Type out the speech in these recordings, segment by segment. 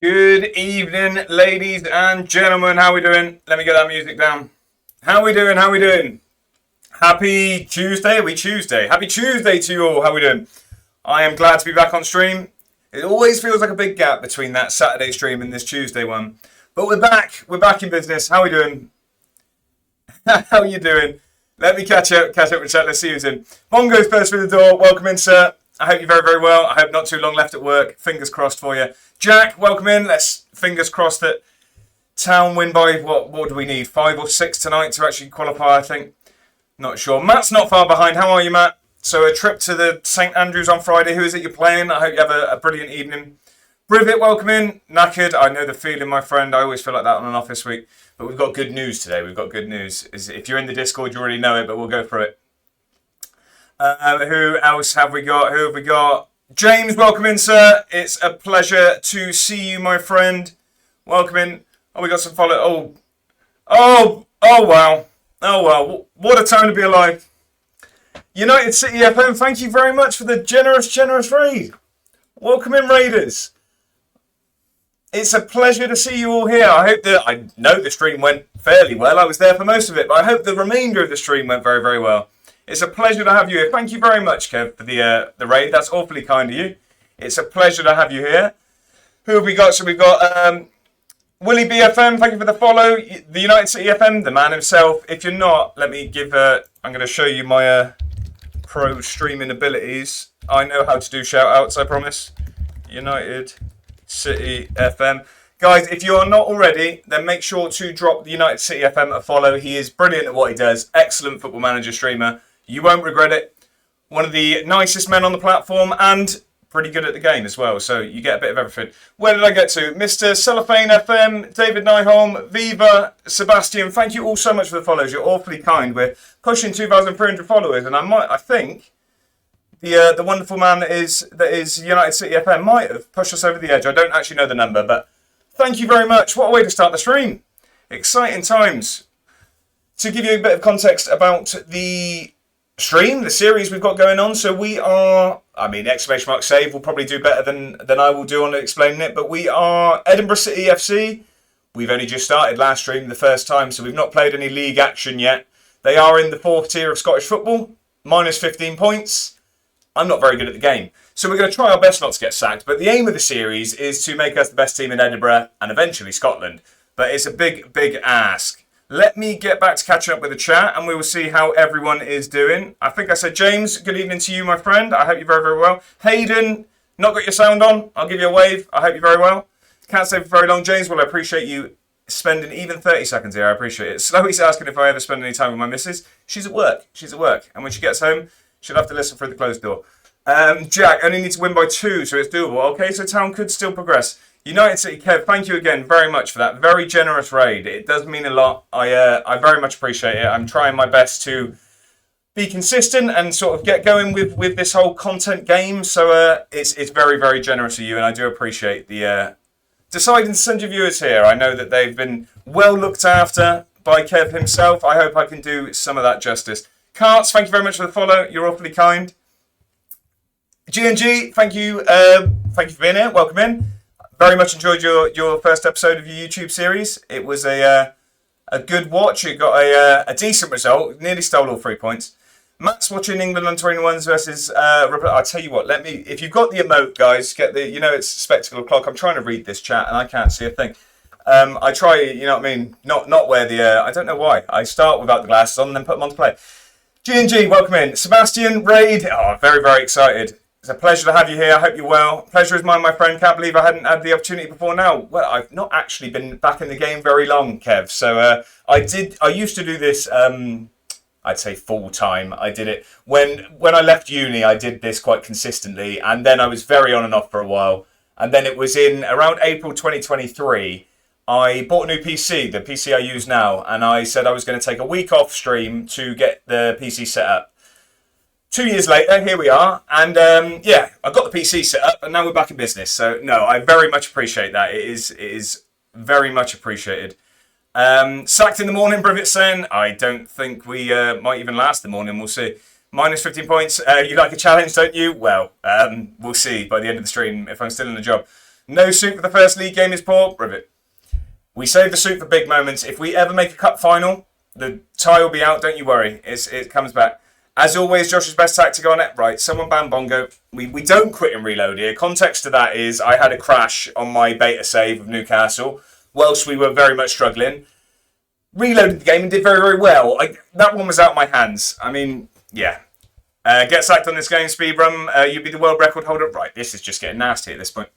Good evening, ladies and gentlemen. How we doing? Let me get that music down. How we doing? How we doing? Happy Tuesday. Are we Tuesday? Happy Tuesday to you all. How we doing? I am glad to be back on stream. It always feels like a big gap between that Saturday stream and this Tuesday one. But we're back. We're back in business. How we doing? How you doing? Let me catch up with chat. Let's see who's in. Bongo's first through the door. Welcome in, sir. I hope you're very, very well. I hope not too long left at work. Fingers crossed for you. Jack, welcome in. Let's fingers crossed that Town win by, what do we need? 5 or 6 tonight to actually qualify, I think. Not sure. Matt's not far behind. How are you, Matt? So a trip to the St Andrews on Friday. Who is it you're playing? I hope you have a brilliant evening. Brivet, welcome in. Knackered. I know the feeling, my friend. I always feel like that on and off this week. But we've got good news today. We've got good news. If you're in the Discord, you already know it, but we'll go for it. Who else have we got? Who have we got? James, welcome in, sir. It's a pleasure to see you, my friend. Welcome in. Oh, we got some follow. Oh, wow. Oh, wow. What a time to be alive. United City FM, thank you very much for the generous raid. Welcome in, Raiders. It's a pleasure to see you all here. I know the stream went fairly well. I was there for most of it, but I hope the remainder of the stream went very, very well. It's a pleasure to have you here. Thank you very much, Kev, for the raid. That's awfully kind of you. It's a pleasure to have you here. Who have we got? So we've got Willie BFM. Thank you for the follow. The United City FM, the man himself. If you're not, let me give. I'm going to show you my pro streaming abilities. I know how to do shout outs, I promise. United City FM. Guys, if you are not already, then make sure to drop the United City FM a follow. He is brilliant at what he does. Excellent Football Manager streamer. You won't regret it. One of the nicest men on the platform and pretty good at the game as well. So you get a bit of everything. Where did I get to? Mr. Cellophane FM, David Nyholm, Viva, Sebastian. Thank you all so much for the follows. You're awfully kind. We're pushing 2,300 followers, and I think the wonderful man that is United City FM might have pushed us over the edge. I don't actually know the number, but thank you very much. What a way to start the stream. Exciting times. To give you a bit of context about the stream, the series we've got going on. So we are, exclamation mark save will probably do better than I will do on explaining it, but we are Edinburgh City FC. We've only just started last stream the first time, so we've not played any league action yet. They are in the 4th tier of Scottish football, minus 15 points. I'm not very good at the game, so we're going to try our best not to get sacked, but the aim of the series is to make us the best team in Edinburgh and eventually Scotland, but it's a big, big ask. Let me get back to catching up with the chat and we will see how everyone is doing. I think I said, James, good evening to you, my friend. I hope you're very, very well. Hayden, not got your sound on. I'll give you a wave. I hope you're very well. Can't stay for very long, James. Well, I appreciate you spending even 30 seconds here. I appreciate it. Slowy's asking if I ever spend any time with my missus. She's at work. And when she gets home, she'll have to listen through the closed door. Jack, only need to win by 2, so it's doable. Okay, so Town could still progress. United City Kev, thank you again very much for that. Very generous raid. It does mean a lot. I very much appreciate it. I'm trying my best to be consistent and sort of get going with this whole content game. So it's very, very generous of you, and I do appreciate the deciding to send your viewers here. I know that they've been well looked after by Kev himself. I hope I can do some of that justice. Carts, thank you very much for the follow. You're awfully kind. G&G, thank you. Thank you for being here. Welcome in. Very much enjoyed your first episode of your YouTube series. It was a good watch. You got a decent result. Nearly stole all 3 points. Matt's watching England on 21s versus. I'll tell you what. If you've got the emote, guys, get the. It's spectacle clock. I'm trying to read this chat and I can't see a thing. I try. You know what I mean. Not wear the. I don't know why. I start without the glasses on and then put them on to play. G&G, welcome in. Sebastian, Raid. Oh, very, very excited. It's a pleasure to have you here. I hope you're well. Pleasure is mine, my friend. Can't believe I hadn't had the opportunity before now. Well, I've not actually been back in the game very long, Kev. So I used to do this, I'd say full time. I did it when I left uni. I did this quite consistently. And then I was very on and off for a while. And then it was in around April 2023. I bought a new PC, the PC I use now. And I said I was going to take a week off stream to get the PC set up. 2 years later, here we are, and I got the PC set up, and now we're back in business. So no, I very much appreciate that. It is very much appreciated. Sacked in the morning, Brivet saying, I don't think we might even last the morning. We'll see. Minus 15 points. You like a challenge, don't you? Well, we'll see by the end of the stream if I'm still in the job. No suit for the first league game is poor. Rivet. We save the suit for big moments. If we ever make a cup final, the tie will be out. Don't you worry. It comes back. As always, Josh's best tactic on it. Right, someone ban Bongo. We don't quit and reload here. Context to that is I had a crash on my beta save of Newcastle whilst we were very much struggling. Reloaded the game and did very, very well. That one was out of my hands. I mean, yeah. Get sacked on this game, Speedrum. You'd be the world record holder. Right, this is just getting nasty at this point.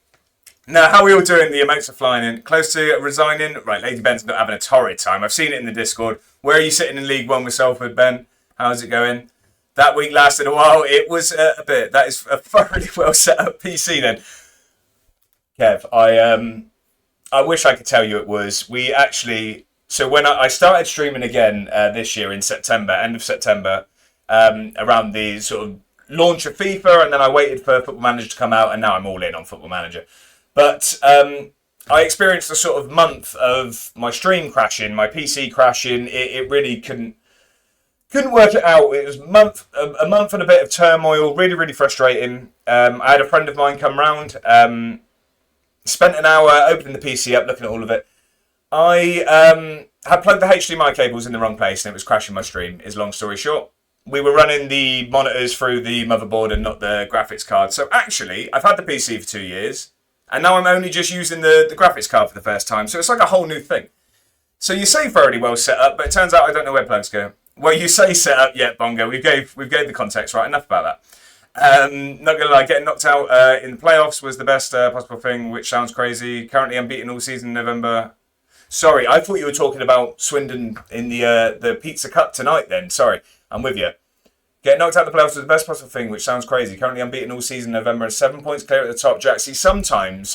Now, how are we all doing? The amounts are flying in. Close to resigning. Right, Lady Ben's not having a torrid time. I've seen it in the Discord. Where are you sitting in League One with Salford, Ben? How's it going? That week lasted a while. It was a bit. That is a thoroughly well set up PC then. Kev, I wish I could tell you it was. We actually... So when I started streaming again this year in September, end of September, around the sort of launch of FIFA, and then I waited for Football Manager to come out, and now I'm all in on Football Manager. But I experienced a sort of month of my stream crashing, my PC crashing. It really couldn't work it out. It was a month and a bit of turmoil, really, really frustrating. I had a friend of mine come round, spent an hour opening the PC up, looking at all of it. I had plugged the HDMI cables in the wrong place and it was crashing my stream, is long story short. We were running the monitors through the motherboard and not the graphics card. So actually, I've had the PC for 2 years and now I'm only just using the graphics card for the first time. So it's like a whole new thing. So you say fairly well set up, but it turns out I don't know where plugs go. Well, you say set up, yeah, Bongo. We gave the context, right? Enough about that. Not gonna lie, getting knocked out in the playoffs was the best possible thing, which sounds crazy. Currently unbeaten all season in November. Sorry, I thought you were talking about Swindon in the Pizza Cup tonight then. Sorry, I'm with you. Getting knocked out of the playoffs was the best possible thing, which sounds crazy. Currently unbeaten all season in November and 7 points clear at the top. Jack, see, sometimes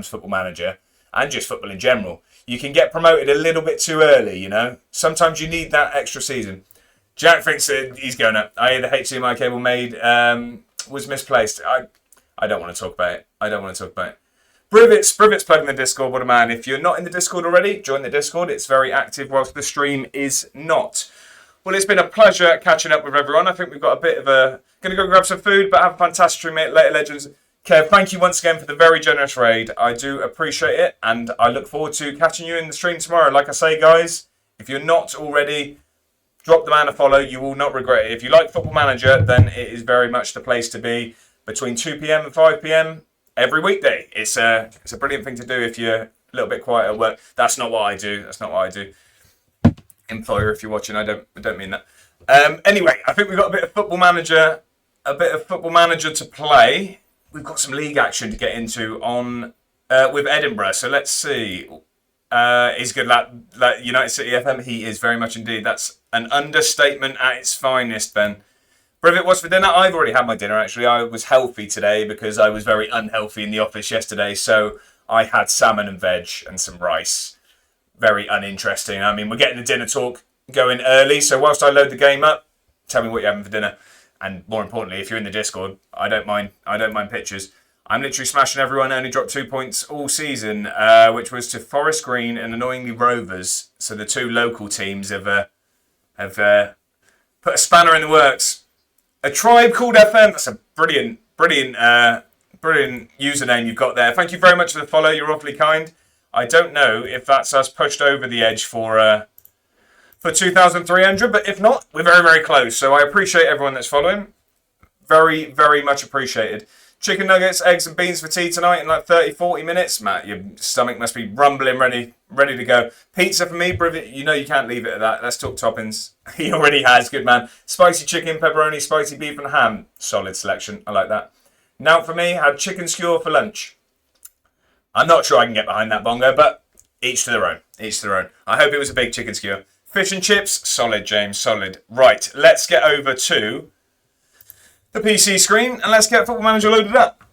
Football Manager and just football in general, you can get promoted a little bit too early, you know? Sometimes you need that extra season. Jack thinks that he's going up. I hear the HDMI cable made was misplaced. I don't want to talk about it. Brivet's plugging the Discord. What a man. If you're not in the Discord already, join the Discord. It's very active whilst the stream is not. Well, it's been a pleasure catching up with everyone. I think we've got a bit of a... Going to go grab some food, but have a fantastic stream, mate. Later, legends. Kev, thank you once again for the very generous raid. I do appreciate it, and I look forward to catching you in the stream tomorrow. Like I say, guys, if you're not already, drop the man a follow. You will not regret it. If you like Football Manager, then it is very much the place to be between 2 p.m. and 5 p.m. every weekday. It's a brilliant thing to do if you're a little bit quiet at work. That's not what I do. Employer, if you're watching, I don't mean that. Anyway, I think we've got a bit of Football Manager to play. We've got some league action to get into on with Edinburgh. So let's see. He's good like United City FM. He is very much indeed. That's an understatement at its finest, Ben. Privet, what's for dinner? I've already had my dinner, actually. I was healthy today because I was very unhealthy in the office yesterday. So I had salmon and veg and some rice. Very uninteresting. I mean, we're getting the dinner talk going early. So whilst I load the game up, tell me what you're having for dinner. And more importantly, if you're in the Discord, I don't mind pictures. I'm literally smashing everyone. Only dropped 2 points all season, which was to Forest Green and annoyingly Rovers. So the two local teams have put a spanner in the works. A tribe called FM. That's a brilliant username you've got there. Thank you very much for the follow. You're awfully kind. I don't know if that's us pushed over the edge for 2,300, but if not, we're very, very close. So I appreciate everyone that's following. Very, very much appreciated. Chicken nuggets, eggs and beans for tea tonight in like 30, 40 minutes. Matt, your stomach must be rumbling, ready to go. Pizza for me, Brivet. You know you can't leave it at that. Let's talk toppings. He already has. Good man. Spicy chicken, pepperoni, spicy beef and ham. Solid selection. I like that. Now for me, had chicken skewer for lunch. I'm not sure I can get behind that, Bongo, but each to their own. Each to their own. I hope it was a big chicken skewer. Fish and chips. Solid, James. Solid. Right, let's get over to the PC screen and let's get Football Manager loaded up.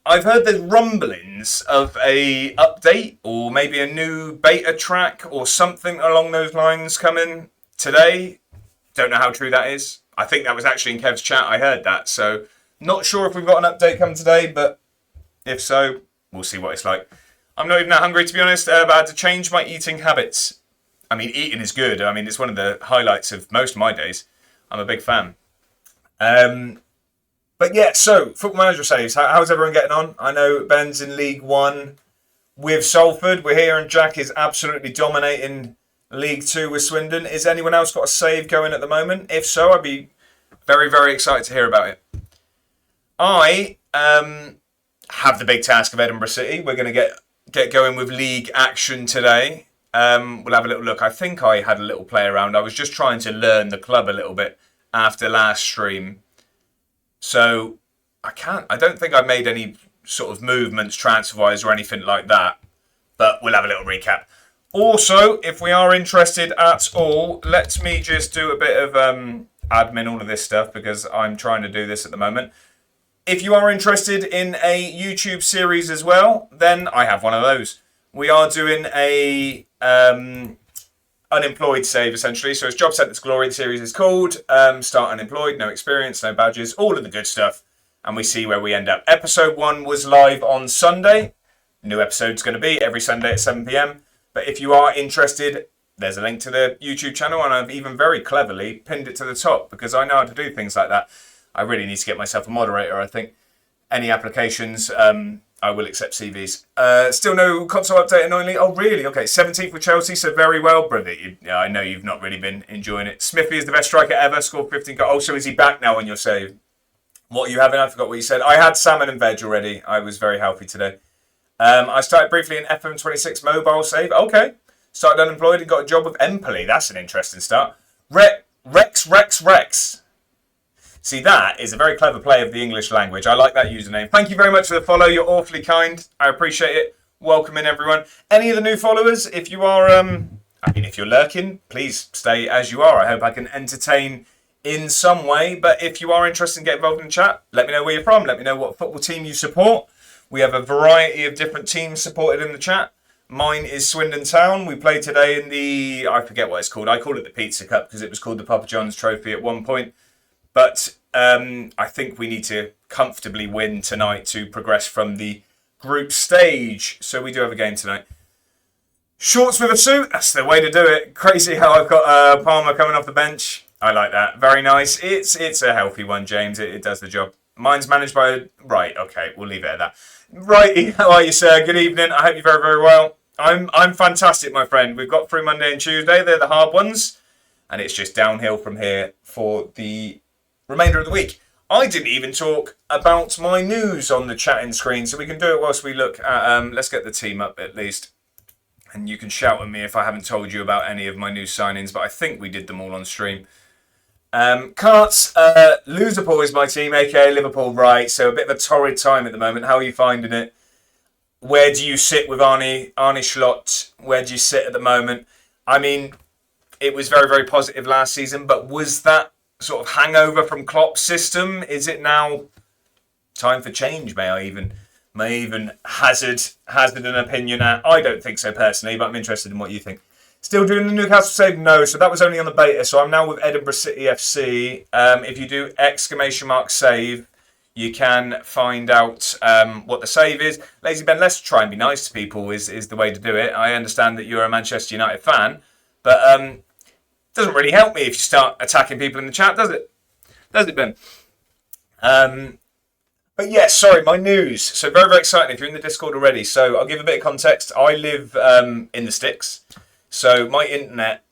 I've heard there's rumblings of a update or maybe a new beta track or something along those lines coming today. Don't know how true that is. I think that was actually in Kev's chat. I heard that. So not sure if we've got an update coming today, but if so, we'll see what it's like. I'm not even that hungry, to be honest, but I had to change my eating habits. I mean, eating is good. I mean, it's one of the highlights of most of my days. I'm a big fan. But yeah, so Football Manager saves. How's everyone getting on? I know Ben's in League One. with Salford. We're here and Jack is absolutely dominating League 2 with Swindon. Is anyone else got a save going at the moment? If so, I'd be very, very excited to hear about it. I have the big task of Edinburgh City. We're going to get going with league action today. We'll have a little look. I think I had a little play around. I was just trying to learn the club a little bit after last stream. So I don't think I made any sort of movements transfer-wise or anything like that. But we'll have a little recap. Also, if we are interested at all, let me just do a bit of admin, all of this stuff, because I'm trying to do this at the moment. If you are interested in a YouTube series as well, then I have one of those. We are doing a unemployed save, essentially. So it's Job Centre to Glory, the series is called. Start unemployed, no experience, no badges, all of the good stuff. And we see where we end up. Episode 1 was live on Sunday. New episode's going to be every Sunday at 7 p.m. But if you are interested, there's a link to the YouTube channel. And I've even very cleverly pinned it to the top because I know how to do things like that. I really need to get myself a moderator, I think. Any applications, I will accept CVs. Still no console update, annoyingly. Oh, really? Okay, 17th with Chelsea, so very well. Brother, I know you've not really been enjoying it. Smithy is the best striker ever, scored 15 goals. Oh, so is he back now on your save? What are you having? I forgot what you said. I had salmon and veg already. I was very healthy today. I started briefly in FM26 mobile save. Okay. Started unemployed and got a job with Empoli. That's an interesting start. Rex. See, that is a very clever play of the English language. I like that username. Thank you very much for the follow. You're awfully kind. I appreciate it. Welcome in, everyone. Any of the new followers, if you are, if you're lurking, please stay as you are. I hope I can entertain in some way. But if you are interested in getting involved in the chat, let me know where you're from. Let me know what football team you support. We have a variety of different teams supported in the chat. Mine is Swindon Town. We played today in the, I forget what it's called. I call it the Pizza Cup because it was called the Papa John's Trophy at one point. But I think we need to comfortably win tonight to progress from the group stage. So we do have a game tonight. Shorts with a suit. That's the way to do it. Crazy how I've got Palmer coming off the bench. I like that. Very nice. It's a healthy one, James. It does the job. Mine's managed by... Right, okay. We'll leave it at that. Righty. How are you, sir? Good evening. I hope you're very, very well. I'm fantastic, my friend. We've got through Monday and Tuesday. They're the hard ones. And it's just downhill from here for the remainder of the week. I didn't even talk about my news on the chatting screen, so we can do it whilst we look at... let's get the team up at least. And you can shout at me if I haven't told you about any of my new signings, but I think we did them all on stream. Carts, Loserpool is my team, aka Liverpool, right? So a bit of a torrid time at the moment. How are you finding it? Where do you sit with Arne Slot? Where do you sit at the moment? I mean, it was very, very positive last season, but was that sort of hangover from Klopp's system? Is it now time for change? May I even hazard an opinion at? I don't think so personally, but I'm interested in what you think. Still doing the Newcastle save? No, so that was only on the beta. So I'm now with Edinburgh City FC. If you do !save, you can find out what the save is. Lazy Ben, let's try and be nice to people is the way to do it. I understand that you're a Manchester United fan, but doesn't really help me if you start attacking people in the chat, does it? Does it, Ben? But yes, sorry, my news. So very, very exciting if you're in the Discord already. So I'll give a bit of context. I live in the sticks. So my internet,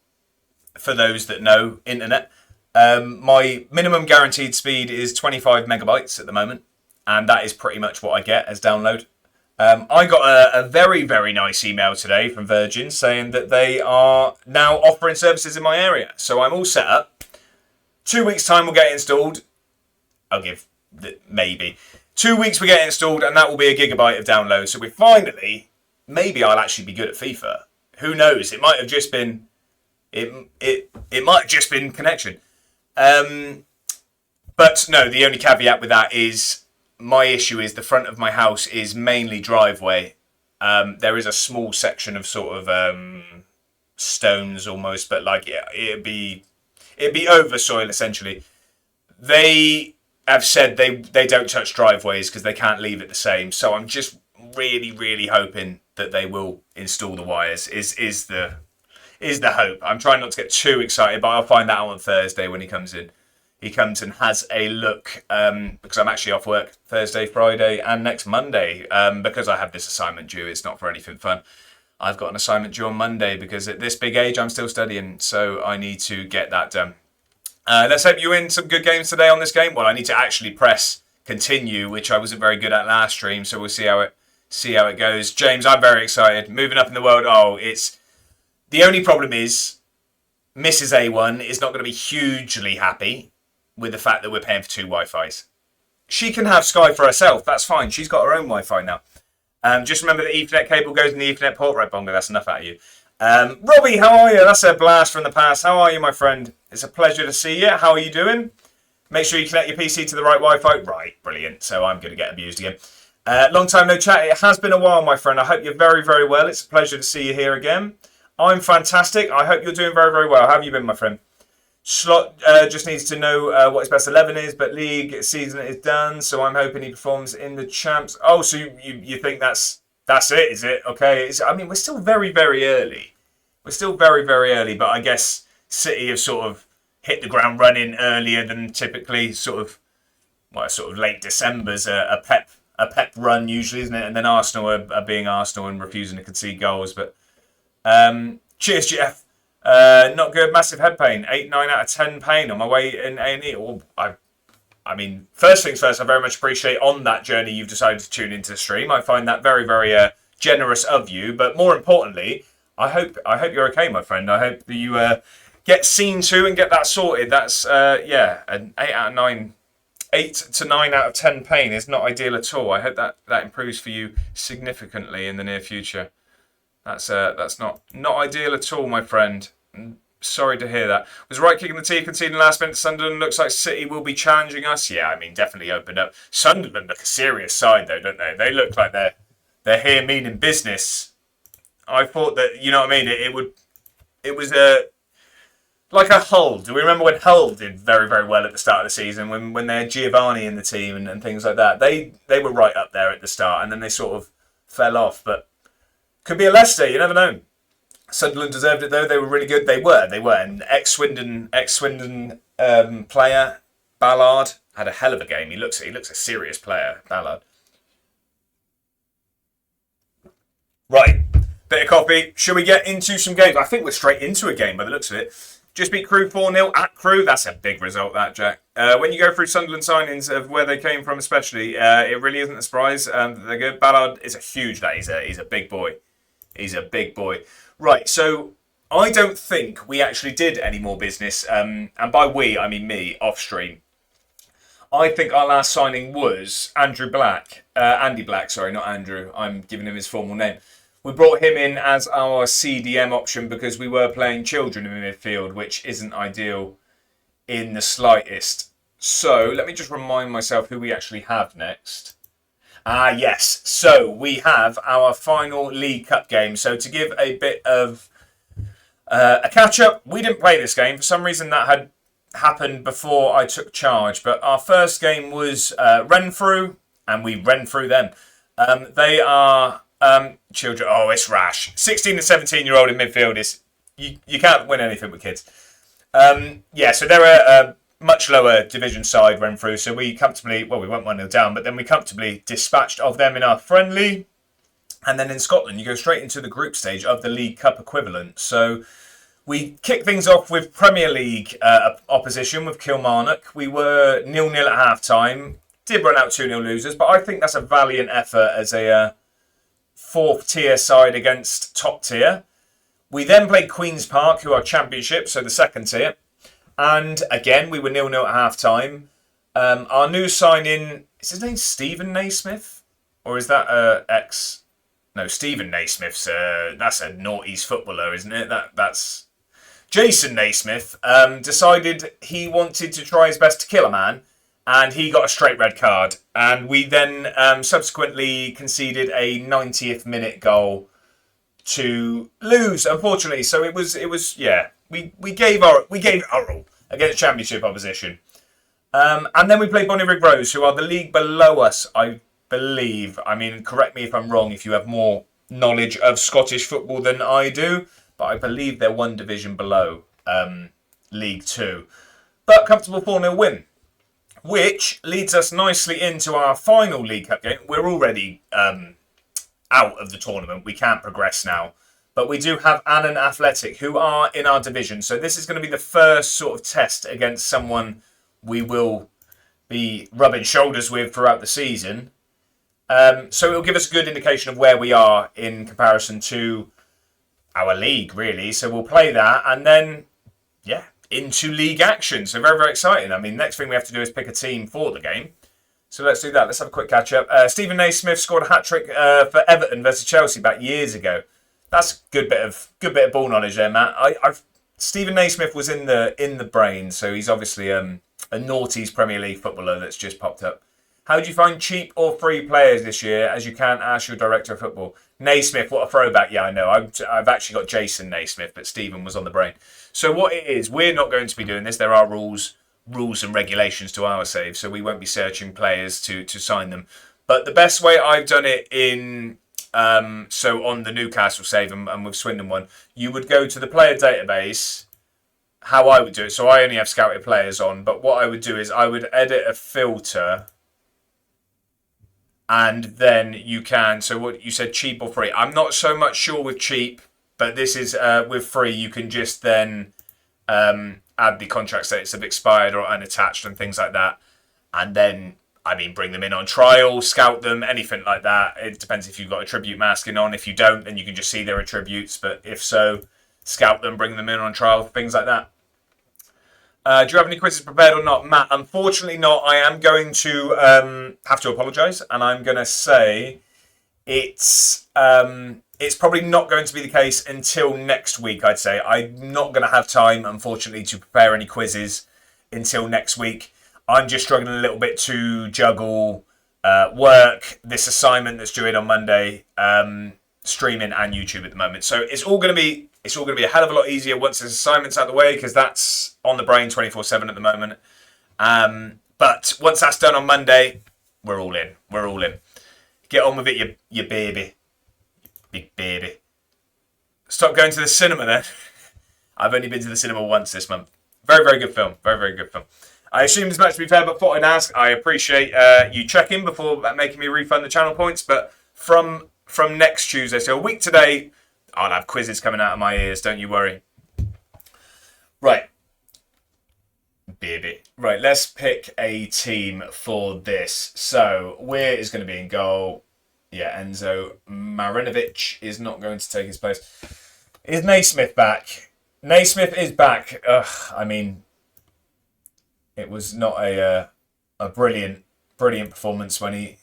for those that know internet, my minimum guaranteed speed is 25 megabytes at the moment. And that is pretty much what I get as download. I got a very, very nice email today from Virgin saying that they are now offering services in my area. So I'm all set up. 2 weeks' time we'll get it installed. I'll give maybe. 2 weeks we get it installed and that will be a gigabyte of download. So we finally, maybe I'll actually be good at FIFA. Who knows? It might have just been, it might have just been connection. But no, the only caveat with that is my issue is the front of my house is mainly driveway. There is a small section of sort of stones almost, but like yeah, it'd be over soil essentially. They have said they don't touch driveways because they can't leave it the same. So I'm just really, really hoping that they will install the wires. Is the hope. I'm trying not to get too excited, but I'll find that out on Thursday when he comes in. he comes and has a look, because I'm actually off work Thursday, Friday, and next Monday, because I have this assignment due. It's not for anything fun. I've got an assignment due on Monday because at this big age, I'm still studying, so I need to get that done. Let's hope you win some good games today on this game. Well, I need to actually press continue, which I wasn't very good at last stream, so we'll see how it goes. James, I'm very excited. Moving up in the world. Oh, it's the only problem is Mrs. A1 is not going to be hugely happy with the fact that we're paying for 2 Wi-Fis. She can have Sky for herself. That's fine. She's got her own Wi-Fi now. Just remember the Ethernet cable goes in the Ethernet port. Right, Bongo, that's enough out of you. Robbie, how are you? That's a blast from the past. How are you, my friend? It's a pleasure to see you. How are you doing? Make sure you connect your PC to the right Wi-Fi. Right, brilliant. So I'm going to get abused again. Long time no chat. It has been a while, my friend. I hope you're very, very well. It's a pleasure to see you here again. I'm fantastic. I hope you're doing very, very well. How have you been, my friend? Slot just needs to know what his best 11 is, but league season is done, so I'm hoping he performs in the champs. Oh, so you think that's it, is it? Okay. I mean, we're still very, very early. We're still very, very early, but I guess City have sort of hit the ground running earlier than typically. Sort of late December's a pep run usually, isn't it? And then Arsenal are being Arsenal and refusing to concede goals. But cheers, Jeff. Not good. Massive head pain. 8, 9 out of 10 pain on my way in A&E. I mean, first things first, I very much appreciate on that journey you've decided to tune into the stream. I find that very, very generous of you. But more importantly, I hope you're okay, my friend. I hope that you get seen to and get that sorted. That's an 8 to 9 out of 10 pain is not ideal at all. I hope that improves for you significantly in the near future. That's not ideal at all, my friend. Sorry to hear that. Was right kicking the teeth, conceding last minute. Sunderland looks like City will be challenging us. Yeah, I mean, definitely opened up. Sunderland look a serious side, though, don't they? They look like they're here meaning business. I thought that, you know what I mean. It was like a Hull. Do we remember when Hull did very, very well at the start of the season when they had Giovanni in the team and things like that? They were right up there at the start, and then they sort of fell off, but. Could be a Leicester, you never know. Sunderland deserved it though. They were really good. They were. And ex-Swindon player Ballard had a hell of a game. He looks a serious player, Ballard. Right, bit of coffee. Should we get into some games? I think we're straight into a game by the looks of it. Just beat Crew 4-0 at Crew. That's a big result, that, Jack. When you go through Sunderland signings of where they came from, especially, it really isn't a surprise. They're good. Ballard is a huge lad. He's a big boy. He's a big boy. Right, so I don't think we actually did any more business, and by we, I mean me, off stream. I think our last signing was Andy Black, sorry, not Andrew. I'm giving him his formal name. We brought him in as our CDM option because we were playing children in the midfield, which isn't ideal in the slightest. So let me just remind myself who we actually have next. Yes. So we have our final League Cup game. So to give a bit of a catch-up, we didn't play this game. For some reason that had happened before I took charge. But our first game was Renfrew, and we ran through them. They are children. Oh, it's rash. 16 to 17-year-old in midfield is... You can't win anything with kids. So they're a much lower division side ran through, so we comfortably, we went 1-0 down, but then we comfortably dispatched of them in our friendly. And then in Scotland, you go straight into the group stage of the League Cup equivalent. So we kick things off with Premier League opposition with Kilmarnock. We were 0-0 at half-time, did run out 2-0 losers, but I think that's a valiant effort as a fourth-tier side against top tier. We then played Queen's Park, who are Championship, so the second tier. And again, we were 0-0 at half-time. Our new signing, is his name Stephen Naismith? Or is that ex... No, Stephen Naismith's, that's a Noughties footballer, isn't it? That's... Jason Naismith decided he wanted to try his best to kill a man, and he got a straight red card. And we then subsequently conceded a 90th minute goal to lose, unfortunately. So it was we gave our all against Championship opposition. And then we played Bonnyrigg Rose, who are the league below us, I believe. I mean, correct me if I'm wrong if you have more knowledge of Scottish football than I do, but I believe they're one division below League 2. but comfortable 4-0 win, which leads us nicely into our final League Cup game. We're already out of the tournament. We can't progress now. But we do have Annan Athletic, who are in our division. So this is going to be the first sort of test against someone we will be rubbing shoulders with throughout the season. So it'll give us a good indication of where we are in comparison to our league, really. So we'll play that and then, yeah, into league action. So very, very exciting. I mean, next thing we have to do is pick a team for the game. So let's do that. Let's have a quick catch up. Stephen Naismith scored a hat-trick for Everton versus Chelsea back years ago. That's good bit of ball knowledge there, Matt. Stephen Naismith was in the brain, so he's obviously a noughties Premier League footballer that's just popped up. How do you find cheap or free players this year, as you can't ask your director of football? Naismith, what a throwback. Yeah, I know. I've actually got Jason Naismith, but Stephen was on the brain. So what it is, we're not going to be doing this. There are rules and regulations to our save, so we won't be searching players to sign them. But the best way I've done it in... so on the Newcastle save and with Swindon one, you would go to the player database. How I would do it, so I only have scouted players on, but what I would do is I would edit a filter, and then you can, so what you said, cheap or free. I'm not so much sure with cheap, but this is with free, you can just then add the contract status have expired or unattached and things like that, and then bring them in on trial, scout them, anything like that. It depends if you've got attribute masking on. If you don't, then you can just see their attributes. But if so, scout them, bring them in on trial, things like that. Do you have any quizzes prepared or not? Matt, unfortunately not. I am going to have to apologise, and I'm going to say it's probably not going to be the case until next week, I'd say. I'm not going to have time, unfortunately, to prepare any quizzes until next week. I'm just struggling a little bit to juggle work, this assignment that's due in on Monday, streaming and YouTube at the moment. So it's all going to be a hell of a lot easier once this assignment's out of the way, because that's on the brain 24/7 at the moment. But once that's done on Monday, we're all in. We're all in. Get on with it, you baby, big baby. Stop going to the cinema then. I've only been to the cinema once this month. Very, very good film. Very, very good film. I assume this match to be fair, but thought I'd ask. I appreciate you checking before making me refund the channel points. But from next Tuesday, so a week today, I'll have quizzes coming out of my ears. Don't you worry. Right. Baby. Right, let's pick a team for this. So, Weir is going to be in goal. Yeah, Enzo Marinovic is not going to take his place. Is Naismith back? Naismith is back. It was not a brilliant performance when he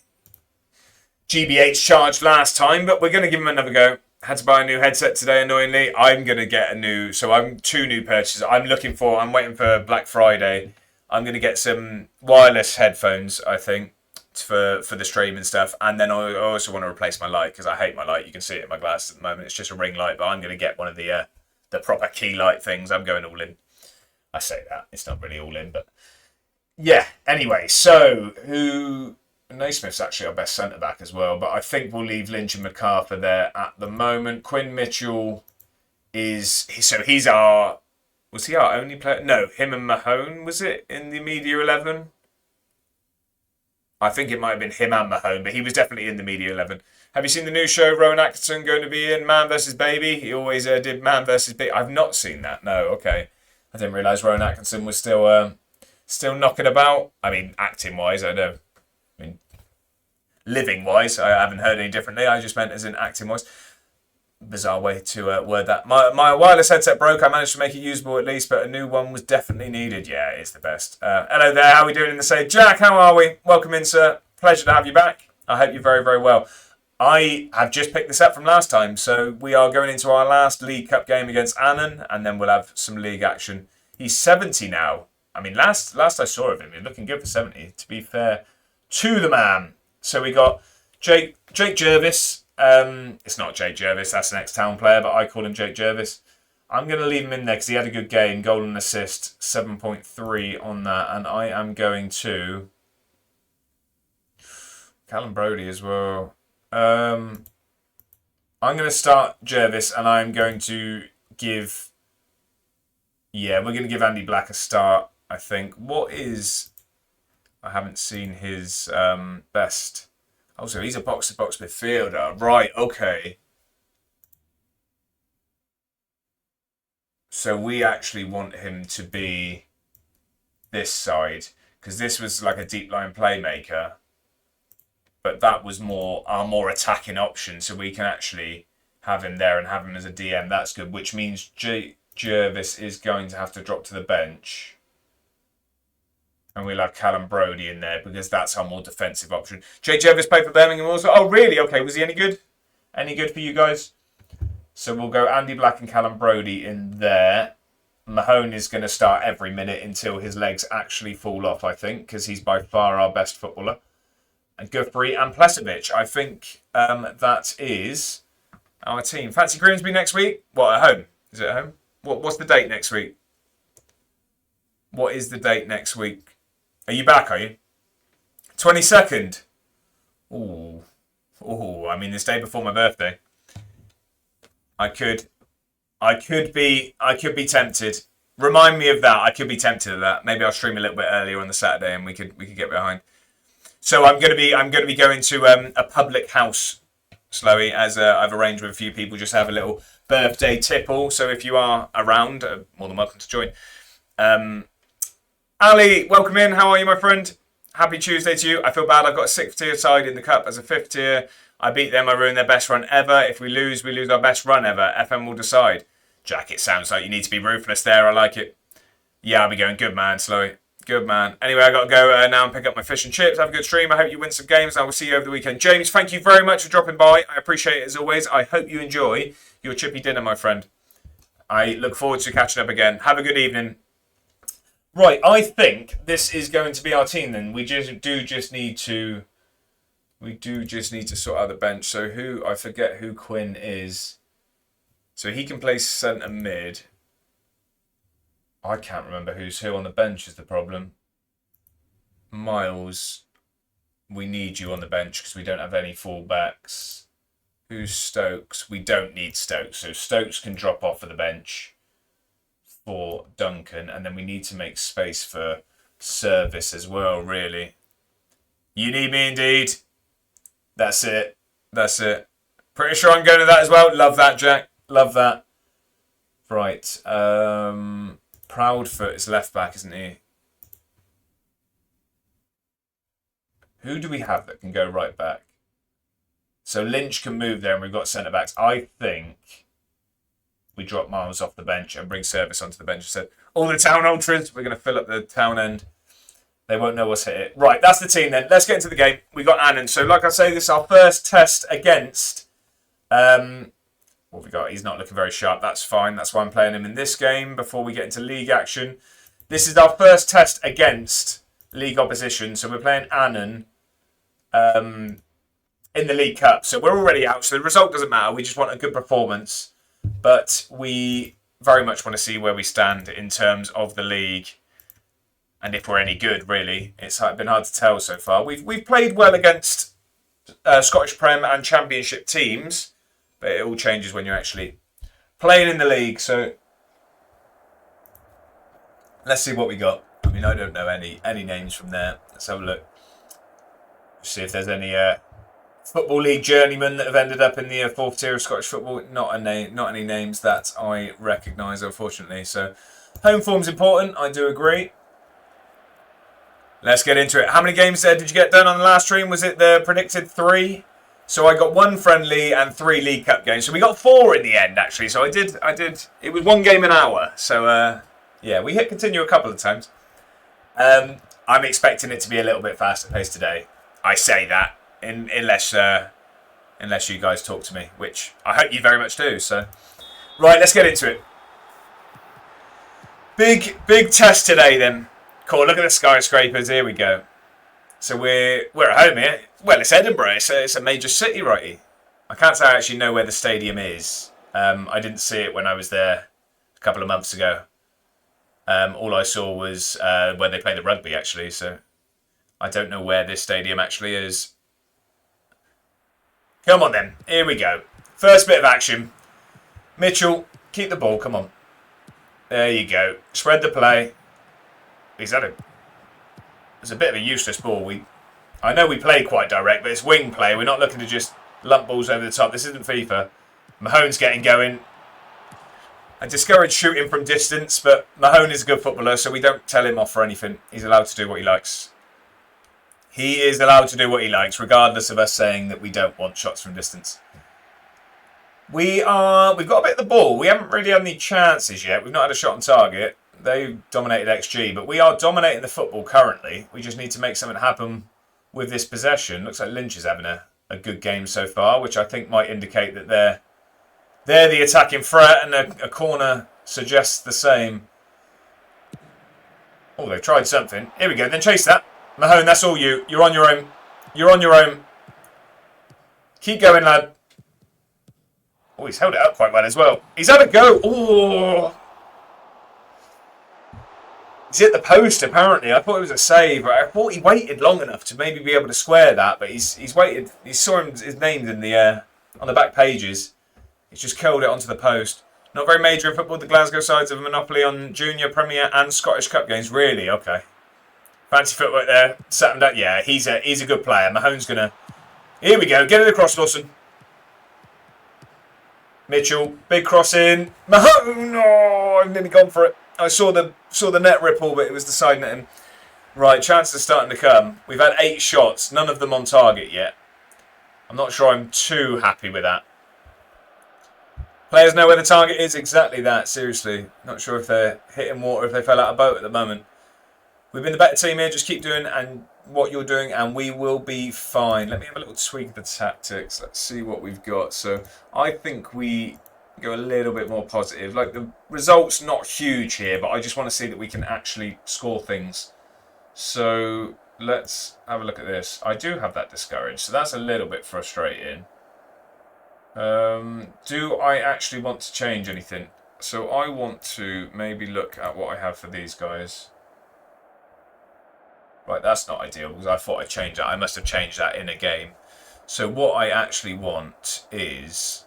GBH charged last time, but we're going to give him another go. Had to buy a new headset today, annoyingly. I'm going to get two new purchases. I'm waiting for Black Friday. I'm going to get some wireless headphones, I think, for the stream and stuff. And then I also want to replace my light, because I hate my light. You can see it in my glass at the moment. It's just a ring light, but I'm going to get one of the proper key light things. I'm going all in. I say that. It's not really all in, but... yeah, anyway, so Naismith's actually our best centre-back as well, but I think we'll leave Lynch and MacArthur there at the moment. Quinn Mitchell he's our... was he our only player? No, him and Mahone, was it, in the media 11? I think it might have been him and Mahone, but he was definitely in the media 11. Have you seen the new show, Rowan Atkinson, going to be in Man vs. Baby? He always did Man vs. Baby. I've not seen that, no, okay. I didn't realise Rowan Atkinson was still knocking about. I mean, acting-wise, I know. I mean, living-wise, I haven't heard any differently. I just meant as in acting-wise. Bizarre way to word that. My wireless headset broke. I managed to make it usable at least, but a new one was definitely needed. Yeah, it's the best. Hello there. How are we doing in the save? Jack, how are we? Welcome in, sir. Pleasure to have you back. I hope you're very, very well. I have just picked this up from last time, so we are going into our last League Cup game against Annan, and then we'll have some league action. He's 70 now. I mean, last I saw of him, he's looking good for 70, to be fair to the man. So we got Jake Jervis. It's not Jake Jervis, that's an ex-Town player, but I call him Jake Jervis. I'm going to leave him in there because he had a good game, goal and assist, 7.3 on that. And I am going to... Callum Brody as well. I'm going to start Jervis, and I'm going to give... yeah, we're going to give Andy Black a start. I think. What is... I haven't seen his best... Oh, so he's a box-to-box midfielder. Right, okay. So we actually want him to be this side, because this was like a deep line playmaker, but that was our more attacking option, so we can actually have him there and have him as a DM. That's good, which means Jervis is going to have to drop to the bench. And we'll have Callum Brodie in there because that's our more defensive option. Jay Jervis played for Birmingham also. Oh, really? Okay, was he any good? Any good for you guys? So we'll go Andy Black and Callum Brodie in there. Mahone is going to start every minute until his legs actually fall off, I think, because he's by far our best footballer. And Guthrie and Plesovic. I think that is our team. Fancy Grimsby next week? What, at home? Is it at home? What's the date next week? What is the date next week? Are you back, are you? 22nd. Ooh. Ooh, I mean, this day before my birthday. I could be tempted. Remind me of that. I could be tempted of that. Maybe I'll stream a little bit earlier on the Saturday and we could get behind. So I'm going to be going to a public house, Slowy, as I've arranged with a few people, just have a little birthday tipple. So if you are around, more than welcome to join. Ali, welcome in. How are you, my friend? Happy Tuesday to you. I feel bad. I've got a 6th tier side in the cup as a 5th tier. I beat them. I ruined their best run ever. If we lose our best run ever. FM will decide. Jack, it sounds like you need to be ruthless there. I like it. Yeah, I'll be going. Good man, Slowy. Good man. Anyway, I got to go now and pick up my fish and chips. Have a good stream. I hope you win some games. I will see you over the weekend. James, thank you very much for dropping by. I appreciate it as always. I hope you enjoy your chippy dinner, my friend. I look forward to catching up again. Have a good evening. Right, I think this is going to be our team then. We just need to sort out the bench. So I forget who Quinn is. So he can play centre mid. I can't remember who's who on the bench is the problem. Miles, we need you on the bench because we don't have any full-backs. Who's Stokes? We don't need Stokes. So Stokes can drop off of the bench for Duncan. And then we need to make space for Service as well, really. You need me indeed. That's it. That's it. Pretty sure I'm going to that as well. Love that, Jack. Love that. Right. Proudfoot is left back, isn't he? Who do we have that can go right back? So Lynch can move there and we've got centre backs. I think we drop Miles off the bench and bring Service onto the bench instead. All the town ultras, we're going to fill up the town end. They won't know what's hit it. Right, that's the team then. Let's get into the game. We got Annan. So like I say, this is our first test against... what have we got? He's not looking very sharp. That's fine. That's why I'm playing him in this game before we get into league action. This is our first test against league opposition. So we're playing Annan in the League Cup. So we're already out. So the result doesn't matter. We just want a good performance. But we very much want to see where we stand in terms of the league. And if we're any good, really. It's been hard to tell so far. We've played well against Scottish Prem and Championship teams. But it all changes when you're actually playing in the league. So let's see what we got. I mean, I don't know any names from there. Let's have a look. See if there's any Football League journeymen that have ended up in the 4th tier of Scottish football. Not any names that I recognise, unfortunately. So home form's important. I do agree. Let's get into it. How many games did you get done on the last stream? Was it the predicted 3? So I got 1 friendly and 3 League Cup games. So we got 4 in the end, actually. So I did. It was 1 game an hour. So, yeah, we hit continue a couple of times. I'm expecting it to be a little bit faster paced today. I say that unless you guys talk to me, which I hope you very much do. So, right, let's get into it. Big test today then. Cool, look at the skyscrapers. Here we go. So we're at home here. Well, it's Edinburgh. It's a major city, righty. I can't say I actually know where the stadium is. I didn't see it when I was there a couple of months ago. All I saw was where they play the rugby, actually. So I don't know where this stadium actually is. Come on, then. Here we go. First bit of action. Mitchell, keep the ball. Come on. There you go. Spread the play. It's a bit of a useless ball. I know we play quite direct, but it's wing play. We're not looking to just lump balls over the top. This isn't FIFA. Mahone's getting going. I discourage shooting from distance, but Mahone is a good footballer, so we don't tell him off for anything. He's allowed to do what he likes. He is allowed to do what he likes, regardless of us saying that we don't want shots from distance. We've got a bit of the ball. We haven't really had any chances yet. We've not had a shot on target. They dominated XG, but we are dominating the football currently. We just need to make something happen with this possession. Looks like Lynch is having a good game so far, which I think might indicate that they're the attacking threat, and a corner suggests the same. Oh, they've tried something. Here we go. Then chase that. Mahone, that's all you. You're on your own. You're on your own. Keep going, lad. Oh, he's held it up quite well as well. He's had a go. Oh. He's hit the post, apparently. I thought it was a save. I thought he waited long enough to maybe be able to square that, but he's waited. He saw his name in the on the back pages. He's just curled it onto the post. Not very major in football. The Glasgow sides have a monopoly on Junior, Premier and Scottish Cup games. Really? Okay. Fancy footwork there. Sat him down. Yeah, he's a good player. Mahone's going to... Here we go. Get it across, Lawson. Mitchell. Big cross in. Mahone! Oh, I've nearly gone for it. I saw the net ripple, but it was the side netting. Right, chances are starting to come. We've had 8 shots. None of them on target yet. I'm not sure I'm too happy with that. Players know where the target is. Exactly that. Seriously. Not sure if they're hitting water, if they fell out of boat at the moment. We've been the better team here. Just keep doing what you're doing and we will be fine. Let me have a little tweak of the tactics. Let's see what we've got. So I think we go a little bit more positive. Like, the result's not huge here, but I just want to see that we can actually score things. So let's have a look at this. I do have that discouraged, so that's a little bit frustrating. Do I actually want to change anything? So I want to maybe look at what I have for these guys. Right, that's not ideal because I thought I'd change that. I must have changed that in a game. So what I actually want is,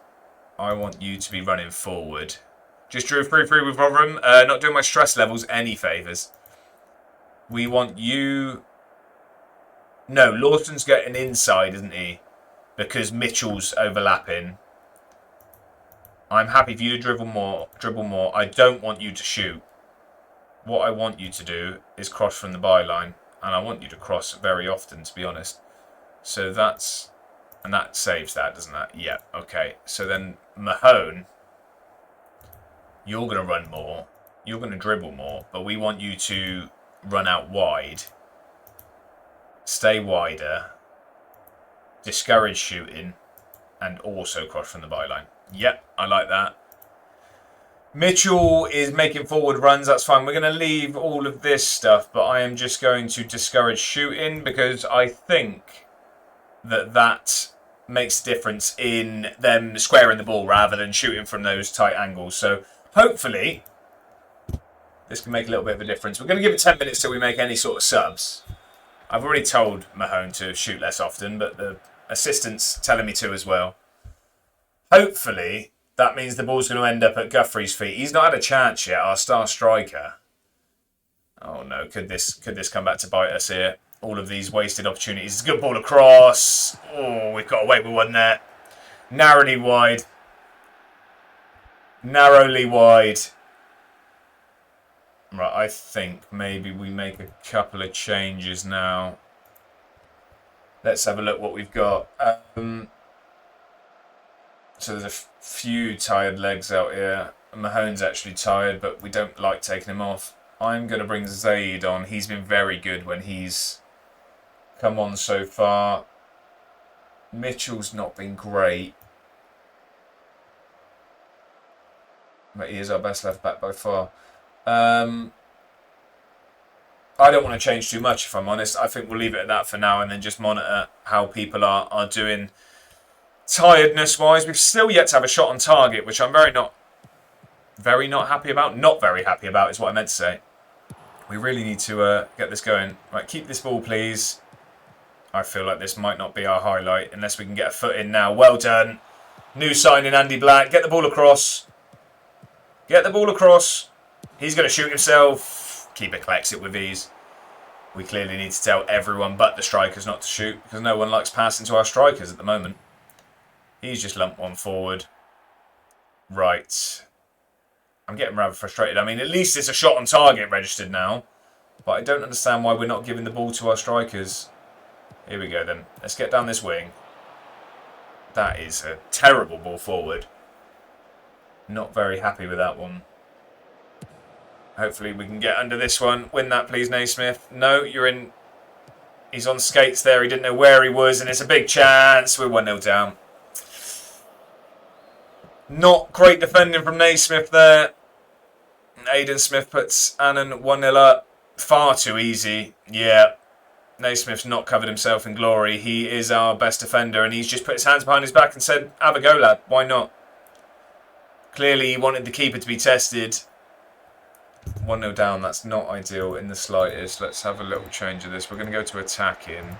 I want you to be running forward. Just drew 3-3 with Rotherham. Not doing my stress levels any favours. We want you... No, Lawson's getting inside, isn't he? Because Mitchell's overlapping. I'm happy for you to dribble more. I don't want you to shoot. What I want you to do is cross from the byline. And I want you to cross very often, to be honest. So that's... And that saves that, doesn't that? Yeah, okay. So then Mahone, you're going to run more. You're going to dribble more. But we want you to run out wide. Stay wider. Discourage shooting. And also cross from the byline. Yep, I like that. Mitchell is making forward runs. That's fine. We're going to leave all of this stuff. But I am just going to discourage shooting. Because I think that makes a difference in them squaring the ball rather than shooting from those tight angles. So hopefully this can make a little bit of a difference. We're going to give it 10 minutes till we make any sort of subs. I've already told Mahone to shoot less often, but the assistant's telling me to as well. Hopefully that means the ball's going to end up at Guthrie's feet. He's not had a chance yet, our star striker. Oh no, could this come back to bite us here? All of these wasted opportunities. It's a good ball across. Oh, we've got away with one there. Narrowly wide. Narrowly wide. Right, I think maybe we make a couple of changes now. Let's have a look what we've got. So there's a few tired legs out here. Mahone's actually tired, but we don't like taking him off. I'm going to bring Zaid on. He's been very good when he's come on so far. Mitchell's not been great, but he is our best left back by far. I don't want to change too much, if I'm honest. I think we'll leave it at that for now and then just monitor how people are doing tiredness wise. We've still yet to have a shot on target, which I'm very not happy about. Not very happy about is what I meant to say. We really need to get this going. Right, keep this ball, please. I feel like this might not be our highlight unless we can get a foot in now. Well done. New signing, Andy Black. Get the ball across. Get the ball across. He's going to shoot himself. keeper collects it with ease. We clearly need to tell everyone but the strikers not to shoot, because no one likes passing to our strikers at the moment. He's just lumped one forward. Right. I'm getting rather frustrated. I mean, at least it's a shot on target registered now. But I don't understand why we're not giving the ball to our strikers. Here we go then. Let's get down this wing. That is a terrible ball forward. Not very happy with that one. Hopefully we can get under this one. Win that, please, Naismith. No, you're in. He's on skates there. He didn't know where he was, and it's a big chance. We're 1-0 down. Not great defending from Naismith there. Aidan Smith puts Annan 1-0 up. Far too easy. Yeah. Naismith's not covered himself in glory. He is our best defender, and he's just put his hands behind his back and said, have a go, lad. Why not? Clearly, he wanted the keeper to be tested. 1-0 down. That's not ideal in the slightest. Let's have a little change of this. We're going to go to attacking.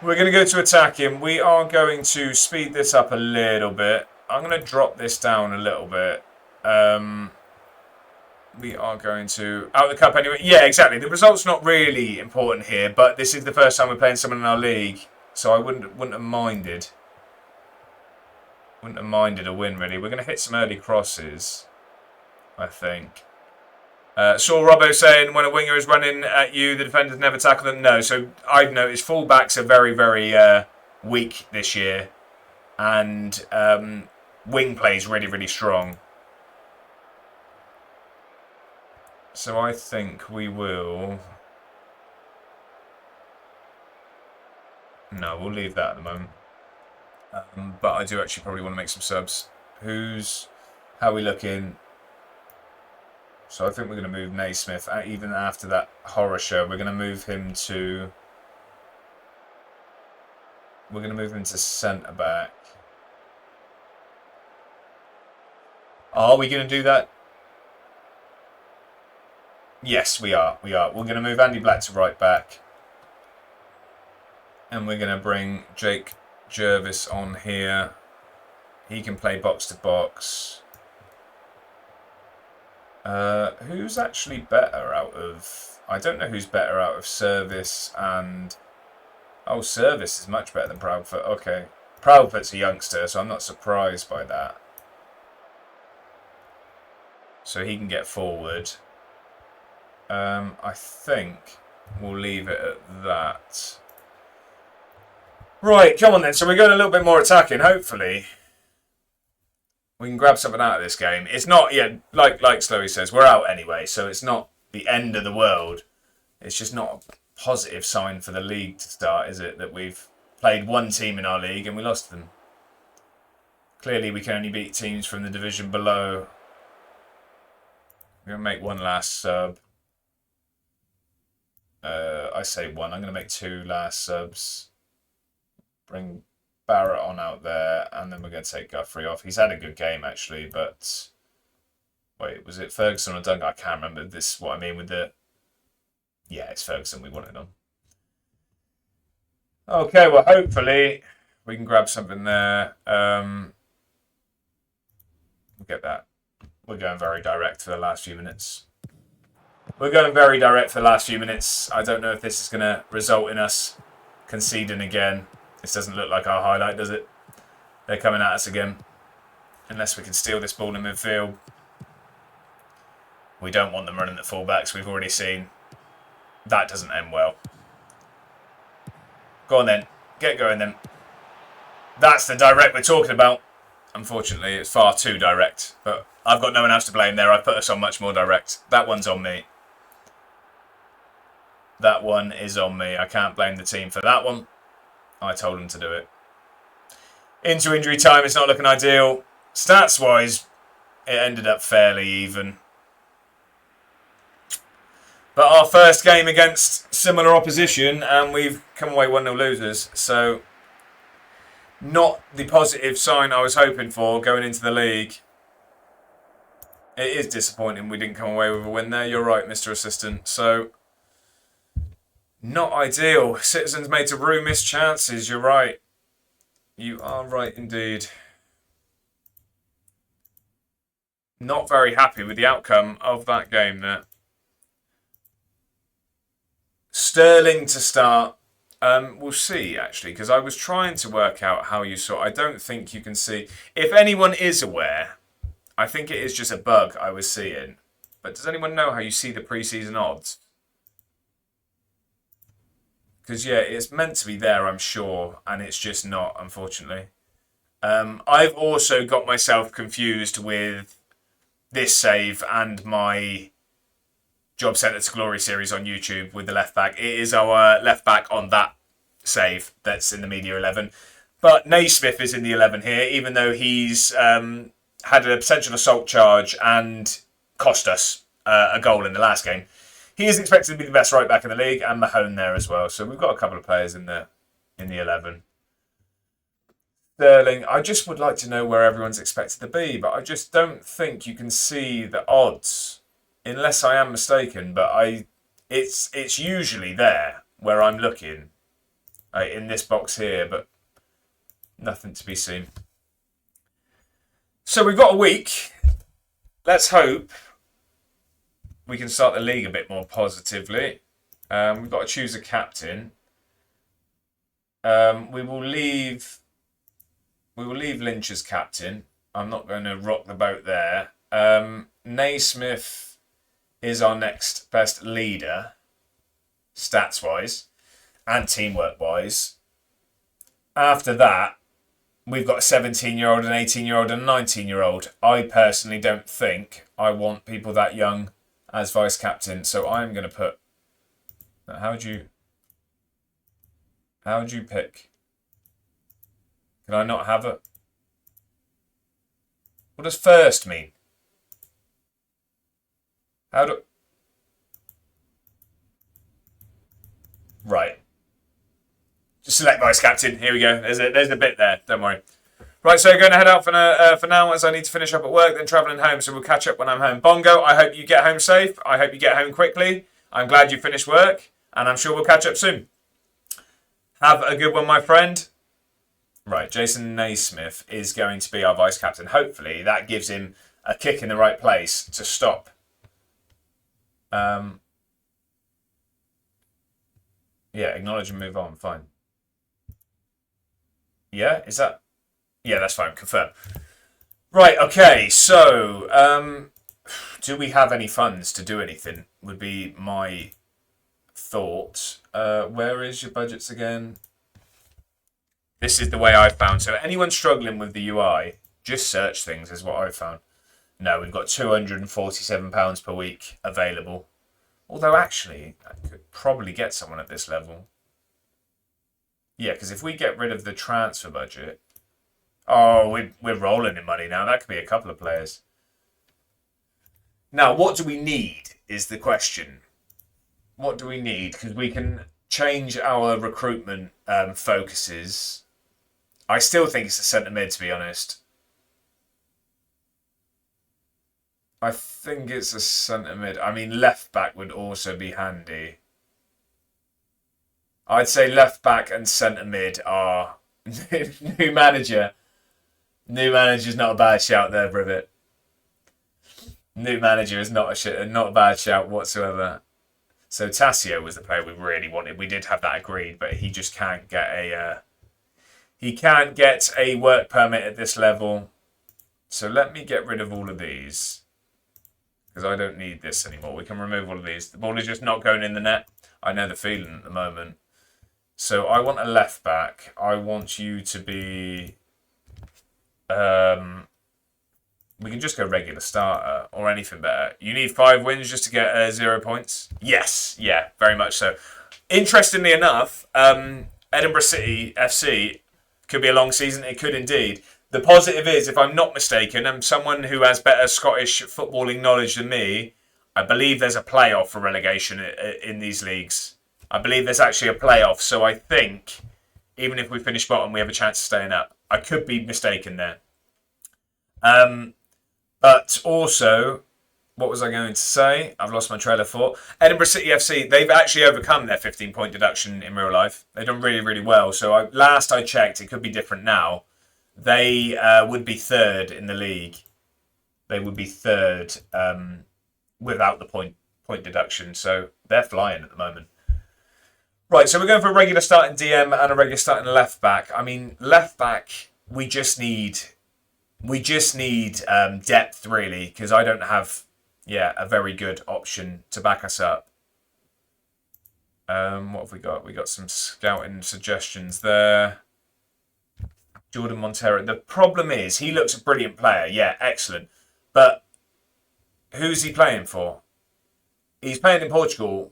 We're going to go to attacking. We are going to speed this up a little bit. I'm going to drop this down a little bit. We are going to... Out of the cup anyway. Yeah, exactly. The result's not really important here, but this is the first time we're playing someone in our league, so I wouldn't have minded. Wouldn't have minded a win, really. We're going to hit some early crosses, I think. Saw Robbo saying, when a winger is running at you, the defenders never tackle them. No, so I've noticed fullbacks are very, very weak this year. And wing play is really, really strong. So I think we will... No, we'll leave that at the moment. But I do actually probably want to make some subs. How are we looking? So I think we're going to move Naismith. Even after that horror show, we're going to move him to... We're going to move him to centre-back. Are we going to do that? Yes, we are. We're going to move Andy Black to right back. And we're going to bring Jake Jervis on here. He can play box to box. Who's actually better out of... I don't know who's better out of Service and... Oh, Service is much better than Proudfoot. Okay. Proudfoot's a youngster, so I'm not surprised by that. So he can get forward. I think we'll leave it at that. Right, come on then. So we're going a little bit more attacking, hopefully. We can grab something out of this game. It's not, yeah, like Slowy says, we're out anyway, so it's not the end of the world. It's just not a positive sign for the league to start, is it? That we've played one team in our league and we lost them. Clearly we can only beat teams from the division below. We're going to make one last sub. I say one. I'm going to make two last subs. Bring Barrett on out there, and then we're going to take Guthrie off. He's had a good game, actually, but... Wait, was it Ferguson or Duncan? I can't remember. This is what I mean with the... Yeah, it's Ferguson we wanted on. Okay, well, hopefully we can grab something there. We'll get that. We're going very direct for the last few minutes. We're going very direct for the last few minutes. I don't know if this is going to result in us conceding again. This doesn't look like our highlight, does it? They're coming at us again. Unless we can steal this ball in midfield. We don't want them running at fullbacks. We've already seen. That doesn't end well. Go on then. Get going then. That's the direct we're talking about. Unfortunately, it's far too direct. But I've got no one else to blame there. I've put us on much more direct. That one's on me. That one is on me. I can't blame the team for that one. I told them to do it. Into injury time, it's not looking ideal. Stats-wise, it ended up fairly even. But our first game against similar opposition, and we've come away 1-0 losers. So, not the positive sign I was hoping for going into the league. It is disappointing we didn't come away with a win there. You're right, Mr. Assistant. So, not ideal. Citizens made to rue missed chances. You're right. You are right indeed. Not very happy with the outcome of that game there. Sterling to start. We'll see, actually, because I was trying to work out how you saw. I don't think you can see. If anyone is aware, I think it is just a bug I was seeing. But does anyone know how you see the preseason odds? Because, yeah, it's meant to be there, I'm sure, and it's just not, unfortunately. I've also got myself confused with this save and my Job Centre to Glory series on YouTube with the left back. It is our left back on that save that's in the media 11. But Naismith is in the 11 here, even though he's had a potential assault charge and cost us a goal in the last game. He is expected to be the best right back in the league, and Mahone there as well. So we've got a couple of players in the 11. Sterling, I just would like to know where everyone's expected to be, but I just don't think you can see the odds, unless I am mistaken. But it's usually there where I'm looking in this box here, but nothing to be seen. So we've got a week. Let's hope we can start the league a bit more positively. We've got to choose a captain. We will leave Lynch as captain. I'm not going to rock the boat there. Naismith is our next best leader, stats-wise and teamwork-wise. After that, we've got a 17-year-old, an 18-year-old, and a 19-year-old. I personally don't think I want people that young as vice-captain, so I'm going to put... How would you pick? Can I not have it? What does first mean? Right. Just select vice captain. Here we go. There's a bit there. Don't worry. Right, so going to head out for now as I need to finish up at work, then travelling home. So we'll catch up when I'm home. Bongo, I hope you get home safe. I hope you get home quickly. I'm glad you finished work, and I'm sure we'll catch up soon. Have a good one, my friend. Right, Jason Naismith is going to be our vice captain. Hopefully, that gives him a kick in the right place to stop. Yeah, acknowledge and move on. Fine. Yeah, is that... Yeah, that's fine. Confirm. Right, okay. So, do we have any funds to do anything? Would be my thought. Where is your budgets again? This is the way I've found. So, anyone struggling with the UI, just search things is what I've found. No, we've got £247 per week available. Although, actually, I could probably get someone at this level. Yeah, because if we get rid of the transfer budget... Oh, we're rolling in money now. That could be a couple of players. Now, what do we need is the question. What do we need? Because we can change our recruitment focuses. I still think it's a centre mid, to be honest. I think it's a centre mid. I mean, left back would also be handy. I'd say left back and centre mid are new manager. New manager's not a bad shout there, Privet. New manager is not a bad shout whatsoever. So Tassio was the player we really wanted. We did have that agreed, but he just can't get a work permit at this level. So let me get rid of all of these because I don't need this anymore. We can remove all of these. The ball is just not going in the net. I know the feeling at the moment. So I want a left back. I want you to be... we can just go regular starter or anything better. You need 5 wins just to get 0 points? Yes, yeah, very much so. Interestingly enough, Edinburgh City FC could be a long season. It could indeed. The positive is, if I'm not mistaken, I'm someone who has better Scottish footballing knowledge than me. I believe there's a playoff for relegation in these leagues. I believe there's actually a playoff. So I think even if we finish bottom, we have a chance of staying up. I could be mistaken there. But also, what was I going to say? I've lost my trail of thought. Edinburgh City FC, they've actually overcome their 15-point deduction in real life. They've done really, really well. So last I checked, it could be different now. They would be 3rd in the league. they would be third without the point deduction. So they're flying at the moment. Right, so we're going for a regular starting DM and a regular starting left back. I mean, left back, we just need depth really, because I don't have a very good option to back us up. What have we got? We got some scouting suggestions there. Jordan Montero. The problem is he looks a brilliant player. Yeah, excellent. But who's he playing for? He's playing in Portugal.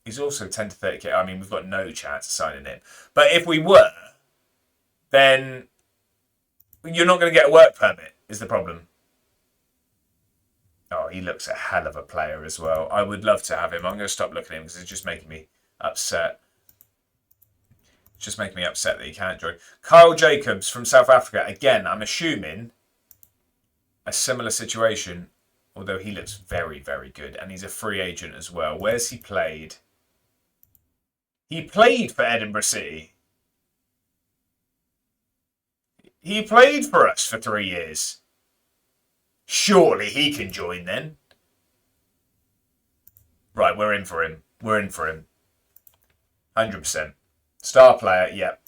He's also 10 to 30k. I mean, we've got no chance of signing him. But if we were, then you're not going to get a work permit, is the problem. Oh, he looks a hell of a player as well. I would love to have him. I'm going to stop looking at him because it's just making me upset. It's just making me upset that he can't join. Kyle Jacobs from South Africa. Again, I'm assuming a similar situation, although he looks very, very good. And he's a free agent as well. Where's he played? He played for Edinburgh City. He played for us for 3 years. Surely he can join then. Right, we're in for him. We're in for him. 100%. Star player, yep.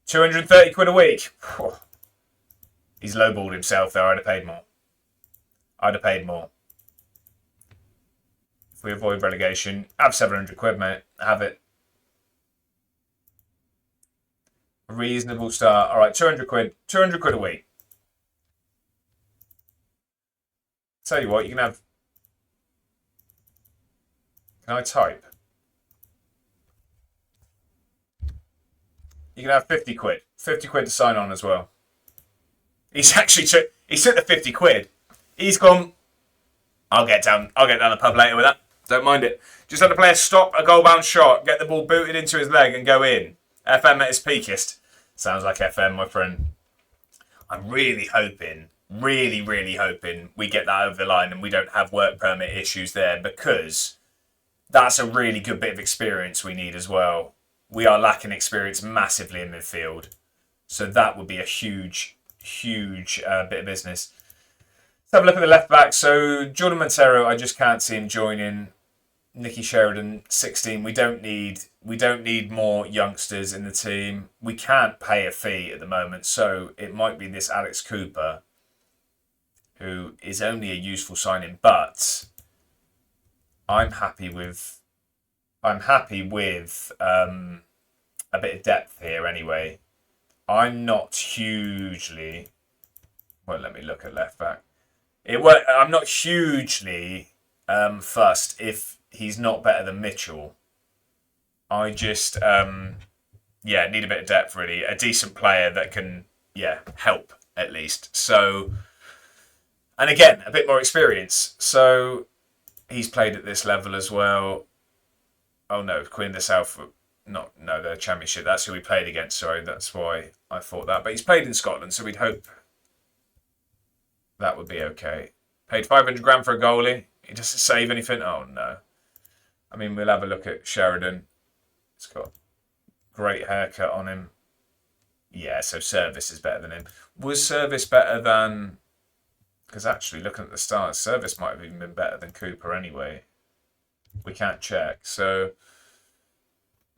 230 quid a week. He's lowballed himself though. I'd have paid more. I'd have paid more. If we avoid relegation, have 700 quid, mate. Have it. Reasonable start. All right, 200 quid. 200 quid a week. Tell you what, you can have... Can I type? You can have 50 quid. 50 quid to sign on as well. He's actually took the 50 quid. He's gone, I'll get down the pub later with that. Don't mind it. Just had to play a stop, a goal-bound shot, get the ball booted into his leg and go in. FM at his peakest. Sounds like FM, my friend. I'm really hoping, really hoping we get that over the line and we don't have work permit issues there, because that's a really good bit of experience we need as well. We are lacking experience massively in midfield. So that would be a huge bit of business. Let's have a look at the left back. So Jordan Montero, I just can't see him joining. Nicky Sheridan, 16. We don't need more youngsters in the team. We can't pay a fee at the moment, so it might be this Alex Cooper, who is only a useful signing. But I'm happy with a bit of depth here anyway. I'm not hugely... Well, let me look at left back. I'm not hugely fussed if he's not better than Mitchell. I just, need a bit of depth, really. A decent player that can, help, at least. So, and again, a bit more experience. So, he's played at this level as well. Oh, no, Queen of the South... the Championship. That's who we played against. Sorry, that's why I thought that. But he's played in Scotland, so we'd hope that would be okay. Paid 500 grand for a goalie. He doesn't save anything. Oh, no. I mean, we'll have a look at Sheridan. He's got a great haircut on him. Yeah, so Service is better than him. Was Service better than... Because actually, looking at the stars, Service might have even been better than Cooper anyway. We can't check. So...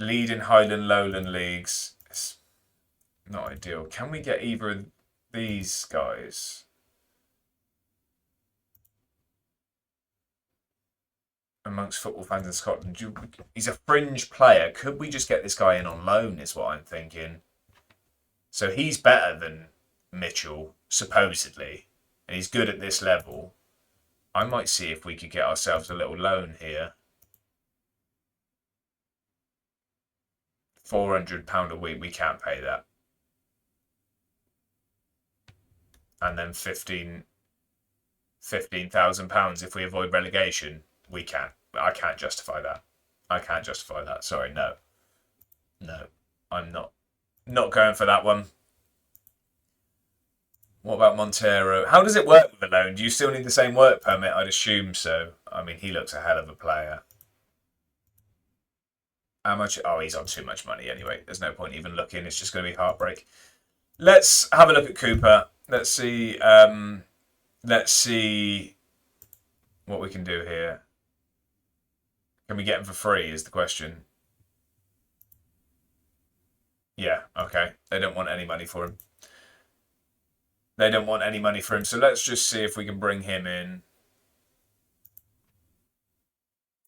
Lead in Highland Lowland leagues. It's not ideal. Can we get either of these guys? Amongst football fans in Scotland. He's a fringe player. Could we just get this guy in on loan is what I'm thinking. So he's better than Mitchell, supposedly. And he's good at this level. I might see if we could get ourselves a little loan here. £400 a week, we can't pay that. And then £15,000 if we avoid relegation, we can't. I can't justify that. Sorry, no. No, I'm not going for that one. What about Montero? How does it work with a loan? Do you still need the same work permit? I'd assume so. I mean, he looks a hell of a player. How much? Oh, he's on too much money anyway. There's no point even looking. It's just going to be heartbreak. Let's have a look at Cooper. Let's see. Let's see what we can do here. Can we get him for free is the question. Yeah, okay. They don't want any money for him. They don't want any money for him. So let's just see if we can bring him in.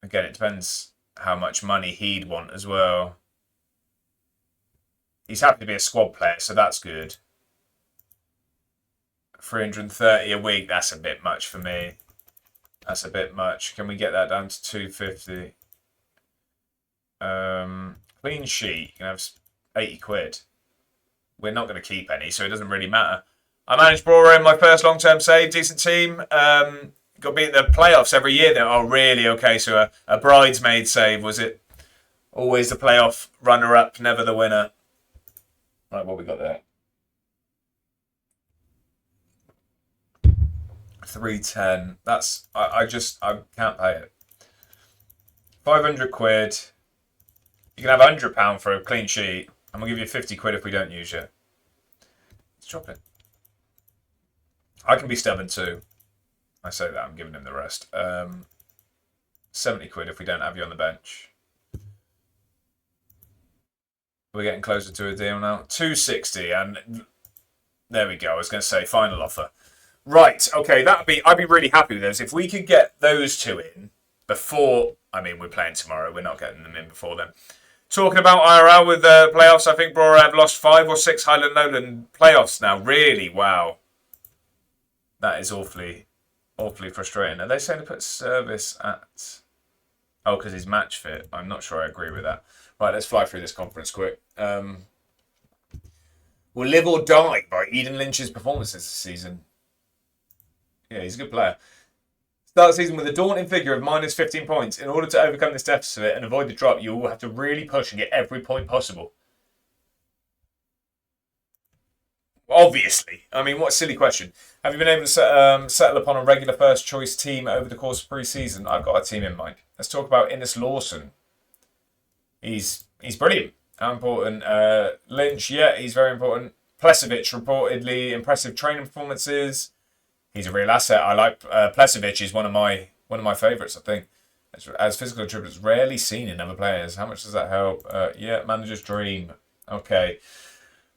Again, it depends how much money he'd want as well. He's happy to be a squad player, so that's good. 330 a week, that's a bit much for me. That's a bit much. Can we get that down to 250? Clean sheet, you can have 80 quid. We're not going to keep any, so it doesn't really matter. I managed Bora in my first long-term save, decent team. Got to be in the playoffs every year. Oh, really? Okay, so a bridesmaid save, was it? Always the playoff runner-up, never the winner. Right, what we got there? 310. That's I can't pay it. 500 quid. You can have £100 for a clean sheet. I'm gonna give you 50 quid if we don't use you. Let's drop it. I can be stubborn too. I say that, I'm giving him the rest. 70 quid if we don't have you on the bench. We're getting closer to a deal now. 260, and there we go. I was going to say final offer. Right, okay, I'd be really happy with those. If we could get those two in before, I mean, we're playing tomorrow. We're not getting them in before then. Talking about IRL with the playoffs, I think Bora have lost 5 or 6 Highland Lowland playoffs now. Really, wow. That is awfully frustrating. Are they saying to put service at... Oh, because he's match fit. I'm not sure I agree with that. Right, let's fly through this conference quick. We'll live or die by Eden Lynch's performances this season. Yeah, he's a good player. Start the season with a daunting figure of minus 15 points. In order to overcome this deficit and avoid the drop, you will have to really push and get every point possible. Obviously. I mean, what a silly question. Have you been able to settle upon a regular first choice team over the course of pre-season? I've got a team in mind. Let's talk about Innes Lawson. He's brilliant. How important? Lynch, yeah, he's very important. Plesovic, reportedly impressive training performances. He's a real asset. I like Plesovic. Is one of my favourites. I think as physical attributes rarely seen in other players. How much does that help? Yeah, manager's dream. Okay,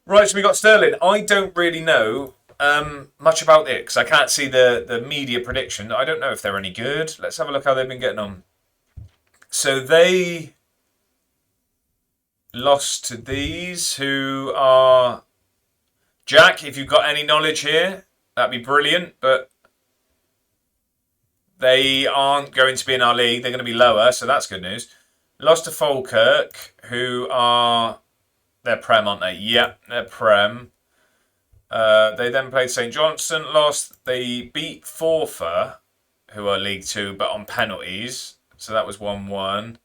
right. So we got Sterling. I don't really know much about it because I can't see the media prediction. I don't know if they're any good. Let's have a look how they've been getting on. So they lost to these who are Jack. If you've got any knowledge here, that'd be brilliant. But they aren't going to be in our league. They're going to be lower, so that's good news. Lost to Falkirk, who are they're Prem, aren't they? Yeah, they're Prem. They then played St Johnstone. Lost. They beat Forfar, who are League 2, but on penalties. So that was 1-1.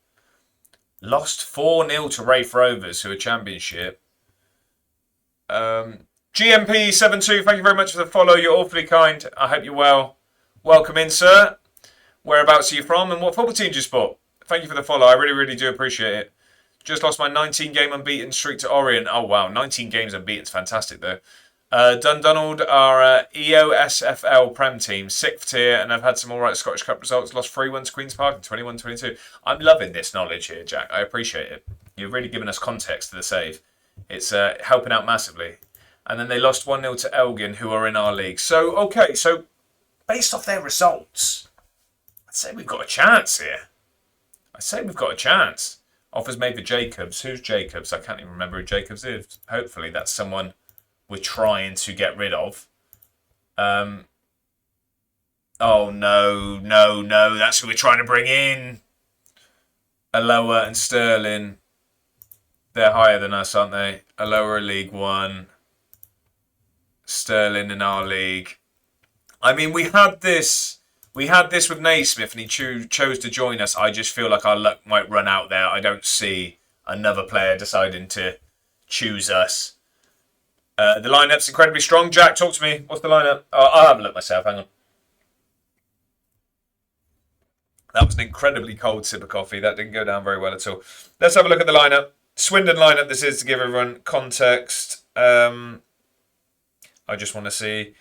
Lost 4-0 to Wraith Rovers, who are Championship. GMP72, thank you very much for the follow. You're awfully kind. I hope you're well. Welcome in, sir. Whereabouts are you from and what football team do you support? Thank you for the follow. I really, really do appreciate it. Just lost my 19-game unbeaten streak to Orient. Oh, wow. 19 games unbeaten is fantastic, though. Dundonald are EOSFL Prem team, 6th tier, and I've had some alright Scottish Cup results. Lost 3-1 to Queen's Park in 21-22. I'm loving this knowledge here, Jack. I appreciate it. You've really given us context to the save. It's helping out massively. And then they lost 1-0 to Elgin, who are in our league. So, okay, so based off their results, I'd say we've got a chance here. I'd say we've got a chance. Offers made for Jacobs. Who's Jacobs? I can't even remember who Jacobs is. Hopefully that's someone we're trying to get rid of. Oh, no. That's who we're trying to bring in. Aloha and Sterling. They're higher than us, aren't they? Aloha League 1. Sterling in our league. I mean, we had this with Naismith and he chose to join us. I just feel like our luck might run out there. I don't see another player deciding to choose us. The lineup's incredibly strong. Jack, talk to me. What's the lineup? I'll have a look myself. Hang on. That was an incredibly cold sip of coffee. That didn't go down very well at all. Let's have a look at the lineup. Swindon lineup this is to give everyone context. I just want to see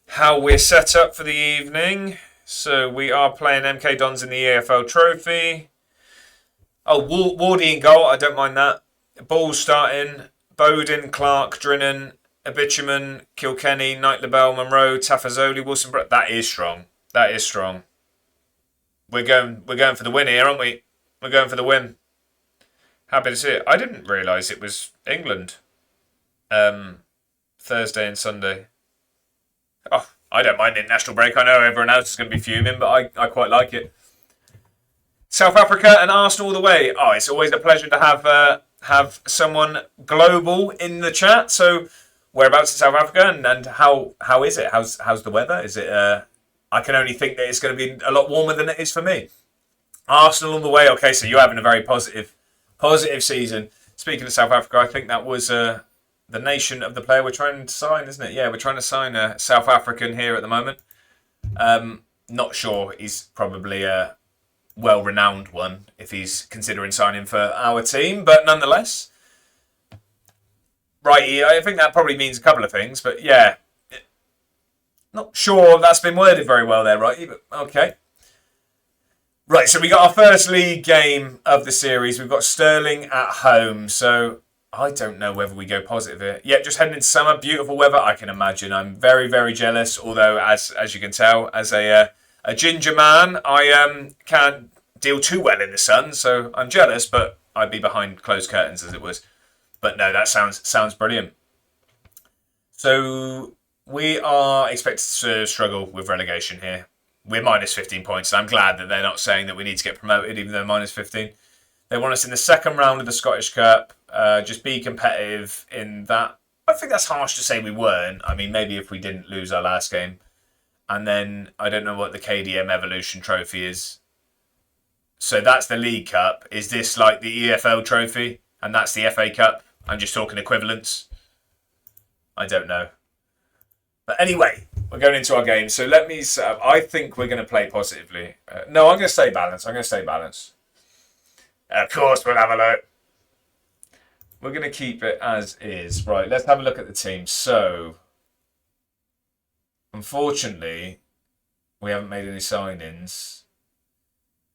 how we're set up for the evening. So we are playing MK Dons in the EFL Trophy. Oh, Wardy in goal. I don't mind that. Ball starting. Bowden, Clark, Drinnan, Abituman, Kilkenny, Knight Labelle, Monroe, Tafazoli, Wilson. That is strong. That is strong. We're going for the win here, aren't we? We're going for the win. Happy to see it. I didn't realise it was England. Thursday and Sunday. Oh, I don't mind the international break. I know everyone else is going to be fuming, but I quite like it. South Africa and Arsenal all the way. Oh, it's always a pleasure to have someone global in the chat. So, whereabouts in South Africa and how is it? How's the weather? Is it? I can only think that it's going to be a lot warmer than it is for me. Arsenal all the way. Okay, so you're having a very positive season. Speaking of South Africa, I think that was the nation of the player we're trying to sign, isn't it? Yeah, we're trying to sign a South African here at the moment. Not sure he's probably a well-renowned one if he's considering signing for our team, but nonetheless, right. I think that probably means a couple of things, but yeah, not sure that's been worded very well there, right? But okay. Right, so we got our first league game of the series. We've got Sterling at home, so I don't know whether we go positive here. Yeah, just heading into summer, beautiful weather. I can imagine. I'm very, very jealous. Although, as you can tell, as a ginger man, I can't deal too well in the sun, so I'm jealous. But I'd be behind closed curtains as it was. But no, that sounds brilliant. So we are expected to struggle with relegation here. We're minus 15 points. I'm glad that they're not saying that we need to get promoted, even though minus 15. They want us in the second round of the Scottish Cup. Just be competitive in that. I think that's harsh to say we weren't. I mean, maybe if we didn't lose our last game. And then I don't know what the KDM Evolution Trophy is. So that's the League Cup. Is this like the EFL Trophy? And that's the FA Cup? I'm just talking equivalents. I don't know. But anyway, we're going into our game. So let me... I think we're going to play positively. No, I'm going to stay balanced. Of course, we'll have a look. We're going to keep it as is. Right, let's have a look at the team. So, unfortunately, we haven't made any signings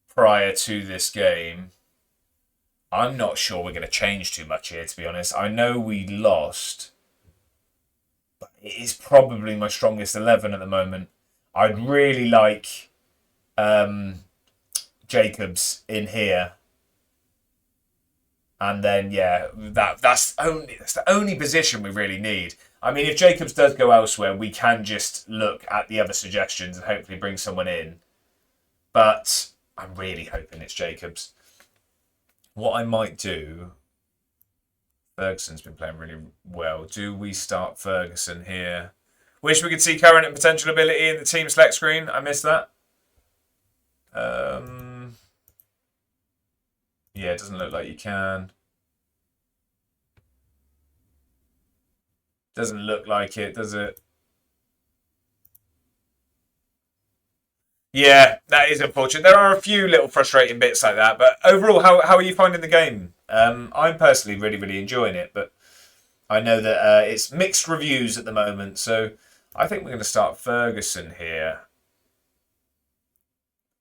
prior to this game. I'm not sure we're going to change too much here, to be honest. I know we lost, but it is probably my strongest 11 at the moment. I'd really like Jacobs in here. And then, yeah, that's the only position we really need. I mean, if Jacobs does go elsewhere, we can just look at the other suggestions and hopefully bring someone in. But I'm really hoping it's Jacobs. What I might do... Ferguson's been playing really well. Do we start Ferguson here? Wish we could see current and potential ability in the team select screen. I missed that. Yeah, it doesn't look like you can. Doesn't look like it, does it? Yeah, that is unfortunate. There are a few little frustrating bits like that, but overall, how are you finding the game? I'm personally really, really enjoying it, but I know that it's mixed reviews at the moment, so I think we're going to start Ferguson here.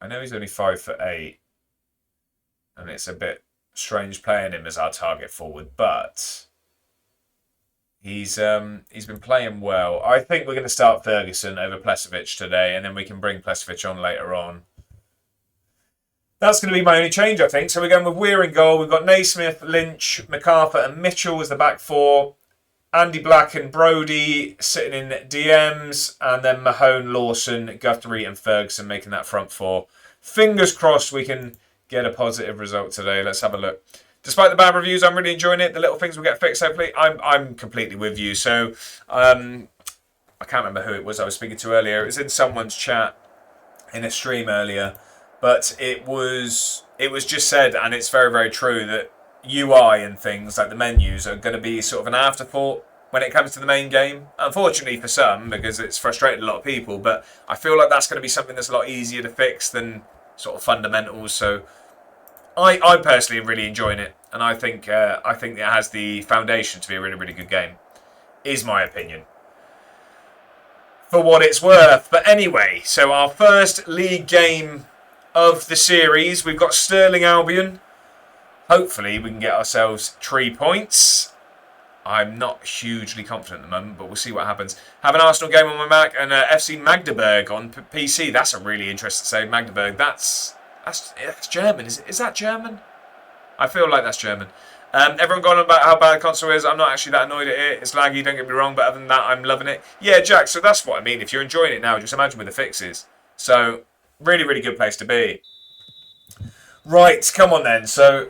I know he's only 5'8". And it's a bit strange playing him as our target forward, but he's been playing well. I think we're going to start Ferguson over Plesovic today, and then we can bring Plesovic on later on. That's going to be my only change, I think. So we're going with Weir in goal. We've got Naismith, Lynch, MacArthur, and Mitchell as the back four. Andy Black and Brody sitting in DMs, and then Mahone, Lawson, Guthrie, and Ferguson making that front four. Fingers crossed we can get a positive result today. Let's have a look. Despite the bad reviews, I'm really enjoying it. The little things will get fixed, hopefully. I'm completely with you. So, I can't remember who it was I was speaking to earlier. It was in someone's chat in a stream earlier. But it was just said, and it's very, very true, that UI and things like the menus are going to be sort of an afterthought when it comes to the main game. Unfortunately for some, because it's frustrated a lot of people. But I feel like that's going to be something that's a lot easier to fix than sort of fundamentals. So I personally am really enjoying it, and I think it has the foundation to be a really, really good game, is my opinion. for what it's worth. But anyway, so our first league game of the series. We've got Sterling Albion. Hopefully we can get ourselves 3 points. I'm not hugely confident at the moment, but we'll see what happens. Have an Arsenal game on my Mac and FC Magdeburg on PC. That's a really interesting save. Magdeburg. That's German. Is that German? I feel like that's German. Everyone gone on about how bad the console is. I'm not actually that annoyed at it. It's laggy, don't get me wrong, but other than that, I'm loving it. Yeah, Jack, so that's what I mean. If you're enjoying it now, just imagine with the fixes. So, really, really good place to be. Right, come on then. So,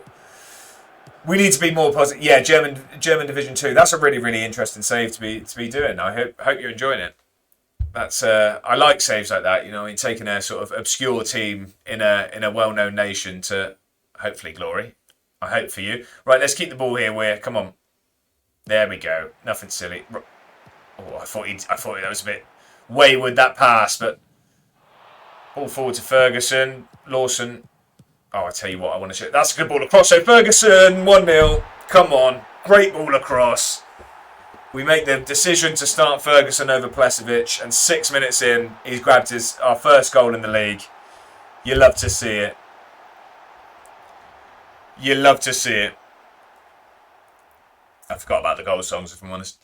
we need to be more positive. Yeah, German Division 2. That's a really, really interesting save to be doing. I hope you're enjoying it. That's I like saves like that. You know, I mean, taking a sort of obscure team in a well-known nation to hopefully glory. I hope for you. Right, let's keep the ball here. Come on. There we go. Nothing silly. Oh, I thought that was a bit wayward, that pass, but ball forward to Ferguson. Lawson. Oh, I tell you what, I want to show. That's a good ball across. So Ferguson, 1-0. Come on. Great ball across. We make the decision to start Ferguson over Plesovic, and 6 minutes in, he's grabbed our first goal in the league. You love to see it. You love to see it. I forgot about the goal songs, if I'm honest.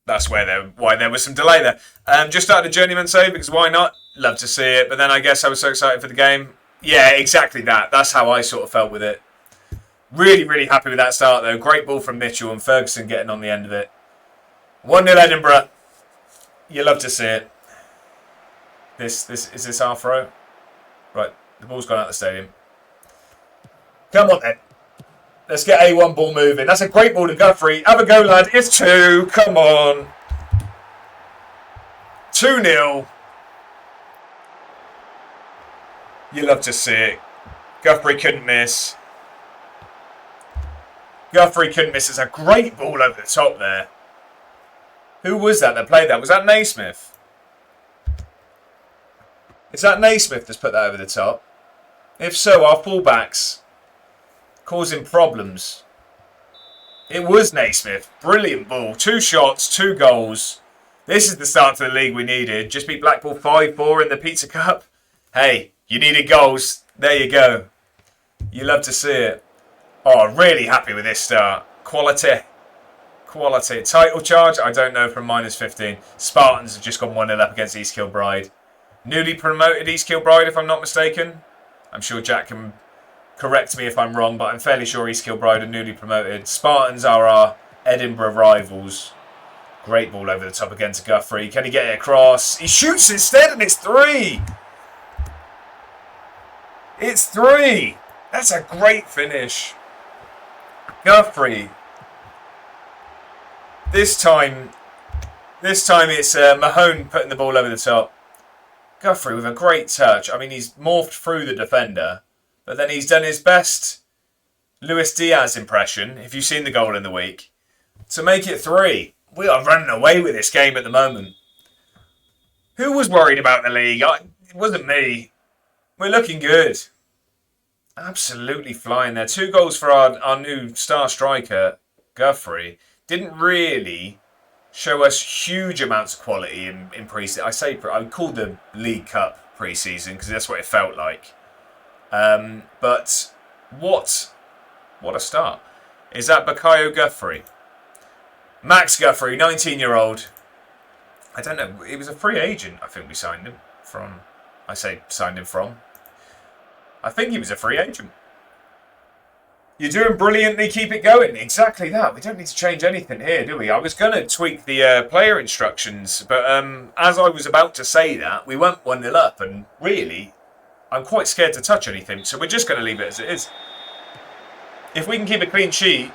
That's why there was some delay there. Just started a journeyman save, because why not? Love to see it. But then I guess I was so excited for the game. Yeah, exactly that. That's how I sort of felt with it. Really, really happy with that start, though. Great ball from Mitchell and Ferguson getting on the end of it. 1-0 Edinburgh. You love to see it. Is this our throw? Right, the ball's gone out of the stadium. Come on then. Let's get A1 ball moving. That's a great ball to Guthrie. Have a go, lad. It's 2. Come on. 2-0. You love to see it. Guthrie couldn't miss. Guthrie couldn't miss. It's a great ball over the top there. Who was that played that? Was that Naismith? Is that Naismith that's put that over the top? If so, our fullbacks causing problems. It was Naismith. Brilliant ball. 2 shots, 2 goals. This is the start to the league we needed. Just beat Blackpool 5-4 in the Pizza Cup. Hey, you needed goals. There you go. You love to see it. Oh, really happy with this start. Quality. Quality. Title charge? I don't know, from -15. Spartans have just gone 1-0 up against East Kilbride. Newly promoted East Kilbride, if I'm not mistaken. I'm sure Jack can correct me if I'm wrong, but I'm fairly sure East Kilbride are newly promoted. Spartans are our Edinburgh rivals. Great ball over the top again to Guthrie. Can he get it across? He shoots instead, and it's 3. It's 3. That's a great finish. Guthrie. This time it's Mahone putting the ball over the top. Guthrie with a great touch. I mean, he's morphed through the defender, but then he's done his best Luis Diaz impression, if you've seen the goal in the week, to make it 3. We are running away with this game at the moment. Who was worried about the league? It wasn't me. We're looking good. Absolutely flying there. 2 goals for our new star striker, Guthrie. Didn't really show us huge amounts of quality in pre-season. I would call the League Cup pre-season because that's what it felt like. But what a start. Is that Bakayo Guthrie? Max Guthrie, 19-year-old. I don't know. He was a free agent, I think we signed him from. I say signed him from. I think he was a free agent. You're doing brilliantly. Keep it going. Exactly that. We don't need to change anything here, do we? I was going to tweak the player instructions, but as I was about to say that, we went 1-0 up, and really, I'm quite scared to touch anything, so we're just going to leave it as it is. If we can keep a clean sheet,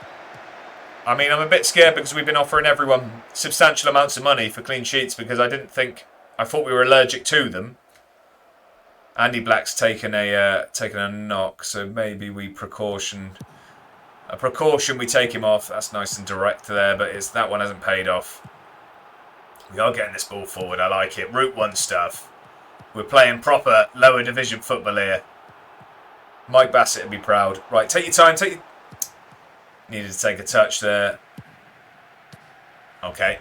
I mean, I'm a bit scared because we've been offering everyone substantial amounts of money for clean sheets because I thought we were allergic to them. Andy Black's taken a knock, so maybe we precaution we take him off. That's nice and direct there, but that one hasn't paid off. We are getting this ball forward. I like it. Route 1 stuff. We're playing proper lower division football here. Mike Bassett would be proud. Right, take your time. Needed to take a touch there. Okay.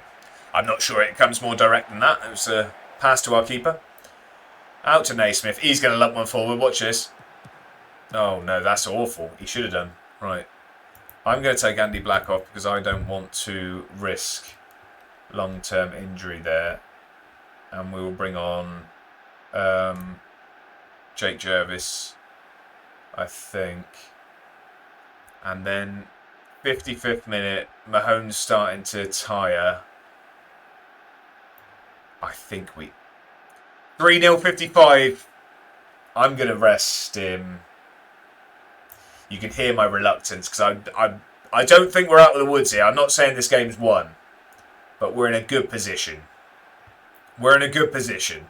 I'm not sure it comes more direct than that. It was a pass to our keeper. Out to Naismith. He's going to lump one forward. Watch this. Oh, no, that's awful. He should have done. Right. I'm going to take Andy Black off because I don't want to risk long-term injury there. And we will bring on Jake Jervis, I think. And then 55th minute, Mahone's starting to tire. I think we... 3-0, 55. I'm going to rest him. You can hear my reluctance because I don't think we're out of the woods here. I'm not saying this game's won. But we're in a good position. We're in a good position.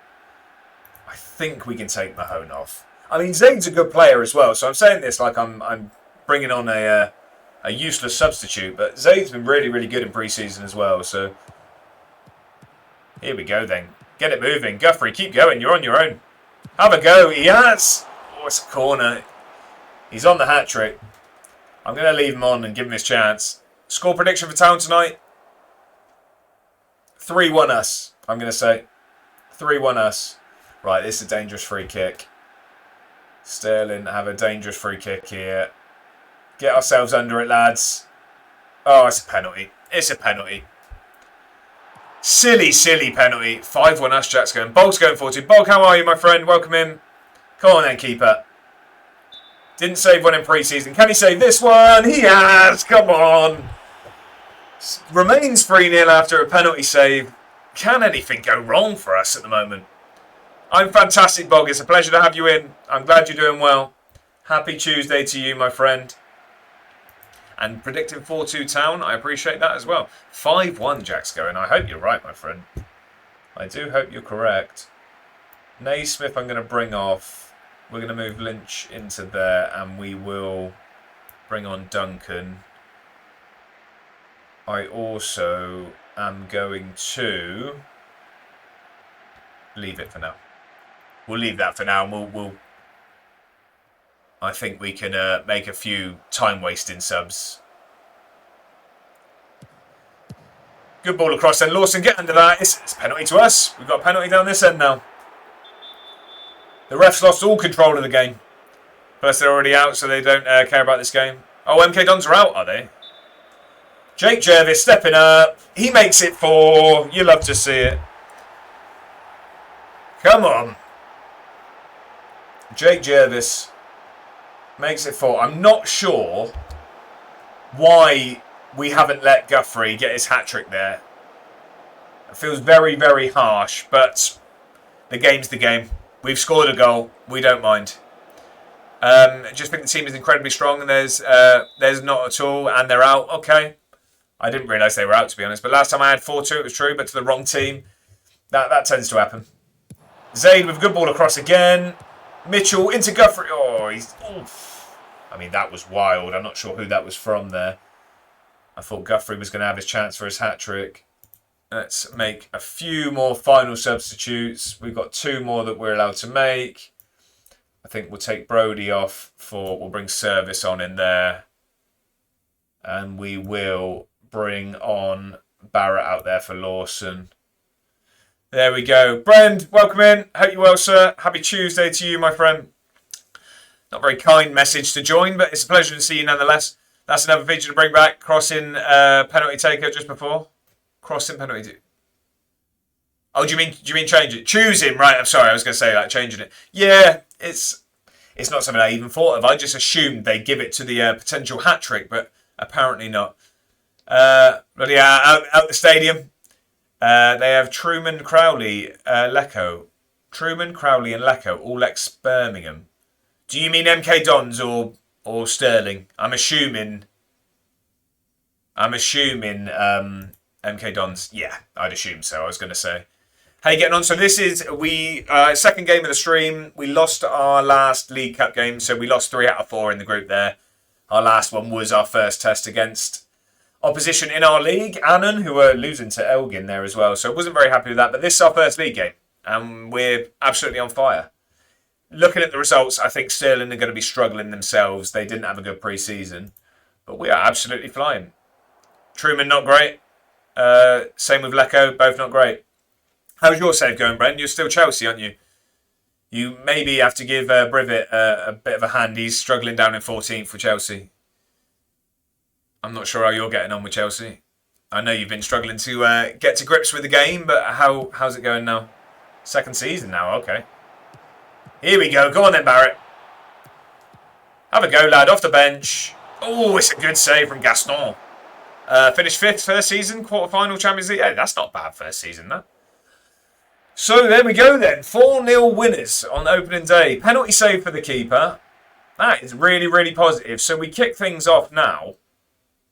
I think we can take Mahone off. I mean, Zaid's a good player as well. So I'm saying this like I'm bringing on a useless substitute. But Zaid's been really, really good in pre-season as well. So here we go then. Get it moving. Guthrie, keep going. You're on your own. Have a go. He has. Oh, it's a corner. He's on the hat-trick. I'm going to leave him on and give him his chance. Score prediction for Town tonight? 3-1 us, I'm going to say. 3-1 us. Right, this is a dangerous free kick. Sterling have a dangerous free kick here. Get ourselves under it, lads. Oh, it's a penalty. It's a penalty. Silly, silly penalty. 5-1 us, Jack's going. Bolt's going 4-2. Bolt, how are you, my friend? Welcome in. Come on then, keeper. Didn't save one in pre-season. Can he save this one? He has. Come on. Remains 3-0 after a penalty save. Can anything go wrong for us at the moment? I'm fantastic, Bog. It's a pleasure to have you in. I'm glad you're doing well. Happy Tuesday to you, my friend. And predicting 4-2 Town, I appreciate that as well. 5-1 Jack's going. I hope you're right, my friend. I do hope you're correct. Naismith I'm going to bring off. We're going to move Lynch into there and we will bring on Duncan. I also am going to leave it for now. We'll leave that for now and we'll I think we can make a few time-wasting subs. Good ball across then. Lawson, get under that. It's a penalty to us. We've got a penalty down this end now. The refs lost all control of the game. Plus, they're already out, so they don't care about this game. Oh, MK Dons are out, are they? Jake Jervis stepping up. He makes it 4. You love to see it. Come on. Jake Jervis makes it 4. I'm not sure why we haven't let Guthrie get his hat-trick there. It feels very, very harsh, but the game's the game. We've scored a goal. We don't mind. I just think the team is incredibly strong, and there's not at all, and they're out. Okay. I didn't realise they were out, to be honest. But last time I had 4-2, it was true, but to the wrong team. That tends to happen. Zaid with a good ball across again. Mitchell into Guthrie. Oh, he's... Oof. I mean, that was wild. I'm not sure who that was from there. I thought Guthrie was going to have his chance for his hat-trick. Let's make a few more final substitutes. We've got 2 more that we're allowed to make. I think we'll take Brody off we'll bring Service on in there. And we will bring on Barrett out there for Lawson. There we go. Brend, welcome in. Hope you're well, sir. Happy Tuesday to you, my friend. Not a very kind message to join, but it's a pleasure to see you nonetheless. That's another feature to bring back. Crossing penalty taker just before. Crossing penalty. Oh, do you mean change it? Choose him, right? I'm sorry, I was going to say like changing it. Yeah, it's not something I even thought of. I just assumed they give it to the potential hat trick, but apparently not. Out the stadium. They have Truman, Crowley, Lecco. Truman, Crowley, and Lecco, all ex-Birmingham. Do you mean MK Dons or Sterling? I'm assuming MK Dons. Yeah, I'd assume so. I was going to say. How you getting on? So this is second game of the stream. We lost our last League Cup game, so we lost 3 out of 4 in the group there. Our last one was our first test against opposition in our league, Annan, who were losing to Elgin there as well. So I wasn't very happy with that. But this is our first league game, and we're absolutely on fire. Looking at the results, I think Sterling are going to be struggling themselves. They didn't have a good pre-season, but we are absolutely flying. Truman, not great. Same with Lecco, both not great. How's your save going, Brent? You're still Chelsea, aren't you? You maybe have to give Brivet a bit of a hand. He's struggling down in 14th for Chelsea. I'm not sure how you're getting on with Chelsea. I know you've been struggling to get to grips with the game, but how's it going now? Second season now, okay. Here we go. Go on then, Barrett. Have a go, lad. Off the bench. Oh, it's a good save from Gaston. Finished 5th first season, quarter-final Champions League. Yeah, that's not bad first season, that. So there we go then. 4-0 winners on opening day. Penalty save for the keeper. That is really, really positive. So we kick things off now.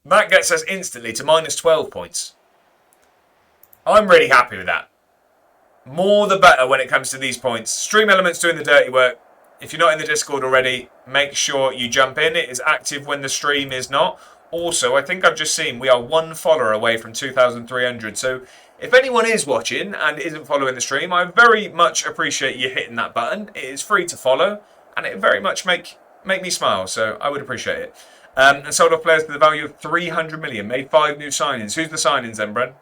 That gets us instantly to minus 12 points. I'm really happy with that. More the better when it comes to these points. Stream Elements doing the dirty work. If you're not in the Discord already, make sure you jump in. It is active when the stream is not. Also, I think I've just seen we are 1 follower away from 2,300. So if anyone is watching and isn't following the stream, I very much appreciate you hitting that button. It is free to follow and it very much make me smile. So I would appreciate it. And sold off players to the value of 300 million. Made 5 new signings. Who's the signings then, Brent?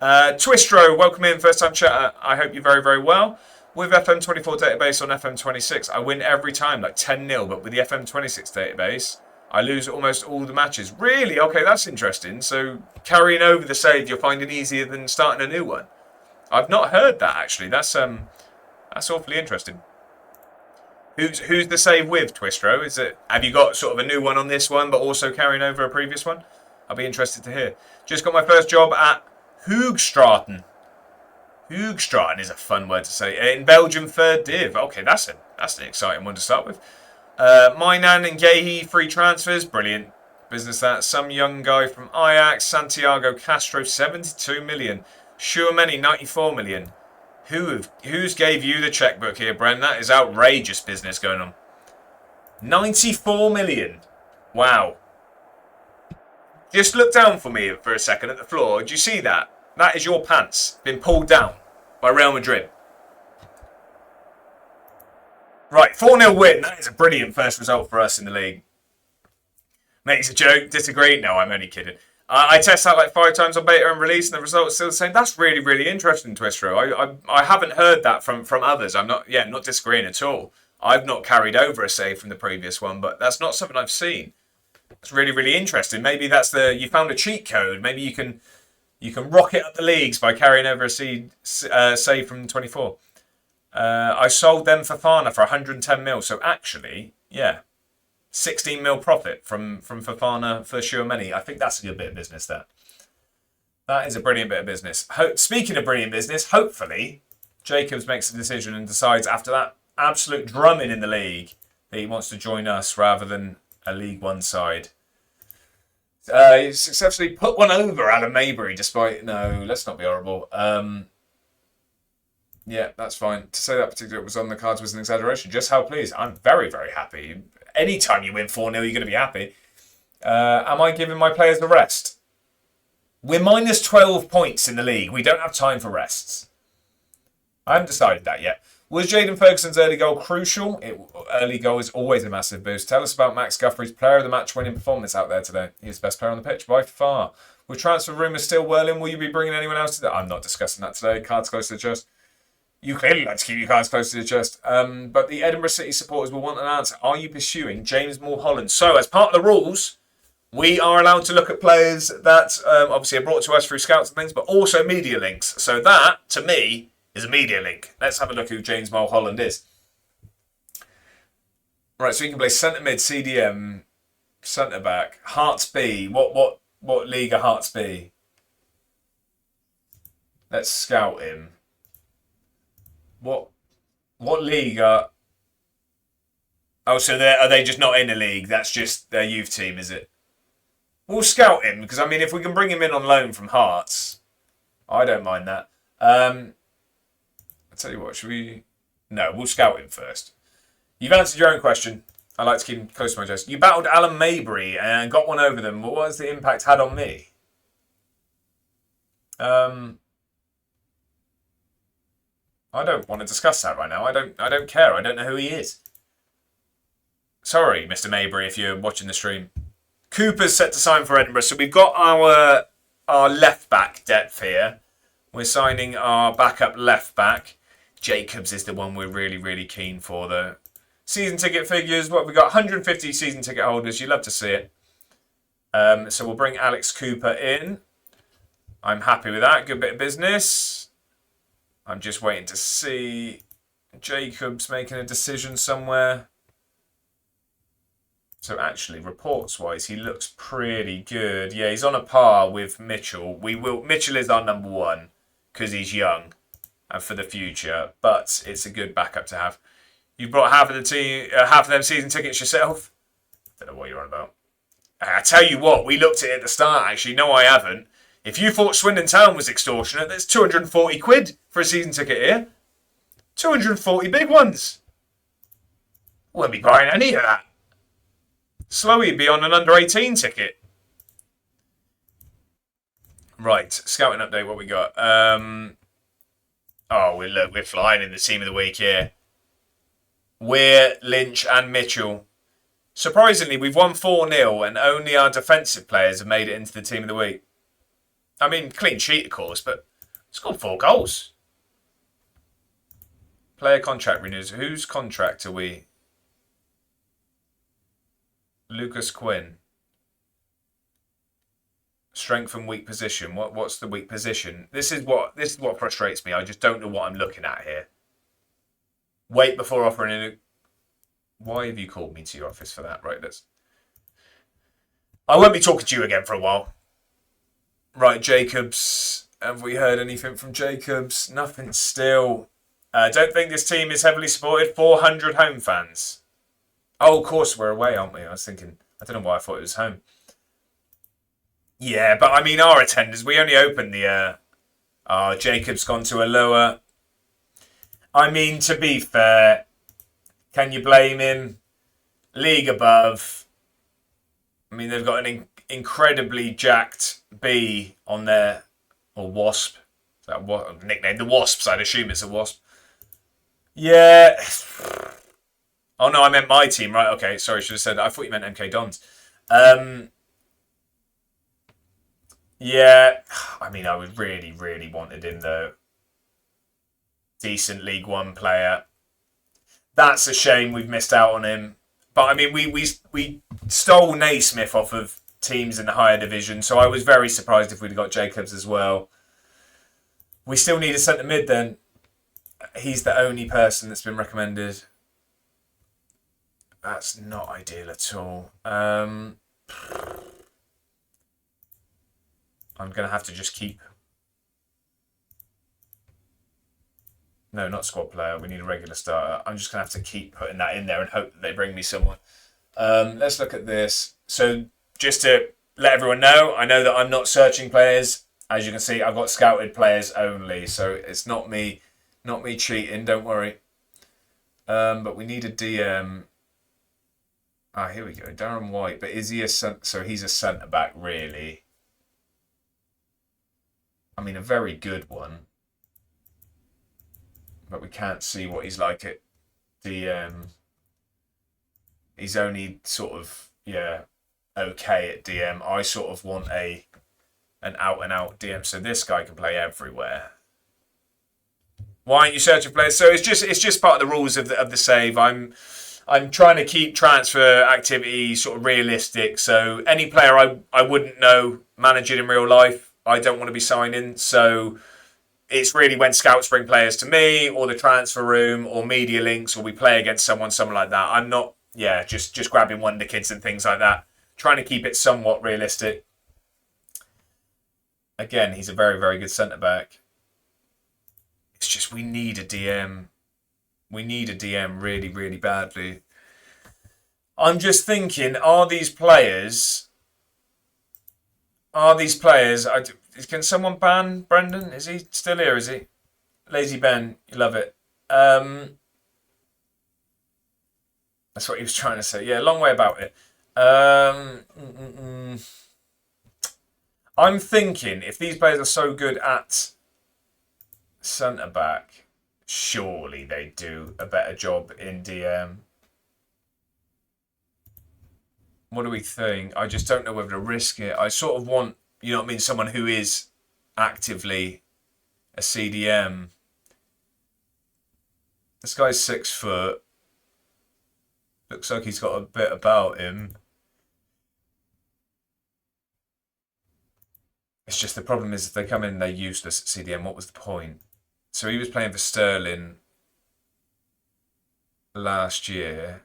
Twistro, welcome in. First time chatter. I hope you're very, very well. With FM24 database on FM26, I win every time, like 10-0. But with the FM26 database, I lose almost all the matches. Really? Okay, that's interesting. So carrying over the save, you're finding easier than starting a new one. I've not heard that, actually. That's awfully interesting. Who's the save with, Twistro? Have you got sort of a new one on this one, but also carrying over a previous one? I'll be interested to hear. Just got my first job at Hoogstraten. Hoogstraten is a fun word to say. In Belgium, 3rd Div. Okay, that's an exciting one to start with. Mainan and Gehi, free transfers. Brilliant business that. Some young guy from Ajax. Santiago Castro, 72 million. Schumanni, 94 million. Who's gave you the checkbook here, Bren? That is outrageous business going on. 94 million. Wow. Just look down for me for a second at the floor. Do you see that? That is your pants. Been pulled down by Real Madrid. Right, 4-0 win. That is a brilliant first result for us in the league. Mate, it's a joke. Disagree? No, I'm only kidding. I test out like 5 times on beta and release, and the result's still the same. That's really, really interesting, Twistro. I haven't heard that from others. I'm not disagreeing at all. I've not carried over a save from the previous one, but that's not something I've seen. It's really, really interesting. Maybe you found a cheat code. Maybe you can rocket up the leagues by carrying over a save from 24. I sold them Fofana for 110 mil. So actually, yeah. 16 mil profit from Fofana for Schumanni. I think that's a good bit of business there. That is a brilliant bit of business. Speaking of brilliant business, hopefully Jacobs makes a decision and decides after that absolute drumming in the league that he wants to join us rather than a League One side. He successfully put one over Alan Maybury despite... No, let's not be horrible. Yeah, that's fine. To say that particular was on the cards was an exaggeration. Just how pleased. I'm very, very happy. Anytime you win 4-0, you're going to be happy. Am I giving my players a rest? We're minus 12 points in the league. We don't have time for rests. I haven't decided that yet. Was Jadon Ferguson's early goal crucial? Early goal is always a massive boost. Tell us about Max Guthrie's player of the match winning performance out there today. He's the best player on the pitch by far. With transfer rumours still whirling, will you be bringing anyone else to that? I'm not discussing that today. Cards close to the chest. You clearly like to keep your cards close to the chest. But the Edinburgh City supporters will want an answer. Are you pursuing James Mulholland? So, as part of the rules, we are allowed to look at players that obviously are brought to us through scouts and things, but also media links. So that, to me, is a media link. Let's have a look who James Mulholland is. Right, so you can play centre mid, CDM, centre back, Hearts B. What league are Hearts B? Let's scout him. What league are... Oh, so are they just not in a league? That's just their youth team, is it? We'll scout him, because, I mean, if we can bring him in on loan from Hearts, I don't mind that. I'll tell you what, should we... No, we'll scout him first. You've answered your own question. I like to keep him close to my chest. You battled Alan Maybury and got one over them. What was the impact had on me? I don't want to discuss that right now. I don't care. I don't know who he is. Sorry, Mr. Maybury, if you're watching the stream. Cooper's set to sign for Edinburgh. So we've got our our left back depth here. We're signing our backup left back. Jacobs is the one we're really, really keen for, though. Season ticket figures. What we got? 150 season ticket holders. You love to see it. So we'll bring Alex Cooper in. I'm happy with that. Good bit of business. I'm just waiting to see Jacobs making a decision somewhere. So actually, reports-wise, he looks pretty good. Yeah, he's on a par with Mitchell. Mitchell is our number one because he's young and for the future. But it's a good backup to have. You brought half of the team, half of them season tickets yourself. I don't know what you're on about. I tell you what, we looked at it at the start. Actually, no, I haven't. If you thought Swindon Town was extortionate, there's 240 quid for a season ticket here. 240 big ones. Won't be buying any of that. Slowy be on an under 18 ticket. Right, scouting update. What we got? We're flying in the team of the week here. Weir, Lynch, and Mitchell. Surprisingly, we've won 4-0, and only our defensive players have made it into the team of the week. I mean, clean sheet, of course, but scored 4 goals. Player contract renews. Whose contract are we? Lucas Quinn. Strength and weak position. What's the weak position? This is what frustrates me. I just don't know what I'm looking at here. Wait before offering a... Why have you called me to your office for that? Right, I won't be talking to you again for a while. Right, Jacobs. Have we heard anything from Jacobs? Nothing still. I don't think this team is heavily supported. 400 home fans. Oh, of course, we're away, aren't we? I was thinking, I don't know why I thought it was home. Yeah, but I mean, our attendance, we only opened the... Jacob's gone to a lower... I mean, to be fair, can you blame him? League above. I mean, they've got an incredibly jacked B on there. Or Wasp. Is that what nickname? The Wasps, I'd assume it's a Wasp. Yeah... Oh, no, I meant my team, right? Okay, sorry, should have said that. I thought you meant MK Dons. Yeah, I mean, I would really, really wanted him, though. Decent League One player. That's a shame we've missed out on him. But, I mean, we stole Naismith off of teams in the higher division, so I was very surprised if we'd got Jacobs as well. We still need a centre mid, then. He's the only person that's been recommended. That's not ideal at all. I'm going to have to just keep... No, not squad player. We need a regular starter. I'm just going to have to keep putting that in there and hope that they bring me someone. Let's look at this. So just to let everyone know, I know that I'm not searching players. As you can see, I've got scouted players only. So it's not me cheating. Don't worry. But we need a DM... here we go. Darren White. But is he a centre? So he's a centre-back, really. I mean, a very good one. But we can't see what he's like at DM. He's only sort of, okay at DM. I sort of want an out-and-out DM. So this guy can play everywhere. Why aren't you searching players? So it's just part of the rules of the save. I'm trying to keep transfer activity sort of realistic. So any player I wouldn't know managing in real life, I don't want to be signing. So it's really when scouts bring players to me or the transfer room or media links or we play against someone like that. I'm not, just grabbing wonderkids and things like that. Trying to keep it somewhat realistic. Again, he's a very, very good centre-back. It's just we need a DM. We need a DM really, really badly. I'm just thinking, are these players... Can someone ban Brendan? Is he still here, is he? Lazy Ben, you love it. That's what he was trying to say. Yeah, long way about it. I'm thinking, if these players are so good at centre-back, surely they do a better job in DM. What do we think? I just don't know whether to risk it. I sort of want You know what I mean? Someone who is actively a CDM. This guy's 6 foot. Looks like he's got a bit about him. It's just the problem is if they come in and they're useless at CDM, what was the point? So he was playing for Sterling last year.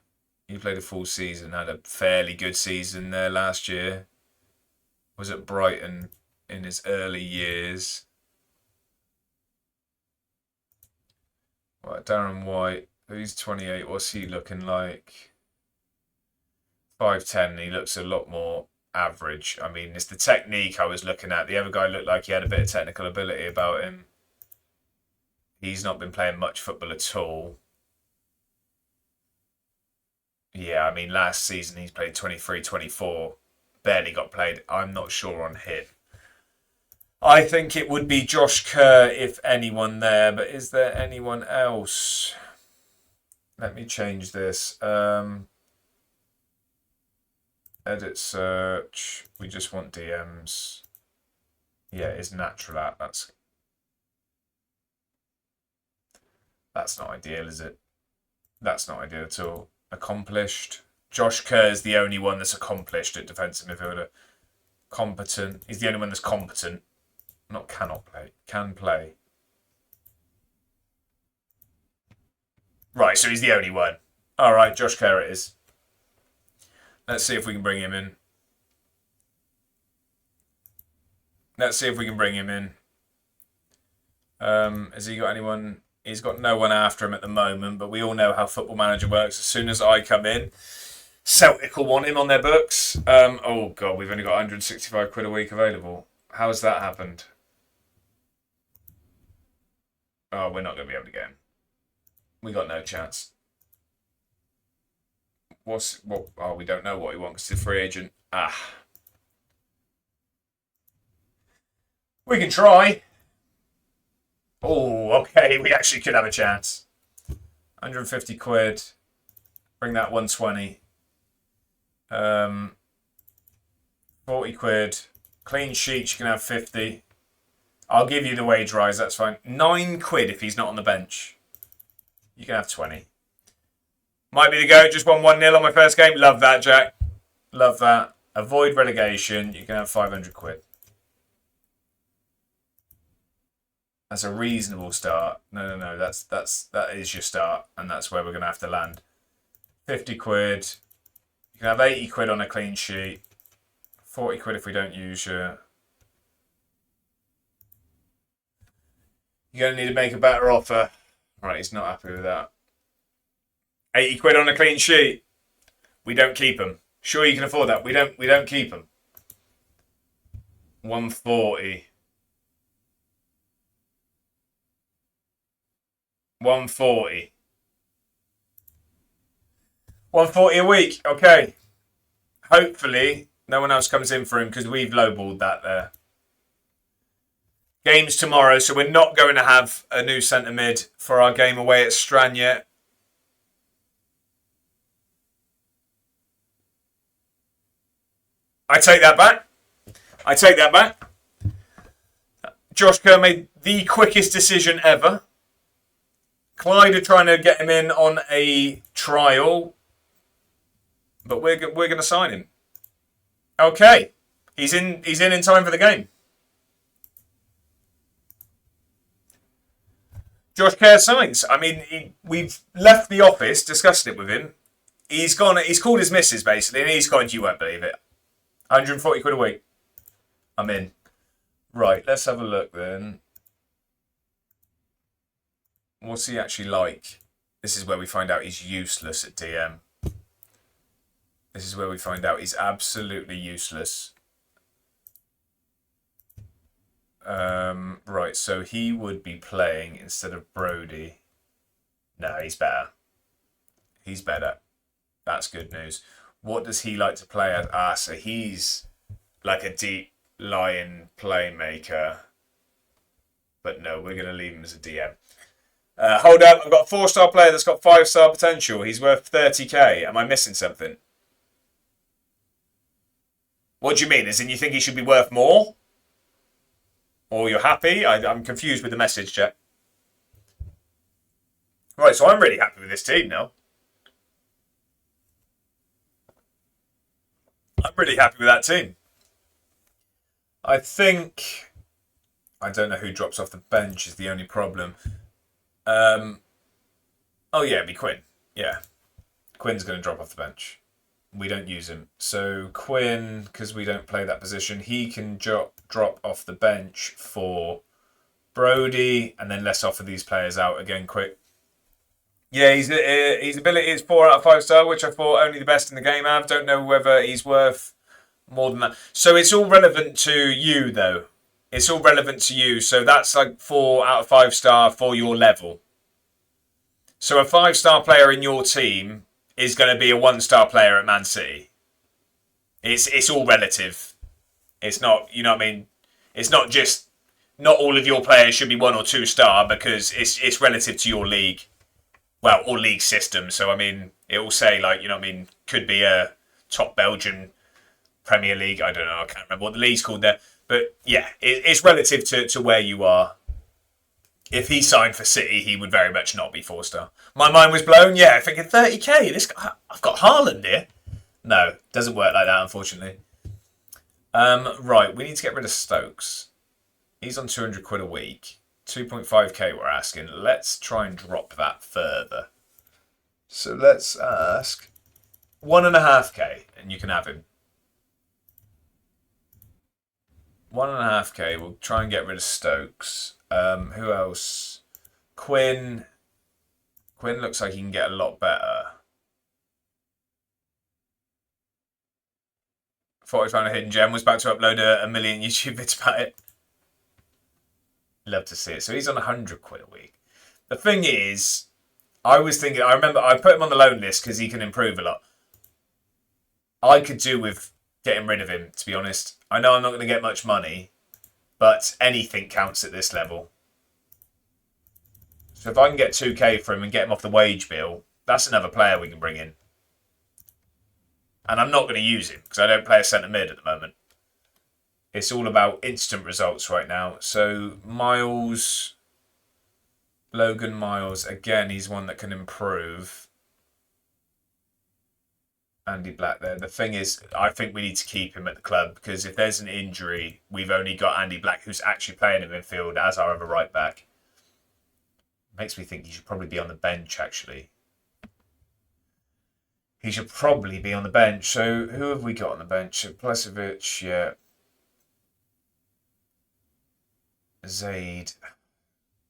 He played a full season, had a fairly good season there last year. Was at Brighton in his early years. Right, Darren White, he's 28. What's he looking like? 5'10". He looks a lot more average. I mean, it's the technique I was looking at. The other guy looked like he had a bit of technical ability about him. He's not been playing much football at all. Yeah, I mean, last season he's played 23, 24. Barely got played. I'm not sure on him. I think it would be Josh Kerr, if anyone there. But is there anyone else? Let me change this. Edit search. We just want DMs. Yeah, it's natural app. That's not ideal, is it? That's not ideal at all. Accomplished. Josh Kerr is the only one that's accomplished at defensive midfielder. Competent. He's the only one that's competent. Not cannot play. Can play. Right, so he's the only one. All right, Josh Kerr it is. Let's see if we can bring him in. Let's see if we can bring him in. Has he got anyone? He's got no one after him at the moment, but we all know how Football Manager works. As soon as I come in, Celtic will want him on their books. Oh, God, we've only got 165 quid a week available. How has that happened? Oh, we're not going to be able to get him. We got no chance. Oh, we don't know what he wants. He's a free agent. We can try. Oh, okay. We actually could have a chance. 150 quid. Bring that 120. 40 quid. Clean sheets, you can have 50. I'll give you the wage rise, that's fine. 9 quid if he's not on the bench. You can have 20. Might be the go. Just won 1-0 on my first game. Love that, Jack. Love that. Avoid relegation. You can have 500 quid. That's a reasonable start. No. That is your start, and that's where we're going to have to land. 50 quid. You can have 80 quid on a clean sheet. 40 quid if we don't use you. You're going to need to make a better offer. Right, he's not happy with that. 80 quid on a clean sheet. We don't keep him. Sure, you can afford that. We don't keep him. 140. 140. 140 a week. Okay. Hopefully, no one else comes in for him because we've lowballed that there. Game's tomorrow, so we're not going to have a new centre mid for our game away at Strand yet. I take that back. Josh Kerr made the quickest decision ever. Clyde are trying to get him in on a trial, but we're going to sign him. Okay, he's in time for the game. Josh Kerr signs. I mean, we've left the office, discussed it with him. He's called his missus basically, and he's gone. You won't believe it. 140 quid a week. I'm in. Right, let's have a look then. What's he actually like? This is where we find out he's useless at DM. This is where we find out he's absolutely useless. Right, so he would be playing instead of Brody. No, he's better. He's better. That's good news. What does he like to play at? So he's like a deep lying playmaker. But no, we're going to leave him as a DM. Hold up, I've got a 4-star player that's got 5-star potential. He's worth 30k. Am I missing something? What do you mean? As in you think he should be worth more? Or you're happy? I'm confused with the message, Jack. Right, so I'm really happy with this team now. I'm really happy with that team. I think... I don't know who drops off the bench is the only problem. Oh, yeah, it'd be Quinn. Yeah. Quinn's going to drop off the bench. We don't use him. So Quinn, because we don't play that position, he can drop off the bench for Brody, and then let's offer these players out again quick. Yeah, his ability is 4 out of 5 star, which I thought only the best in the game have. Don't know whether he's worth more than that. So it's all relevant to you, though. It's all relevant to you. So that's like 4 out of 5 star for your level. So a 5-star player in your team is going to be a 1-star player at Man City. It's all relative. It's not, you know what I mean? It's not just, not all of your players should be 1 or 2-star because it's relative to your league. Well, or league system. So, I mean, it will say, like, you know what I mean, could be a top Belgian Premier League. I don't know. I can't remember what the league's called there. But, yeah, it's relative to where you are. If he signed for City, he would very much not be 4-star. My mind was blown. Yeah, thinking 30k. This guy, I've got Haaland here. No, doesn't work like that, unfortunately. Right, we need to get rid of Stokes. He's on 200 quid a week. 2.5k we're asking. Let's try and drop that further. So let's ask 1.5k, and you can have him. 1.5k. We'll try and get rid of Stokes. Who else? Quinn. Quinn looks like he can get a lot better. Thought I found a hidden gem. Was about to upload a million YouTube vids about it. Love to see it. So he's on 100 quid a week. The thing is, I was thinking, I remember I put him on the loan list because he can improve a lot. I could do with getting rid of him, to be honest. I know I'm not going to get much money, but anything counts at this level. So if I can get 2k for him and get him off the wage bill, that's another player we can bring in. And I'm not going to use him because I don't play a centre mid at the moment. It's all about instant results right now. So Miles, Logan Miles, again, he's one that can improve. Andy Black there. The thing is, I think we need to keep him at the club because if there's an injury, we've only got Andy Black who's actually playing in midfield as our other right back. Makes me think he should probably be on the bench, actually. He should probably be on the bench. So who have we got on the bench? So Plesovic, yeah. Zaid.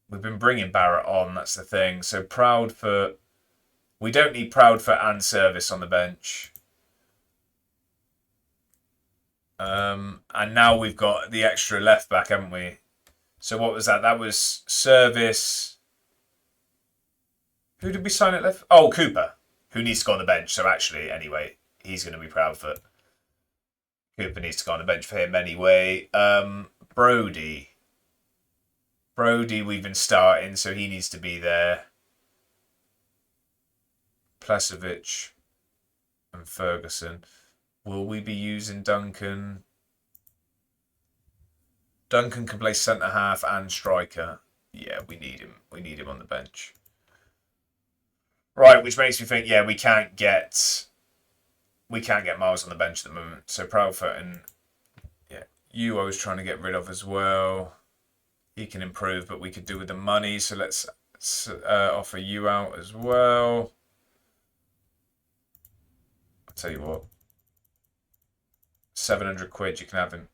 We've been bringing Barrett on, that's the thing. So Proudfoot. We don't need Proudfoot and Service on the bench. And now we've got the extra left back, haven't we? So what was that? That was Service. Who did we sign at left? Oh, Cooper, who needs to go on the bench. So actually, anyway, he's going to be Proudfoot. Cooper needs to go on the bench for him anyway. Brody. Brody, we've been starting, so he needs to be there. Plesovic and Ferguson. Will we be using Duncan? Duncan can play centre half and striker. Yeah, we need him. We need him on the bench. Right, which makes me think, yeah, we can't get Miles on the bench at the moment. So Proudfoot and yeah, you I was trying to get rid of as well. He can improve, but we could do with the money. So let's offer you out as well. I'll tell you what. 700 quid, you can have him.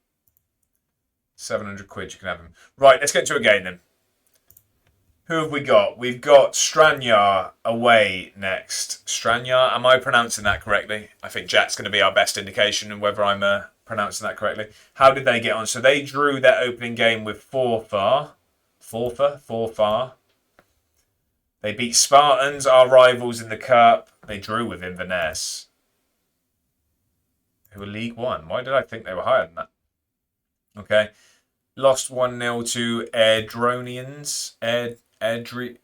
700 quid, you can have him. Right, let's get to a game then. Who have we got? We've got Stranyar away next. Stranyar, am I pronouncing that correctly? I think Jack's going to be our best indication of whether I'm pronouncing that correctly. How did they get on? So they drew their opening game with Forfar. They beat Spartans, our rivals in the Cup. They drew with Inverness, who were League One. Why did I think they were higher than that? Okay. Lost 1-0 to Airdronians. Airdronians.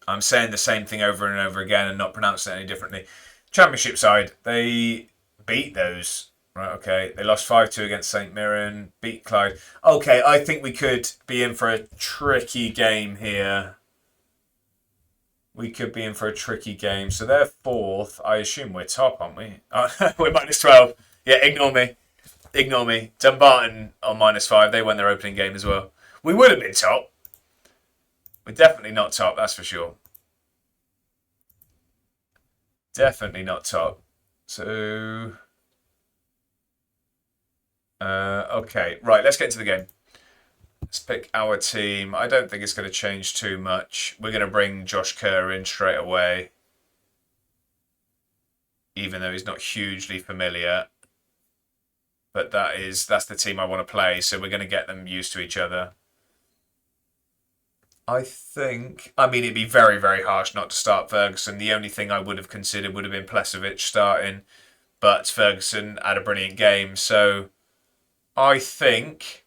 I'm saying the same thing over and over again and not pronouncing it any differently. Championship side, they beat those Right, okay. They lost 5-2 against St Mirren. Beat Clyde. Okay, I think we could be in for a tricky game here. We could be in for a tricky game. So they're fourth. I assume we're top, aren't we? Oh, we're minus 12. Yeah, ignore me. Ignore me. Dumbarton on minus 5. They won their opening game as well. We would have been top. We're definitely not top, that's for sure. Definitely not top. So... okay, right, let's get into the game. Let's pick our team. I don't think it's going to change too much. We're going to bring Josh Kerr in straight away. Even though he's not hugely familiar. But that's the team I want to play, so we're going to get them used to each other. I mean, it'd be very, very harsh not to start Ferguson. The only thing I would have considered would have been Plesovic starting. But Ferguson had a brilliant game, so I think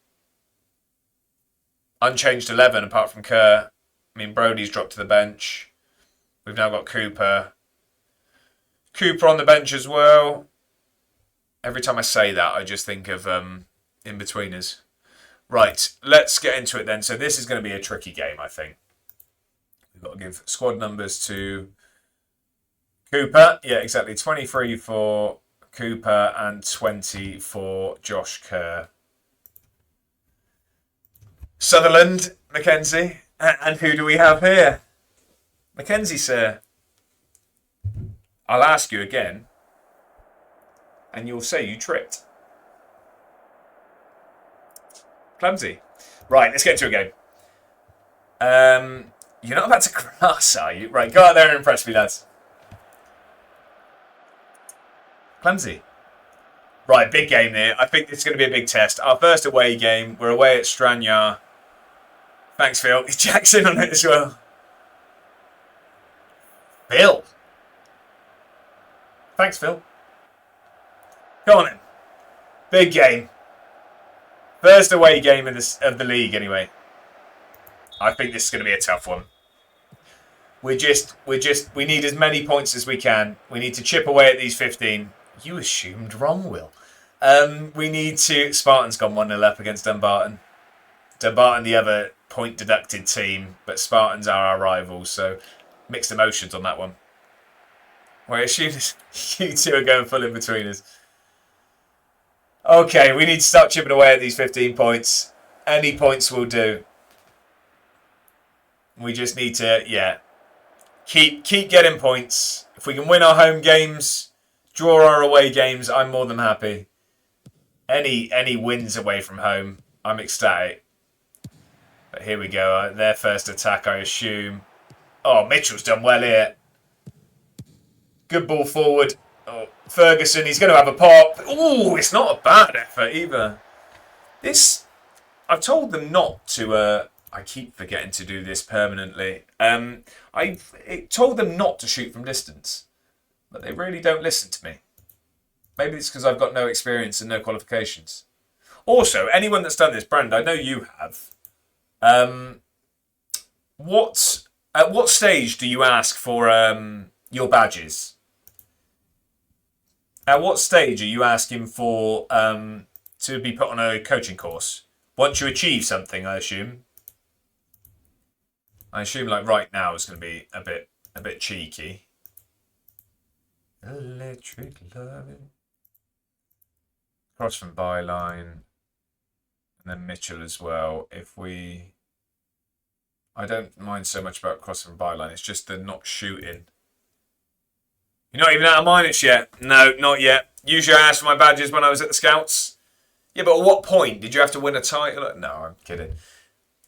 unchanged 11 apart from Kerr. I mean, Brody's dropped to the bench. We've now got Cooper. Cooper on the bench as well. Every time I say that, I just think of in-betweeners. Right, let's get into it then. So this is going to be a tricky game, I think. We've got to give squad numbers to Cooper. Yeah, exactly. 23 for Cooper and 20 for Josh Kerr. Sutherland, Mackenzie. And who do we have here? Mackenzie, sir. I'll ask you again. And you'll say you tripped. Clumsy. Right, let's get to a game. You're not about to grass, are you? Right, go out there and impress me, lads. Clumsy. Right, big game there. I think it's going to be a big test. Our first away game. We're away at Stranyar. Thanks, Phil. Jackson on it as well. Phil. Thanks, Phil. Go on then. Big game. First away game of the league, anyway. I think this is going to be a tough one. We need as many points as we can. We need to chip away at these 15. You assumed wrong, Will. We need to... Spartan's gone 1-0 up against Dumbarton. Dumbarton, the other point-deducted team, but Spartans are our rivals, so mixed emotions on that one. Well, I assume you two are going full in between us. Okay, we need to start chipping away at these 15 points. Any points will do. We just need to, yeah, keep getting points. If we can win our home games, draw our away games, I'm more than happy. Any wins away from home, I'm ecstatic. But here we go. Their first attack, I assume. Oh, Mitchell's done well here. Good ball forward. Oh, Ferguson, he's going to have a pop. Oh, it's not a bad effort either. I've told them not to... I keep forgetting to do this permanently. I told them not to shoot from distance. But they really don't listen to me. Maybe it's because I've got no experience and no qualifications. Also, anyone that's done this, Brand, I know you have. At what stage do you ask for your badges? At what stage are you asking for to be put on a coaching course? Once you achieve something, I assume. I assume like right now is going to be a bit cheeky. Electric love. Cross from byline. And then Mitchell as well. I don't mind so much about cross from byline. It's just the not shooting. You're not even out of minus yet. No, not yet. Usually I asked for my badges when I was at the Scouts. Yeah, but at what point? Did you have to win a title? No, I'm kidding.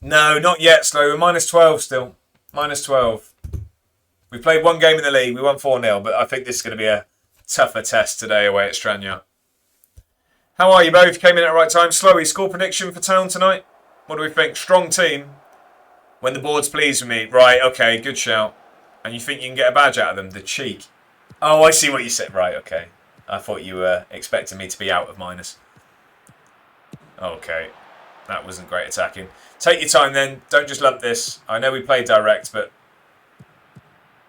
No, not yet, Slow. We're minus 12 still. Minus 12. We played one game in the league. We won 4-0, but I think this is going to be a tougher test today away at Stranyar. How are you both? Came in at the right time. Slowy, score prediction for Town tonight? What do we think? Strong team. When the board's pleased with me. Right, okay, good shout. And you think you can get a badge out of them? The cheek. Oh, I see what you said. Right, okay. I thought you were expecting me to be out of minus. Okay. That wasn't great attacking. Take your time then. Don't just lump this. I know we played direct, but...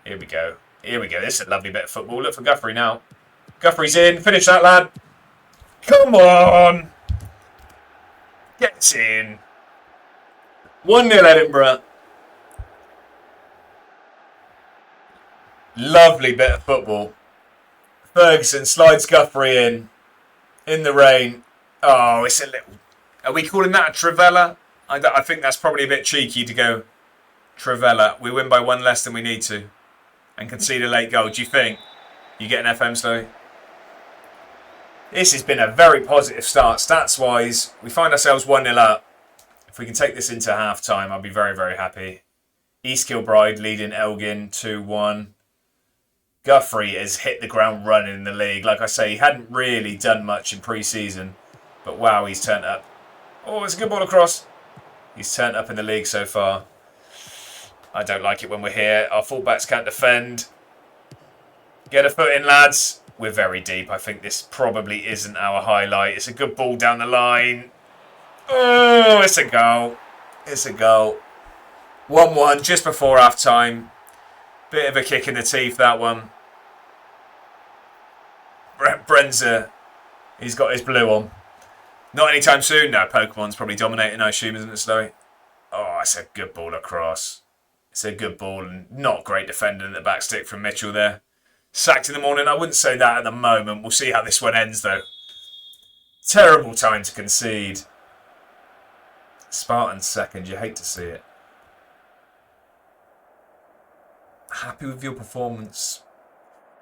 Here we go. Here we go. This is a lovely bit of football. Look for Guthrie now. Guthrie's in. Finish that, lad. Come on. Gets in. 1-0 Edinburgh. Lovely bit of football. Ferguson slides Guthrie in the rain. Oh, it's a little... Are we calling that a Trivella? I think that's probably a bit cheeky to go Trivella. We win by one less than we need to. And concede a late goal. Do you think? You get an FM slow? This has been a very positive start. Stats-wise, we find ourselves 1-0 up. If we can take this into half-time, I'll be very, very happy. East Kilbride leading Elgin 2-1. Guthrie has hit the ground running in the league. Like I say, he hadn't really done much in pre-season. But wow, he's turned up. Oh, it's a good ball across. He's turned up in the league so far. I don't like it when we're here. Our fullbacks can't defend. Get a foot in, lads. We're very deep. I think this probably isn't our highlight. It's a good ball down the line. Oh, it's a goal. It's a goal. 1-1 just before half-time. Bit of a kick in the teeth, that one. Brenza, he's got his blue on. Not anytime soon. No, Pokemon's probably dominating, I assume, isn't it, Slowy? Oh, it's a good ball across. It's a good ball and not great defending at the back stick from Mitchell there. Sacked in the morning. I wouldn't say that at the moment. We'll see how this one ends, though. Terrible time to concede. Spartan second. You hate to see it. Happy with your performance?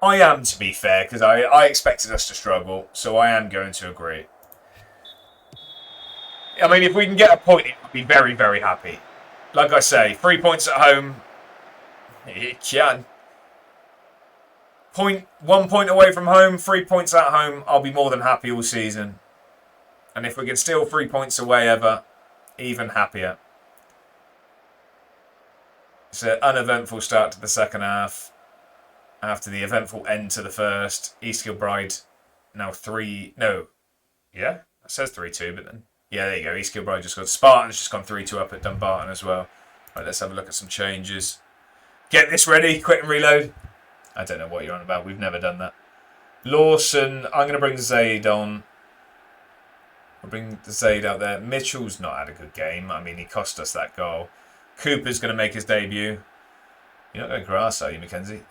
I am, to be fair, because I expected us to struggle, so I am going to agree. I mean, if we can get a point, I'd be very, very happy. Like I say, 3 points at home. You can. 1 point away from home, 3 points at home. I'll be more than happy all season. And if we can steal 3 points away ever, even happier. It's an uneventful start to the second half. After the eventful end to the first. East Kilbride now 3... No. Yeah? It says 3-2, but then... Yeah, there you go. East Kilbride just got... Spartan's just gone 3-2 up at Dumbarton as well. Right, let's have a look at some changes. Get this ready. Quit and reload. I don't know what you're on about. We've never done that. Lawson. I'm going to bring Zaid on. I'll bring Zaid out there. Mitchell's not had a good game. I mean, he cost us that goal. Cooper's going to make his debut. You're not going grass, are you, Mackenzie?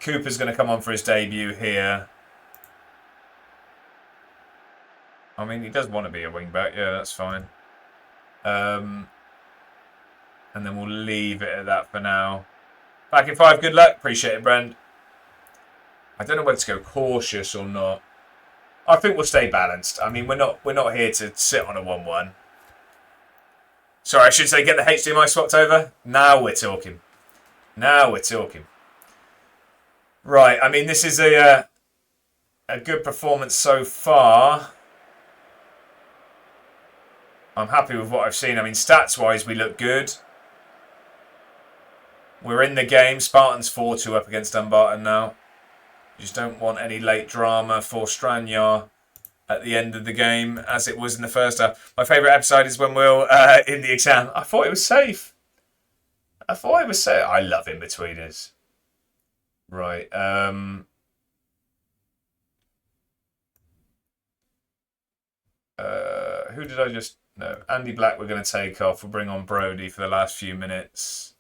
Cooper's going to come on for his debut here. I mean, he does want to be a wing-back. Yeah, that's fine. And then we'll leave it at that for now. Back in 5. Good luck. Appreciate it, Brent. I don't know whether to go cautious or not. I think we'll stay balanced. I mean, we're not here to sit on a 1-1. Sorry, I should say get the HDMI swapped over. Now we're talking. Now we're talking. Right, I mean, this is a good performance so far. I'm happy with what I've seen. I mean, stats-wise, we look good. We're in the game. Spartans 4-2 up against Dumbarton now. Just don't want any late drama for Stranyar at the end of the game, as it was in the first half. My favourite episode is when we're in the exam. I thought it was safe. I love in-betweeners. Right. Who did I just... No, Andy Black we're going to take off. We'll bring on Brody for the last few minutes.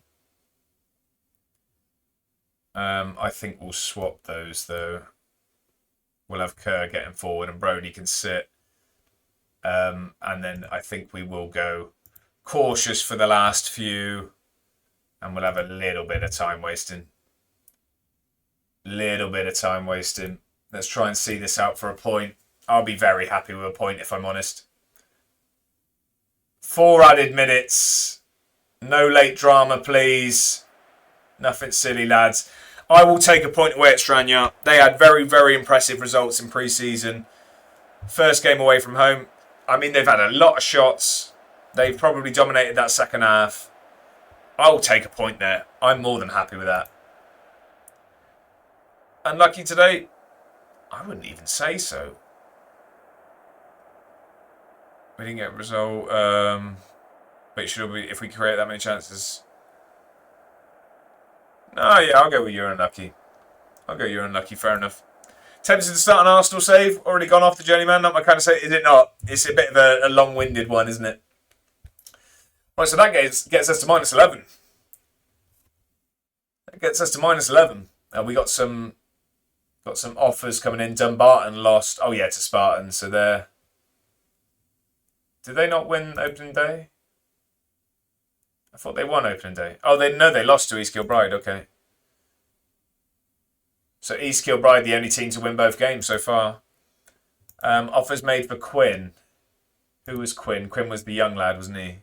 I think we'll swap those, though. We'll have Kerr getting forward and Brody can sit. And then I think we will go cautious for the last few. And we'll have a little bit of time wasting. Let's try and see this out for a point. I'll be very happy with a point, if I'm honest. 4 added minutes. No late drama, please. Nothing silly, lads. I will take a point away at Stranyar. They had very, very impressive results in pre-season. First game away from home. I mean, they've had a lot of shots. They've probably dominated that second half. I will take a point there. I'm more than happy with that. Unlucky today? I wouldn't even say so. We didn't get a result. But should we, if we create that many chances? No, yeah, I'll go with you're unlucky. Fair enough. Tempted to start an Arsenal save. Already gone off the journeyman. Not my kind of save. Is it not? It's a bit of a long-winded one, isn't it? Right, so that gets us to minus 11. That gets us to minus 11. We got some offers coming in. Dumbarton lost. Oh yeah, to Spartan. So they're... Did they not win opening day? I thought they won opening day. Oh, they lost to East Kilbride. Okay. So East Kilbride, the only team to win both games so far. Offers made for Quinn. Who was Quinn? Quinn was the young lad, wasn't he?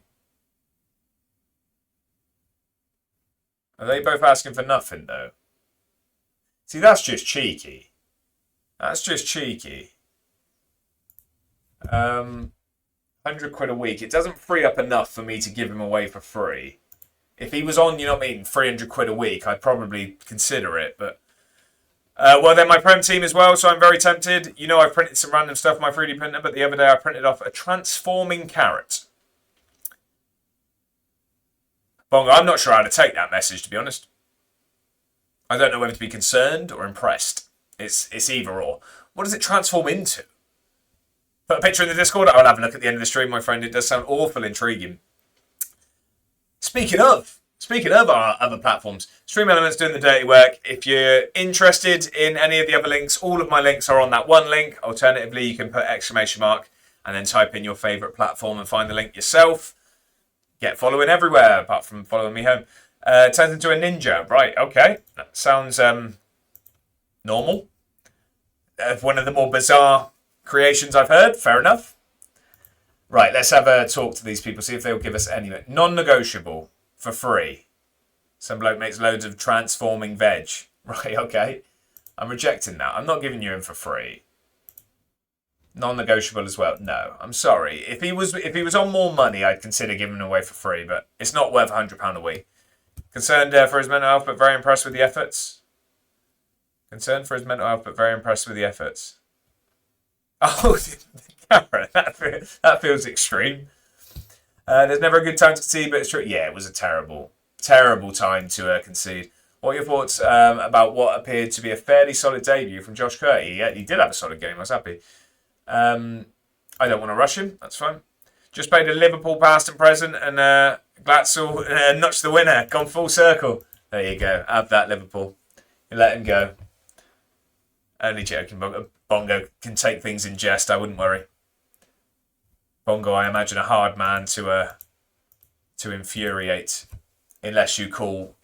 Are they both asking for nothing, though? See, that's just cheeky. That's just cheeky. 100 quid a week. It doesn't free up enough for me to give him away for free. If he was on, you know what I mean, 300 quid a week, I'd probably consider it, but... well, they're my Prem team as well, so I'm very tempted. You know, I printed some random stuff on my 3D printer, but the other day I printed off a transforming carrot. Bongo, I'm not sure how to take that message, to be honest. I don't know whether to be concerned or impressed. It's either or. What does it transform into? Put a picture in the Discord. I'll have a look at the end of the stream, my friend. It does sound awful intriguing. Speaking of our other platforms, Stream Elements doing the dirty work. If you're interested in any of the other links, all of my links are on that one link. Alternatively, you can put exclamation mark and then type in your favourite platform and find the link yourself. Get following everywhere, apart from following me home. Turns into a ninja. Right, okay. That sounds normal. One of the more bizarre creations I've heard. Fair enough. Right, let's have a talk to these people, see if they'll give us any. Non-negotiable, for free. Some bloke makes loads of transforming veg. Right, okay. I'm rejecting that. I'm not giving you him for free. Non-negotiable as well. No, I'm sorry. If he was on more money, I'd consider giving him away for free, but it's not worth £100 a week. Concerned for his mental health, but very impressed with the efforts. Concerned for his mental health, but very impressed with the efforts. Oh, that feels extreme. There's never a good time to concede, but it's true. Yeah, it was a terrible time to concede. What are your thoughts about what appeared to be a fairly solid debut from Josh Curty? Yeah, he did have a solid game. I was happy. I don't want to rush him. That's fine. Just played a Liverpool past and present, and Glatzel notched the winner. Gone full circle. There you go. Have that, Liverpool. You let him go. Only joking. Bongo can take things in jest. I wouldn't worry. Bongo, I imagine, a hard man to infuriate, unless you call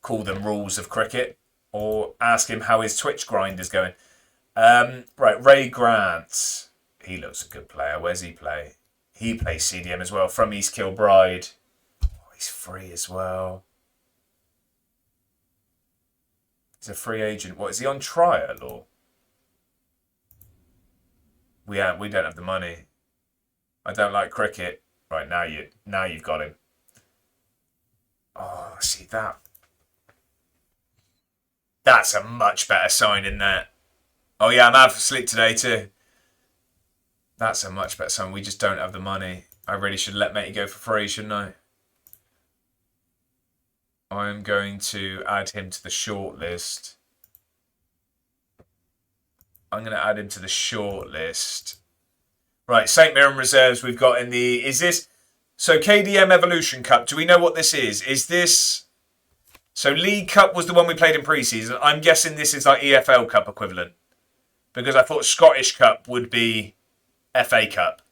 them rules of cricket, or ask him how his Twitch grind is going. Right, Ray Grant. He looks a good player. Where's he play? He plays CDM as well, from East Kilbride. Oh, he's free as well. He's a free agent. What, is he on trial or? We don't have the money. I don't like cricket. Right, now you've got him. Oh, see that. That's a much better sign in there. Oh yeah, I'm out for sleep today too. That's a much better sign. We just don't have the money. I really should let Matey go for free, shouldn't I? I'm going to add him to the shortlist. I'm going to add him to the shortlist. Right, St. Mirren reserves we've got in the... Is this... So KDM Evolution Cup, do we know what this is? Is this... So League Cup was the one we played in pre-season. I'm guessing this is like EFL Cup equivalent. Because I thought Scottish Cup would be FA Cup.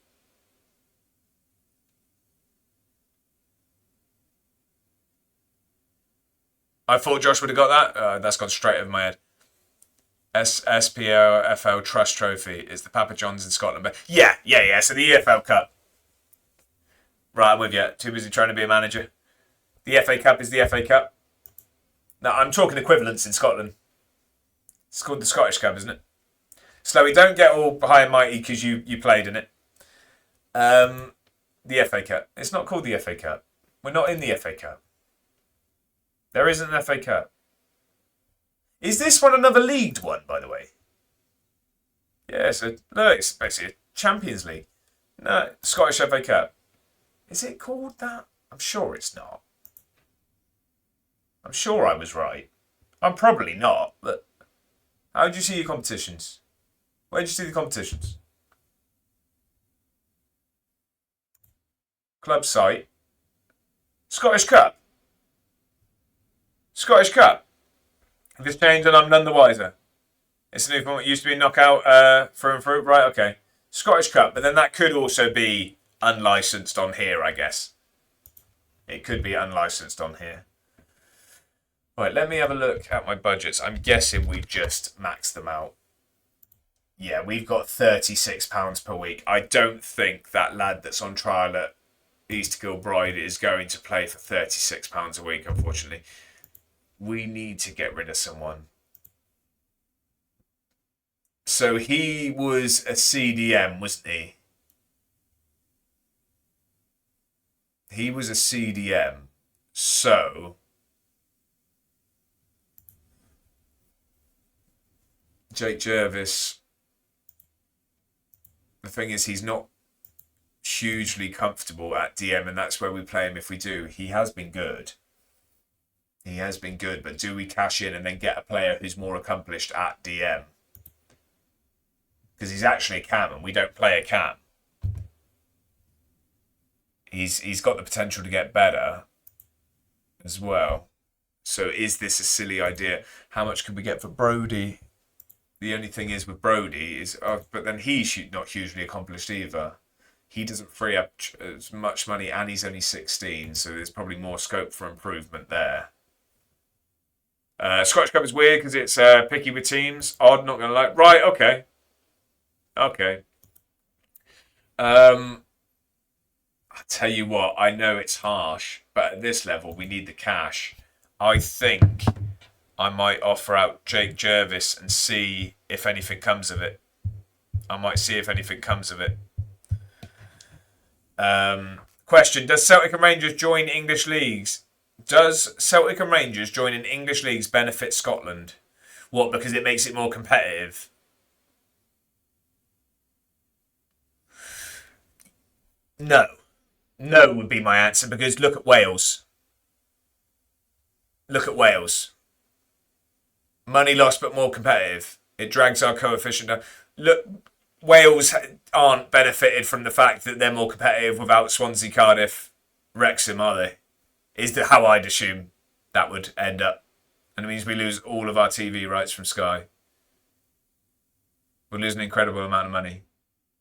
I thought Josh would have got that. That's gone straight over my head. SPL Trust Trophy is the Papa John's in Scotland. But yeah. So the EFL Cup. Right, I'm with you. Too busy trying to be a manager. The FA Cup is the FA Cup. No, I'm talking equivalents in Scotland. It's called the Scottish Cup, isn't it? Slowy, don't get all high and mighty because you played in it. The FA Cup. It's not called the FA Cup. We're not in the FA Cup. There isn't an FA Cup. Is this one another leagued one, by the way? Yeah, so no, it's basically a Champions League. No, Scottish FA Cup. Is it called that? I'm sure it's not. I'm sure I was right. I'm probably not, but how do you see your competitions? Where did you see the competitions? Club site. Scottish Cup. Scottish Cup. If it's changed and I'm none the wiser. It's a new format. It used to be knockout through and through. Right, okay. Scottish Cup, but then that could also be unlicensed on here, I guess. It could be unlicensed on here. Right, let me have a look at my budgets. I'm guessing we've just maxed them out. Yeah, we've got £36 per week. I don't think that lad that's on trial at East Kilbride is going to play for £36 a week, unfortunately. We need to get rid of someone. So he was a CDM, wasn't he? He was a CDM. So Jake Jervis, the thing is he's not hugely comfortable at DM, and that's where we play him if we do. He has been good. He has been good, but do we cash in and then get a player who's more accomplished at DM? Because he's actually a cam and we don't play a cam. He's got the potential to get better as well. So is this a silly idea? How much can we get for Brody? The only thing is with Brody is, but then he's not hugely accomplished either. He doesn't free up as much money and he's only 16, so there's probably more scope for improvement there. Scottish Cup is weird because it's picky with teams. Odd, not going to like. Right, okay. Okay. I tell you what, I know it's harsh, but at this level, we need the cash. I think I might offer out Jake Jervis and see if anything comes of it. I might see if anything comes of it. Question, does Celtic and Rangers join English leagues? Does Celtic and Rangers joining English leagues benefit Scotland? What, because it makes it more competitive? No. No would be my answer, because look at Wales. Look at Wales. Money lost but more competitive. It drags our coefficient down. Look, Wales aren't benefited from the fact that they're more competitive without Swansea, Cardiff, Wrexham, are they? Is how I'd assume that would end up. And it means we lose all of our TV rights from Sky. We'll lose an incredible amount of money.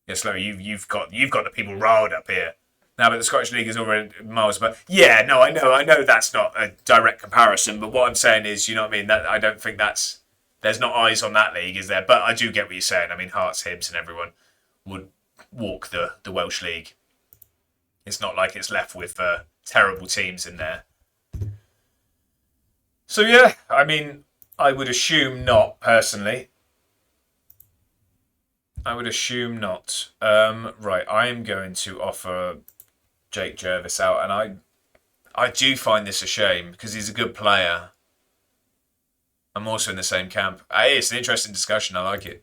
Yes, Larry, you've got the people riled up here. Now, but the Scottish League is already miles above. Yeah, no, I know that's not a direct comparison, but what I'm saying is, you know what I mean? That I don't think there's not eyes on that league, is there? But I do get what you're saying. I mean, Hearts, Hibs, and everyone would walk the Welsh League. It's not like it's left with terrible teams in there. So yeah, I mean, I would assume not personally. I would assume not. Right, I am going to offer Jake Jervis out, and I do find this a shame because he's a good player. I'm also in the same camp. Hey, it's an interesting discussion. I like it.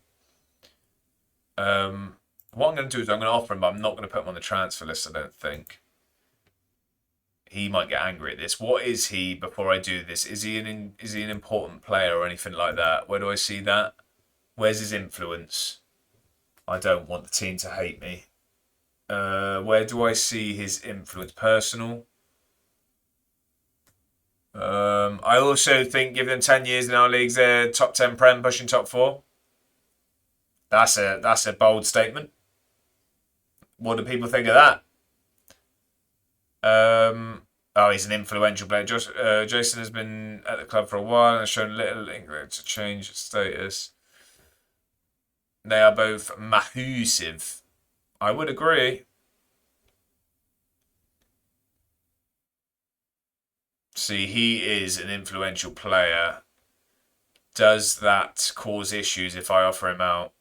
What I'm going to do is I'm going to offer him, but I'm not going to put him on the transfer list, I don't think. He might get angry at this. What is he before I do this? Is he an important player or anything like that? Where do I see that? Where's his influence? I don't want the team to hate me. Where do I see his influence? Personal. I also think give them 10 years in our leagues, they're top 10 Prem, pushing top 4. That's a bold statement. What do people think of that? He's an influential player. Jason has been at the club for a while and has shown little inkling to change status. They are both massive. I would agree. See, he is an influential player. Does that cause issues if I offer him out?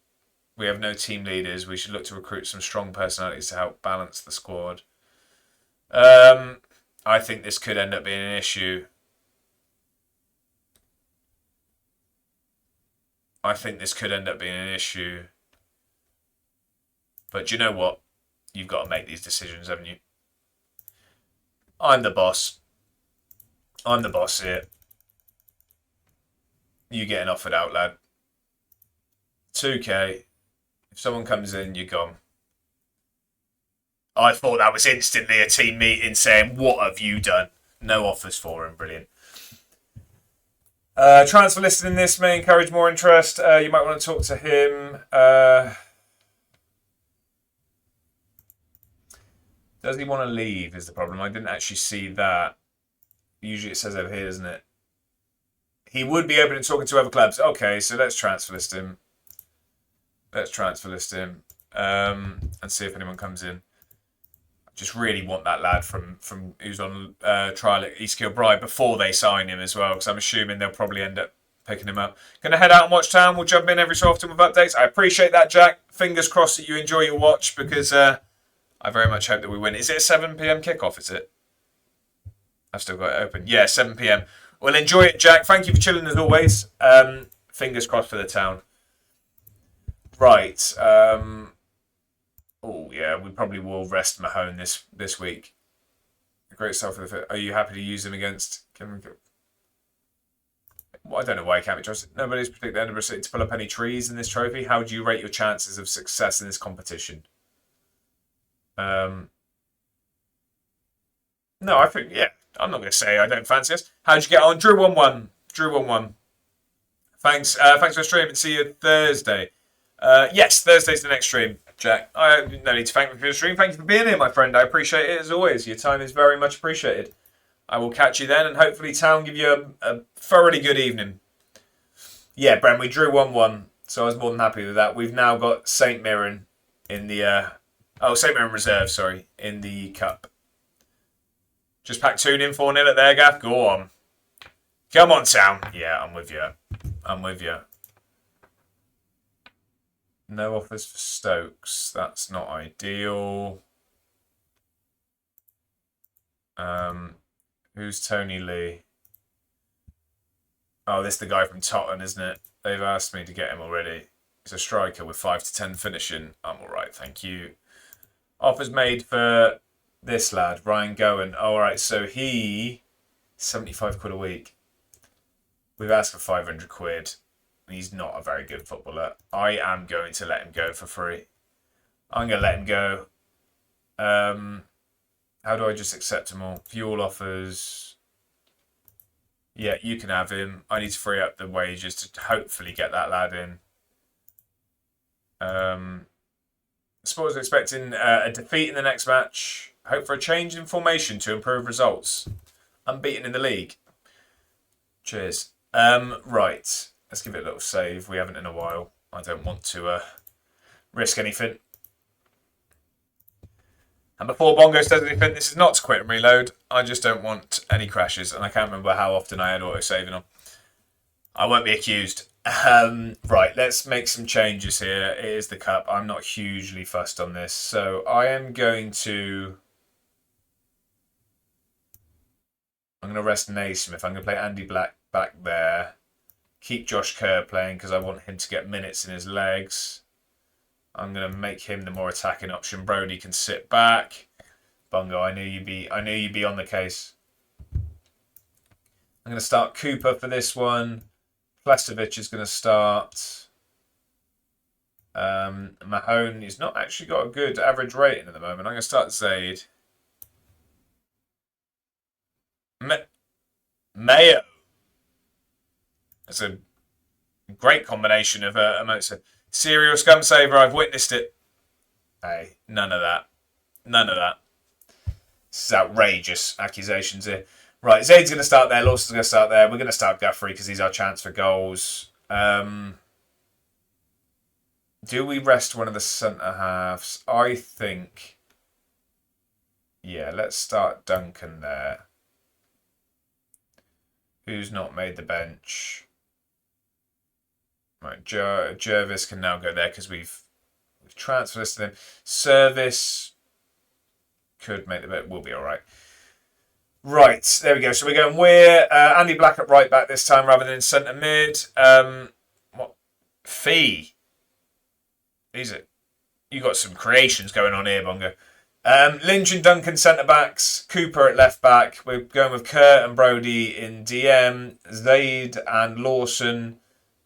We have no team leaders. We should look to recruit some strong personalities to help balance the squad. I think this could end up being an issue. But you know what? You've got to make these decisions, haven't you? I'm the boss. I'm the boss here. You getting offered out, lad. 2K. If someone comes in, you're gone. I thought that was instantly a team meeting saying, what have you done? No offers for him. Brilliant. Transfer listing in this may encourage more interest. You might want to talk to him. Does he want to leave is the problem. I didn't actually see that. Usually it says over here, doesn't it? He would be open to talking to other clubs. Okay, so let's transfer list him. And see if anyone comes in. Just really want that lad from who's on trial at East Kilbride before they sign him as well, because I'm assuming they'll probably end up picking him up. Going to head out and watch Town. We'll jump in every so often with updates. I appreciate that, Jack. Fingers crossed that you enjoy your watch, because I very much hope that we win. Is it a 7 p.m. kickoff, is it? I've still got it open. Yeah, 7 p.m. Well, enjoy it, Jack. Thank you for chilling as always. Fingers crossed for the Town. Right. Oh, yeah, we probably will rest Mahone this week. Great stuff. Are you happy to use him against... Well, I don't know why he can't be trusted. Nobody's predicted Edinburgh City to pull up any trees in this trophy. How do you rate your chances of success in this competition? No, I think, yeah. I'm not going to say I don't fancy us. How'd you get on? Drew 1-1. Thanks for the stream and see you Thursday. Yes, Thursday's the next stream, Jack. I no need to thank me for the stream. Thank you for being here, my friend. I appreciate it as always. Your time is very much appreciated. I will catch you then, and hopefully Town give you a thoroughly good evening. Yeah, Bren, we drew 1-1, so I was more than happy with that. We've now got St Mirren in the... St Mirren Reserve, sorry, in the Cup. Just pack 2 in 4-0 at there, Gaff. Go on. Come on, Town. Yeah, I'm with you. No offers for Stokes. That's not ideal. Who's Tony Lee? Oh, this is the guy from Tottenham, isn't it? They've asked me to get him already. He's a striker with 5 to 10 finishing. I'm all right, thank you. Offers made for this lad, Ryan Gowan. All right, so he... 75 quid a week. We've asked for 500 quid. He's not a very good footballer. I am going to let him go for free. I'm going to let him go. How do I just accept them all? Fuel offers. Yeah, you can have him. I need to free up the wages to hopefully get that lad in. Spurs are expecting a defeat in the next match. Hope for a change in formation to improve results. Unbeaten in the league. Cheers. Right. Let's give it a little save. We haven't in a while. I don't want to risk anything. And before Bongo says anything, this is not to quit and reload. I just don't want any crashes. And I can't remember how often I had auto-saving on. I won't be accused. Right, let's make some changes here. It is the Cup. I'm not hugely fussed on this. So I am going to... I'm going to rest Naismith. I'm going to play Andy Black back there. Keep Josh Kerr playing because I want him to get minutes in his legs. I'm going to make him the more attacking option. Brody can sit back. Bungo, I knew you'd be on the case. I'm going to start Cooper for this one. Plestovic is going to start. Mahone, he's not actually got a good average rating at the moment. I'm going to start Zaid. Mayo. That's a great combination of emotes. Serial scum saver, I've witnessed it. Hey, none of that. This is outrageous accusations here. Right, Zaid's going to start there. Lawson's going to start there. We're going to start Guthrie because he's our chance for goals. Do we rest one of the centre-halves? I think... Yeah, let's start Duncan there. Who's not made the bench? Right, Jervis can now go there because we've transferred this to them. Service could make the bet. We'll be all right. Right, there we go. So we're going Weir. Andy Black at right back this time rather than centre mid. What? Fee. You got some creations going on here, Bongo. Lynch and Duncan centre backs. Cooper at left back. We're going with Kurt and Brody in DM. Zaid and Lawson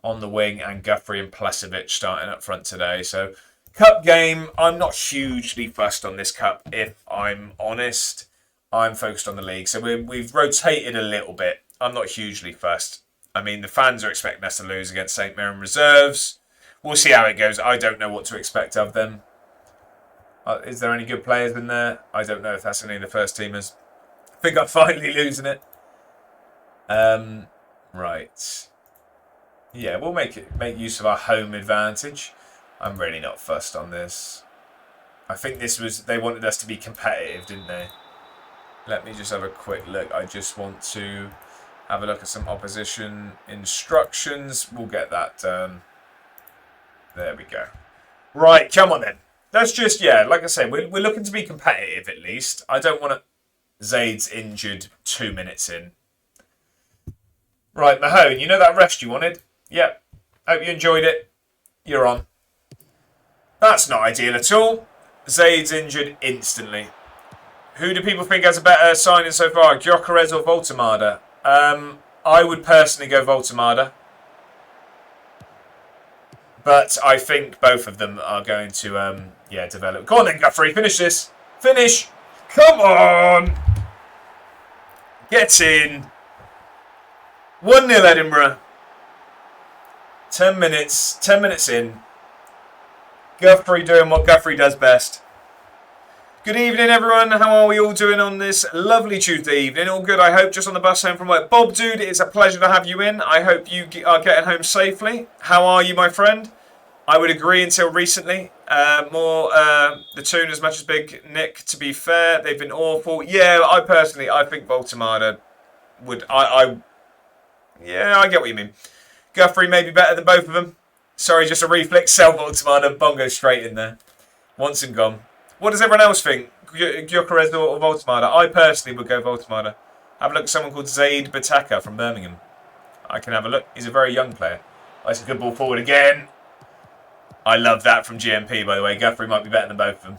on the wing, and Guthrie and Plesovic starting up front today. So Cup game, I'm not hugely fussed on this cup, if I'm honest. I'm focused on the league. So we've rotated a little bit. I'm not hugely fussed. I mean, the fans are expecting us to lose against St Mirren Reserves. We'll see how it goes. I don't know what to expect of them. Is there any good players in there? I don't know if that's any of the first teamers. I think I'm finally losing it. Right. Yeah, we'll make use of our home advantage. I'm really not fussed on this. I think they wanted us to be competitive, didn't they? Let me just have a quick look. I just want to have a look at some opposition instructions. We'll get that done. There we go. Right, come on then. Let's just, like I said, we're looking to be competitive at least. I don't want to... Zaid's injured 2 minutes in. Right, Mahone, you know that rest you wanted? Yep. Hope you enjoyed it. You're on. That's not ideal at all. Zaid's injured instantly. Who do people think has a better signing so far, Gyökeres or Voltemada? I would personally go Voltemada. But I think both of them are going to, develop. Go on then, Guthrie, finish this. Finish. Come on. Get in. 1-0 Edinburgh. 10 minutes in. Guthrie doing what Guthrie does best. Good evening, everyone. How are we all doing on this lovely Tuesday evening? All good, I hope, just on the bus home from work. Bob, dude, it's a pleasure to have you in. I hope you are getting home safely. How are you, my friend? I would agree until recently. The tune as much as Big Nick, to be fair. They've been awful. Yeah, I think Voltemada would... I get what you mean. Guthrie may be better than both of them. Sorry, just a reflex. Sell Voltemada. Bongo straight in there. Once and gone. What does everyone else think? Gyökeres or Voltemada? I personally would go Voltemada. Have a look at someone called Zaid Bataka from Birmingham. I can have a look. He's a very young player. That's a good ball forward again. I love that from GMP, by the way. Guthrie might be better than both of them.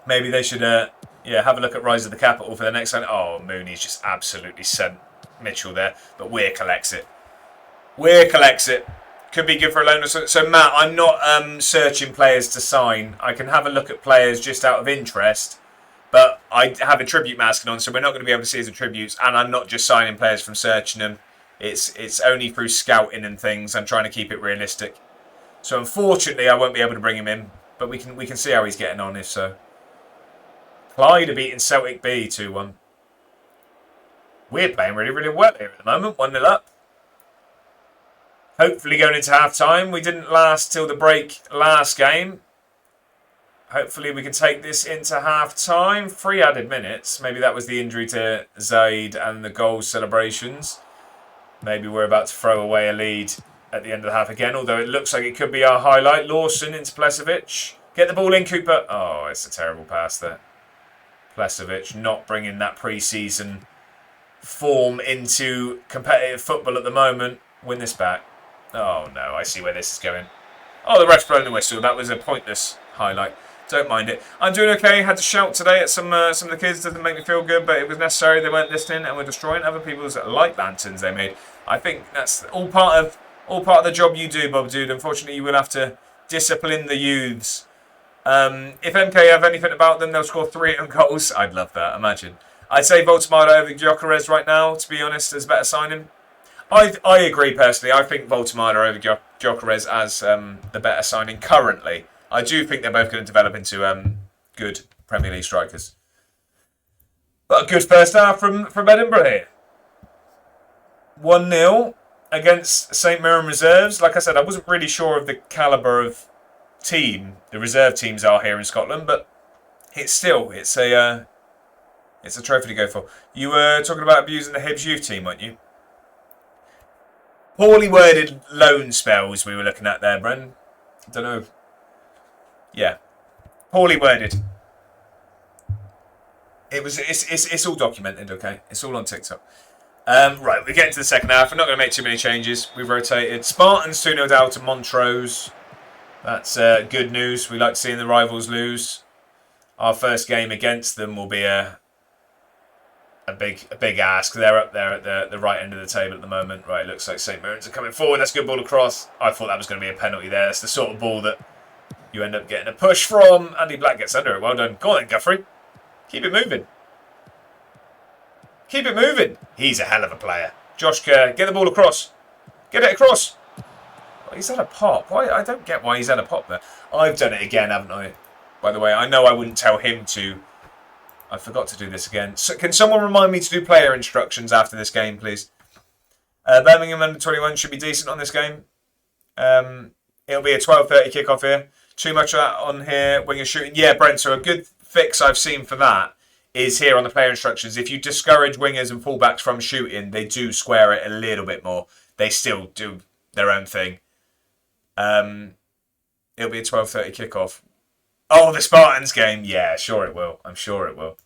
Maybe they should, have a look at Rise of the Capital for the next one. Oh, Mooney's just absolutely sent Mitchell there. But Weir collects it. Could be good for a loaner. So Matt, I'm not searching players to sign. I can have a look at players just out of interest. But I have a tribute masking on, so we're not going to be able to see his attributes. And I'm not just signing players from searching them. It's only through scouting and things. I'm trying to keep it realistic. So unfortunately, I won't be able to bring him in. But we can see how he's getting on if so. Clyde are beating Celtic B 2-1. We're playing really, really well here at the moment. 1-0 up. Hopefully going into half-time. We didn't last till the break last game. Hopefully we can take this into half-time. 3 added minutes. Maybe that was the injury to Zaid and the goal celebrations. Maybe we're about to throw away a lead at the end of the half again, although it looks like it could be our highlight. Lawson into Plesovic. Get the ball in, Cooper. Oh, it's a terrible pass there. Plesovic not bringing that pre-season form into competitive football at the moment. Win this back. Oh no, I see where this is going. Oh, the ref's blown the whistle. That was a pointless highlight. Don't mind it. I'm doing okay. Had to shout today at some of the kids. Doesn't make me feel good, but it was necessary. They weren't listening and were destroying other people's light lanterns they made. I think that's all part of the job you do, Bob Dude. Unfortunately, you will have to discipline the youths. If MK have anything about them, they'll score 3 own goals. I'd love that. Imagine. I'd say Voltemada over Gyökeres right now, to be honest, is better signing. I agree personally. I think Voltemada over Gyökeres as the better signing currently. I do think they're both going to develop into good Premier League strikers. But a good first half from Edinburgh here. 1-0 against St Mirren Reserves. Like I said, I wasn't really sure of the calibre of team the reserve teams are here in Scotland, but it's a trophy to go for. You were talking about abusing the Hibs youth team, weren't you? Poorly worded loan spells we were looking at there, Bren. I don't know. Yeah. Poorly worded. It's all documented, okay? It's all on TikTok. Right, we're getting to the second half. We're not going to make too many changes. We've rotated. Spartans 2-0 down to Montrose. That's good news. We like seeing the rivals lose. Our first game against them will be a big ask. They're up there at the right end of the table at the moment. Right, looks like St Mirren's are coming forward. That's a good ball across. I thought that was going to be a penalty there. That's the sort of ball that You end up getting a push from Andy Black, gets under it. Well done. Go on then, Guthrie. Keep it moving. Keep it moving. He's a hell of a player. Josh Kerr, get the ball across. Get it across. Oh, he's had a pop. Why? I don't get why he's had a pop there. I've done it again, haven't I? By the way, I know I wouldn't tell him to. I forgot to do this again. So, can someone remind me to do player instructions after this game, please? Birmingham under 21 should be decent on this game. It'll be a 12:30 kickoff here. Too much of that on here when you're shooting. Yeah, Brent, so a good fix I've seen for that is here on the player instructions. If you discourage wingers and fullbacks from shooting, they do square it a little bit more. They still do their own thing. It'll be a 12:30 kickoff. Oh, the Spartans game. Yeah, sure it will. I'm sure it will.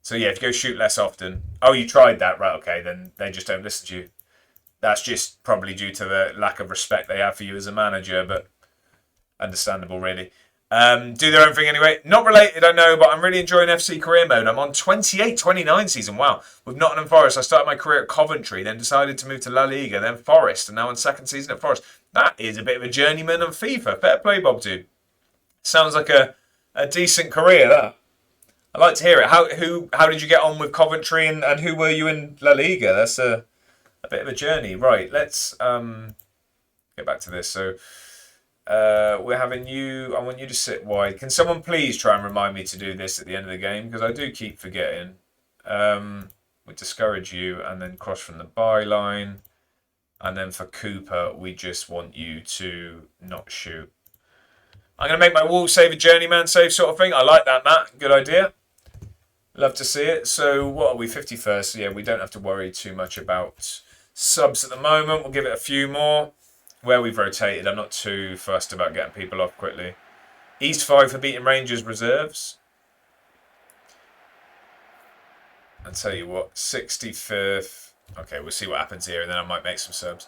So yeah, if you go shoot less often. Oh, you tried that. Right, okay, then they just don't listen to you. That's just probably due to the lack of respect they have for you as a manager, but understandable, really. Do their own thing anyway. Not related, I know, but I'm really enjoying FC career mode. I'm on 28-29 season. Wow. With Nottingham Forest, I started my career at Coventry, then decided to move to La Liga, then Forest, and now on second season at Forest. That is a bit of a journeyman of FIFA. Fair play, Bob, dude. Sounds like a decent career, that. I like to hear it. How did you get on with Coventry, and who were you in La Liga? That's a bit of a journey. Right, let's get back to this. So we're having you. I want you to sit wide. Can someone please try and remind me to do this at the end of the game? Because I do keep forgetting. We discourage you and then cross from the byline. And then for Cooper, we just want you to not shoot. I'm going to make my wall save a journeyman save sort of thing. I like that, Matt. Good idea. Love to see it. So what are we, 51st? So yeah, we don't have to worry too much about subs at the moment. We'll give it a few more. Where we've rotated, I'm not too fussed about getting people off quickly. East 5 for beating Rangers reserves. I'll tell you what, 65th. Okay, we'll see what happens here, and then I might make some subs.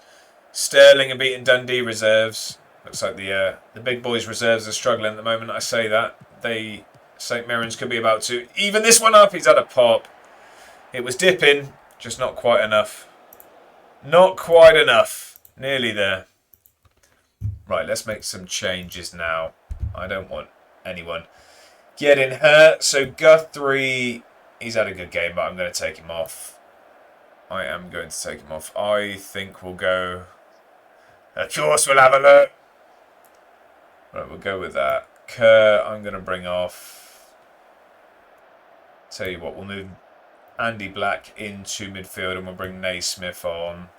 Sterling are beating Dundee reserves. Looks like the big boys reserves are struggling at the moment. I say that. St Mirren's could be about to even this one up. He's had a pop. It was dipping, just not quite enough. Not quite enough. Nearly there. Right, let's make some changes now. I don't want anyone getting hurt. So Guthrie, he's had a good game, but I'm going to take him off. I am going to take him off. I think we'll go... Of course we'll have a look. Right, we'll go with that. Kerr, I'm going to bring off... Tell you what, we'll move Andy Black into midfield and we'll bring Naismith on.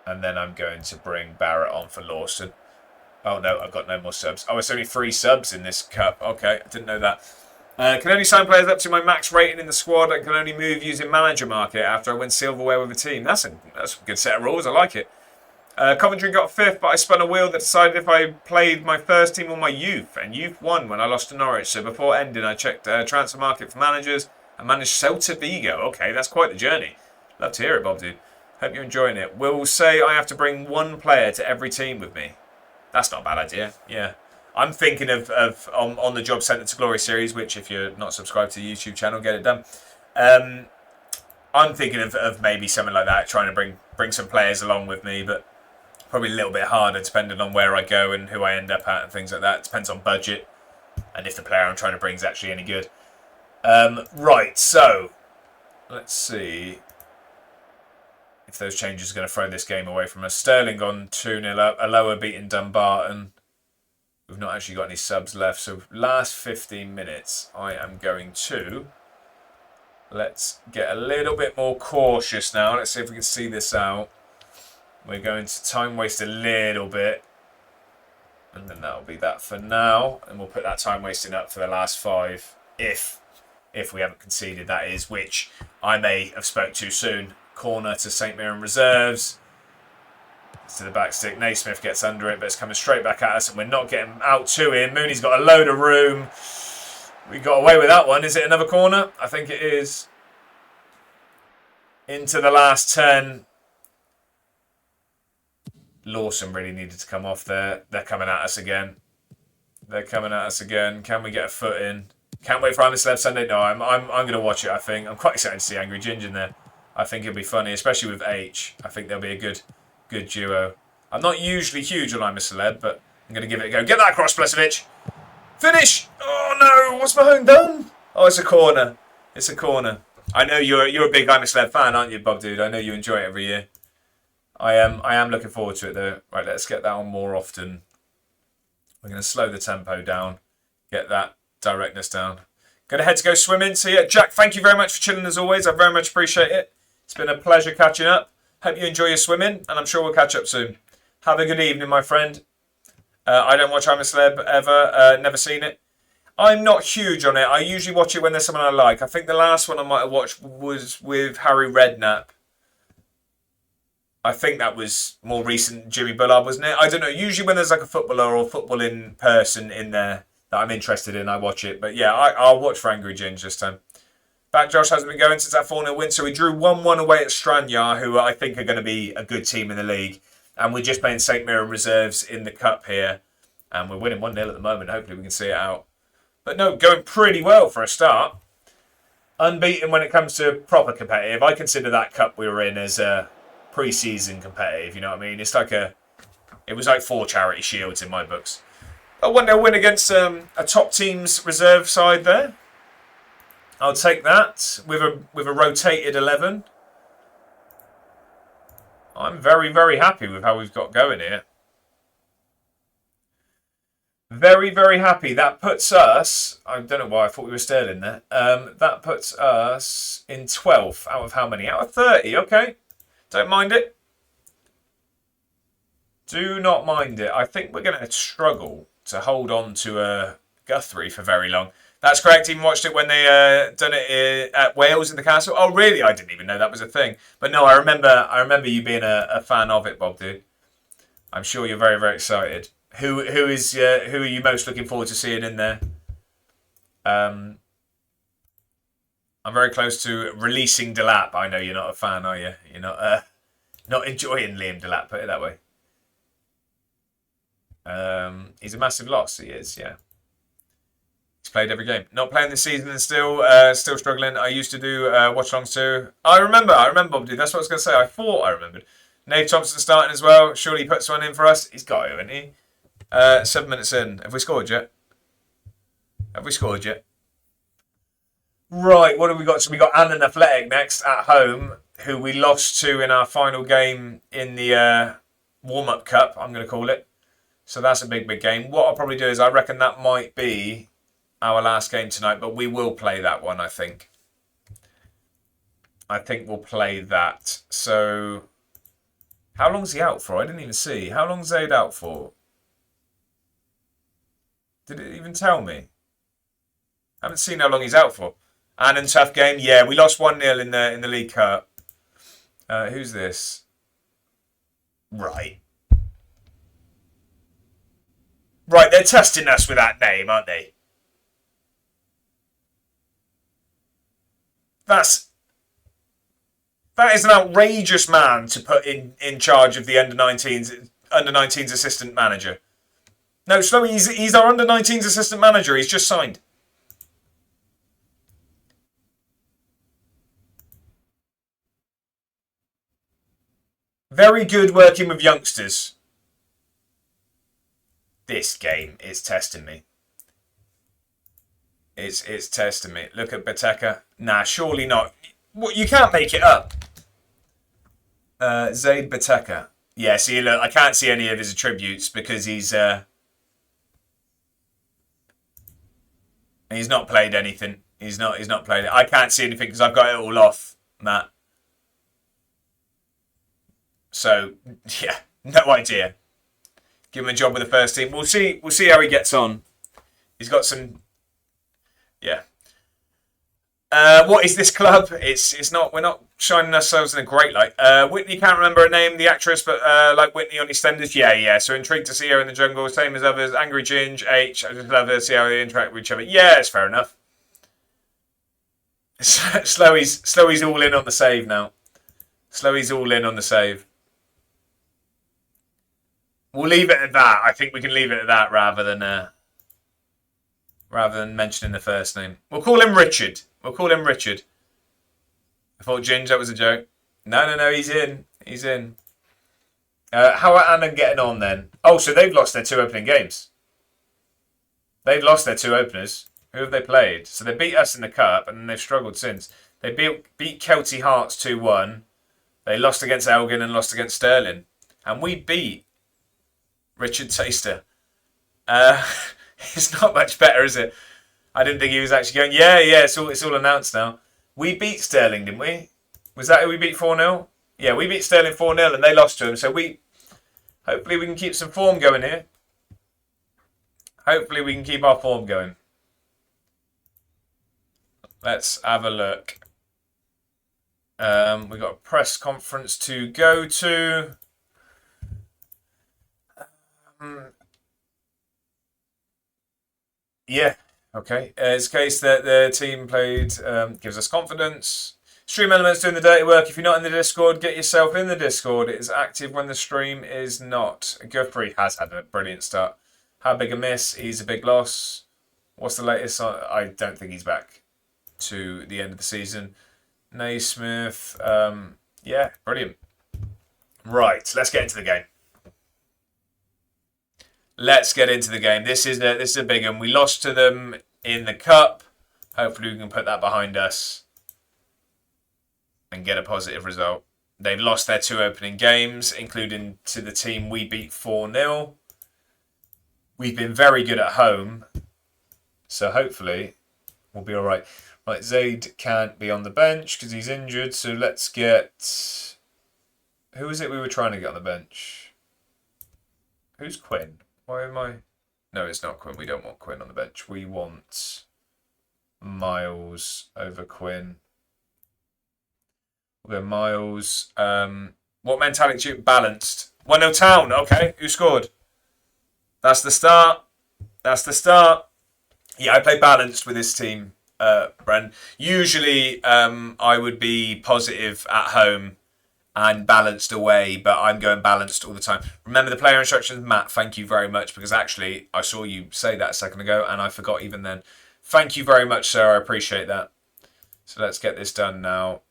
And then I'm going to bring Barrett on for Lawson. Oh no, I've got no more subs. Oh, it's only 3 subs in this cup. Okay, I didn't know that. Can only sign players up to my max rating in the squad and can only move using manager market after I win silverware with a team. That's a good set of rules. I like it. Coventry got 5th, but I spun a wheel that decided if I played my first team or my youth. And youth won when I lost to Norwich. So before ending, I checked transfer market for managers and managed Celta Vigo. Okay, that's quite the journey. Love to hear it, Bob, dude. Hope you're enjoying it. We'll say I have to bring 1 player to every team with me. That's not a bad idea. Yeah. I'm thinking of on the Job Centre to Glory series, which if you're not subscribed to the YouTube channel, get it done. I'm thinking of maybe something like that, trying to bring some players along with me, but probably a little bit harder depending on where I go and who I end up at and things like that. It depends on budget and if the player I'm trying to bring is actually any good. Right, so let's see if those changes are going to throw this game away from us. Sterling gone 2-0 up, a lower beating Dumbarton. We've not actually got any subs left. So last 15 minutes, I am going to... Let's get a little bit more cautious now. Let's see if we can see this out. We're going to time waste a little bit. And then that'll be that for now. And we'll put that time wasting up for the last 5. If we haven't conceded, that is. Which I may have spoke too soon. Corner to St Mirren reserves. To the back stick. Naismith gets under it, but it's coming straight back at us, and we're not getting out to him. Mooney's got a load of room. We got away with that one. Is it another corner? I think it is. Into the last 10. Lawson really needed to come off there. They're coming at us again. Can we get a foot in? Can't wait for Imus Left Sunday. No, I'm going to watch it, I think. I'm quite excited to see Angry Ginger in there. I think it'll be funny, especially with H. I think there'll be a good duo. I'm not usually huge on I'm a Celeb, but I'm going to give it a go. Get that across, Blesovic. Finish! Oh no, what's Mahone done? Oh, it's a corner. It's a corner. I know you're a big I'm a Celeb fan, aren't you, Bob Dude? I know you enjoy it every year. I am looking forward to it though. Right, let's get that on more often. We're going to slow the tempo down, get that directness down. Going to head to go swimming. So yeah, Jack, thank you very much for chilling as always. I very much appreciate it. It's been a pleasure catching up. Hope you enjoy your swimming, and I'm sure we'll catch up soon. Have a good evening, my friend. I don't watch I'm a Celeb ever. Never seen it. I'm not huge on it. I usually watch it when there's someone I like. I think the last one I might have watched was with Harry Redknapp. I think that was more recent, Jimmy Bullard, wasn't it? I don't know. Usually when there's like a footballer or footballing person in there that I'm interested in, I watch it. But yeah, I'll watch for Angry Ginge this time. Back Josh hasn't been going since that 4-0 win. So we drew 1-1 away at Stranyar, who I think are going to be a good team in the league. And we're just playing St Mirren reserves in the cup here. And we're winning 1-0 at the moment. Hopefully we can see it out. But no, going pretty well for a start. Unbeaten when it comes to proper competitive. I consider that cup we were in as a pre-season competitive, you know what I mean? It's like it was like 4 charity shields in my books. A 1-0 win against a top team's reserve side there. I'll take that with a rotated 11. I'm very, very happy with how we've got going here. Very, very happy. That puts us... I don't know why I thought we were Sterling there. That puts us in 12th out of how many? Out of 30, okay. Don't mind it. Do not mind it. I think we're going to struggle to hold on to Guthrie for very long. That's correct. Even watched it when they done it at Wales in the Castle. Oh, really? I didn't even know that was a thing. But no, I remember you being a fan of it, Bob, dude. I'm sure you're very, very excited. Who are you most looking forward to seeing in there? I'm very close to releasing Delap. I know you're not a fan, are you? You're not enjoying Liam Delap, put it that way. He's a massive loss. He is, yeah. He's played every game. Not playing this season and still struggling. I used to do watch-alongs too. I remember, Bob, dude. That's what I was going to say. I thought I remembered. Nate Thompson starting as well. Surely he puts one in for us. He's got to, hasn't he? 7 minutes in. Have we scored yet? Right, what have we got? So we got Annan Athletic next at home, who we lost to in our final game in the warm-up cup, I'm going to call it. So that's a big, big game. What I'll probably do is I reckon that might be our last game tonight, but we will play that one, I think. I think we'll play that. So how long's he out for? I didn't even see. How long's Zaid out for? Did it even tell me? I haven't seen how long he's out for. And tough game. Yeah, we lost 1-0 in the League Cup. Who's this? Right. Right, they're testing us with that name, aren't they? That is an outrageous man to put in charge of the under-19s assistant manager. No, Slowy, he's our under-19s assistant manager. He's just signed. Very good working with youngsters. This game is testing me. It's testing me. Look at Bateka. Nah, surely not. What, you can't make it up. Zaid Bateka. Yeah, see, look, I can't see any of his attributes because he's not played anything. He's not played it. I can't see anything because I've got it all off, Matt. So, yeah, no idea. Give him a job with the first team. We'll see how he gets on. He's got some... Yeah. What is this club? It's not... We're not shining ourselves in a great light. Whitney, can't remember her name, the actress, but like Whitney on EastEnders. Yeah. So intrigued to see her in the jungle, same as others. Angry Ginge, H. I just love her, see how they interact with each other. Yeah, it's fair enough. Slowy's all in on the save now. Slowy's all in on the save. We'll leave it at that. I think we can leave it at that rather than mentioning the first name. We'll call him Richard. I thought, Ginge, that was a joke. No, he's in. How are Annan getting on then? Oh, so they've lost their 2 opening games. They've lost their 2 openers. Who have they played? So they beat us in the cup, and they've struggled since. They beat Kelty Hearts 2-1. They lost against Elgin and lost against Stirling. And we beat Richard Taster. It's not much better, is it? I didn't think he was actually going. Yeah, it's all announced now. We beat Stirling, didn't we? Was that who we beat 4-0? Yeah, we beat Stirling 4-0 and they lost to him. So hopefully we can keep some form going here. Hopefully we can keep our form going. Let's have a look. We've got a press conference to go to. Yeah, okay. It's a case that the team played gives us confidence. Stream Elements doing the dirty work. If you're not in the Discord, get yourself in the Discord. It is active when the stream is not. Guthrie has had a brilliant start. How big a miss? He's a big loss. What's the latest? I don't think he's back to the end of the season. Naismith. Yeah, brilliant. Right, let's get into the game. Let's get into the game. This is a big one. We lost to them in the cup. Hopefully we can put that behind us and get a positive result. They've lost their 2 opening games, including to the team we beat 4-0. We've been very good at home, so hopefully we'll be all right. Right, Zaid can't be on the bench because he's injured, so let's get... Who is it we were trying to get on the bench? Who's Quinn? Why am I... No, it's not Quinn. We don't want Quinn on the bench. We want Miles over Quinn. We'll go Miles. What mentality? Balanced. 1-0 Town. Okay, who scored? That's the start. That's the start. Yeah, I play balanced with this team, Bren. Usually, I would be positive at home and balanced away, but I'm going balanced all the time. Remember the player instructions, Matt. Thank you very much, because actually I saw you say that a second ago and I forgot even then. Thank you very much, sir. I appreciate that. So let's get this done now.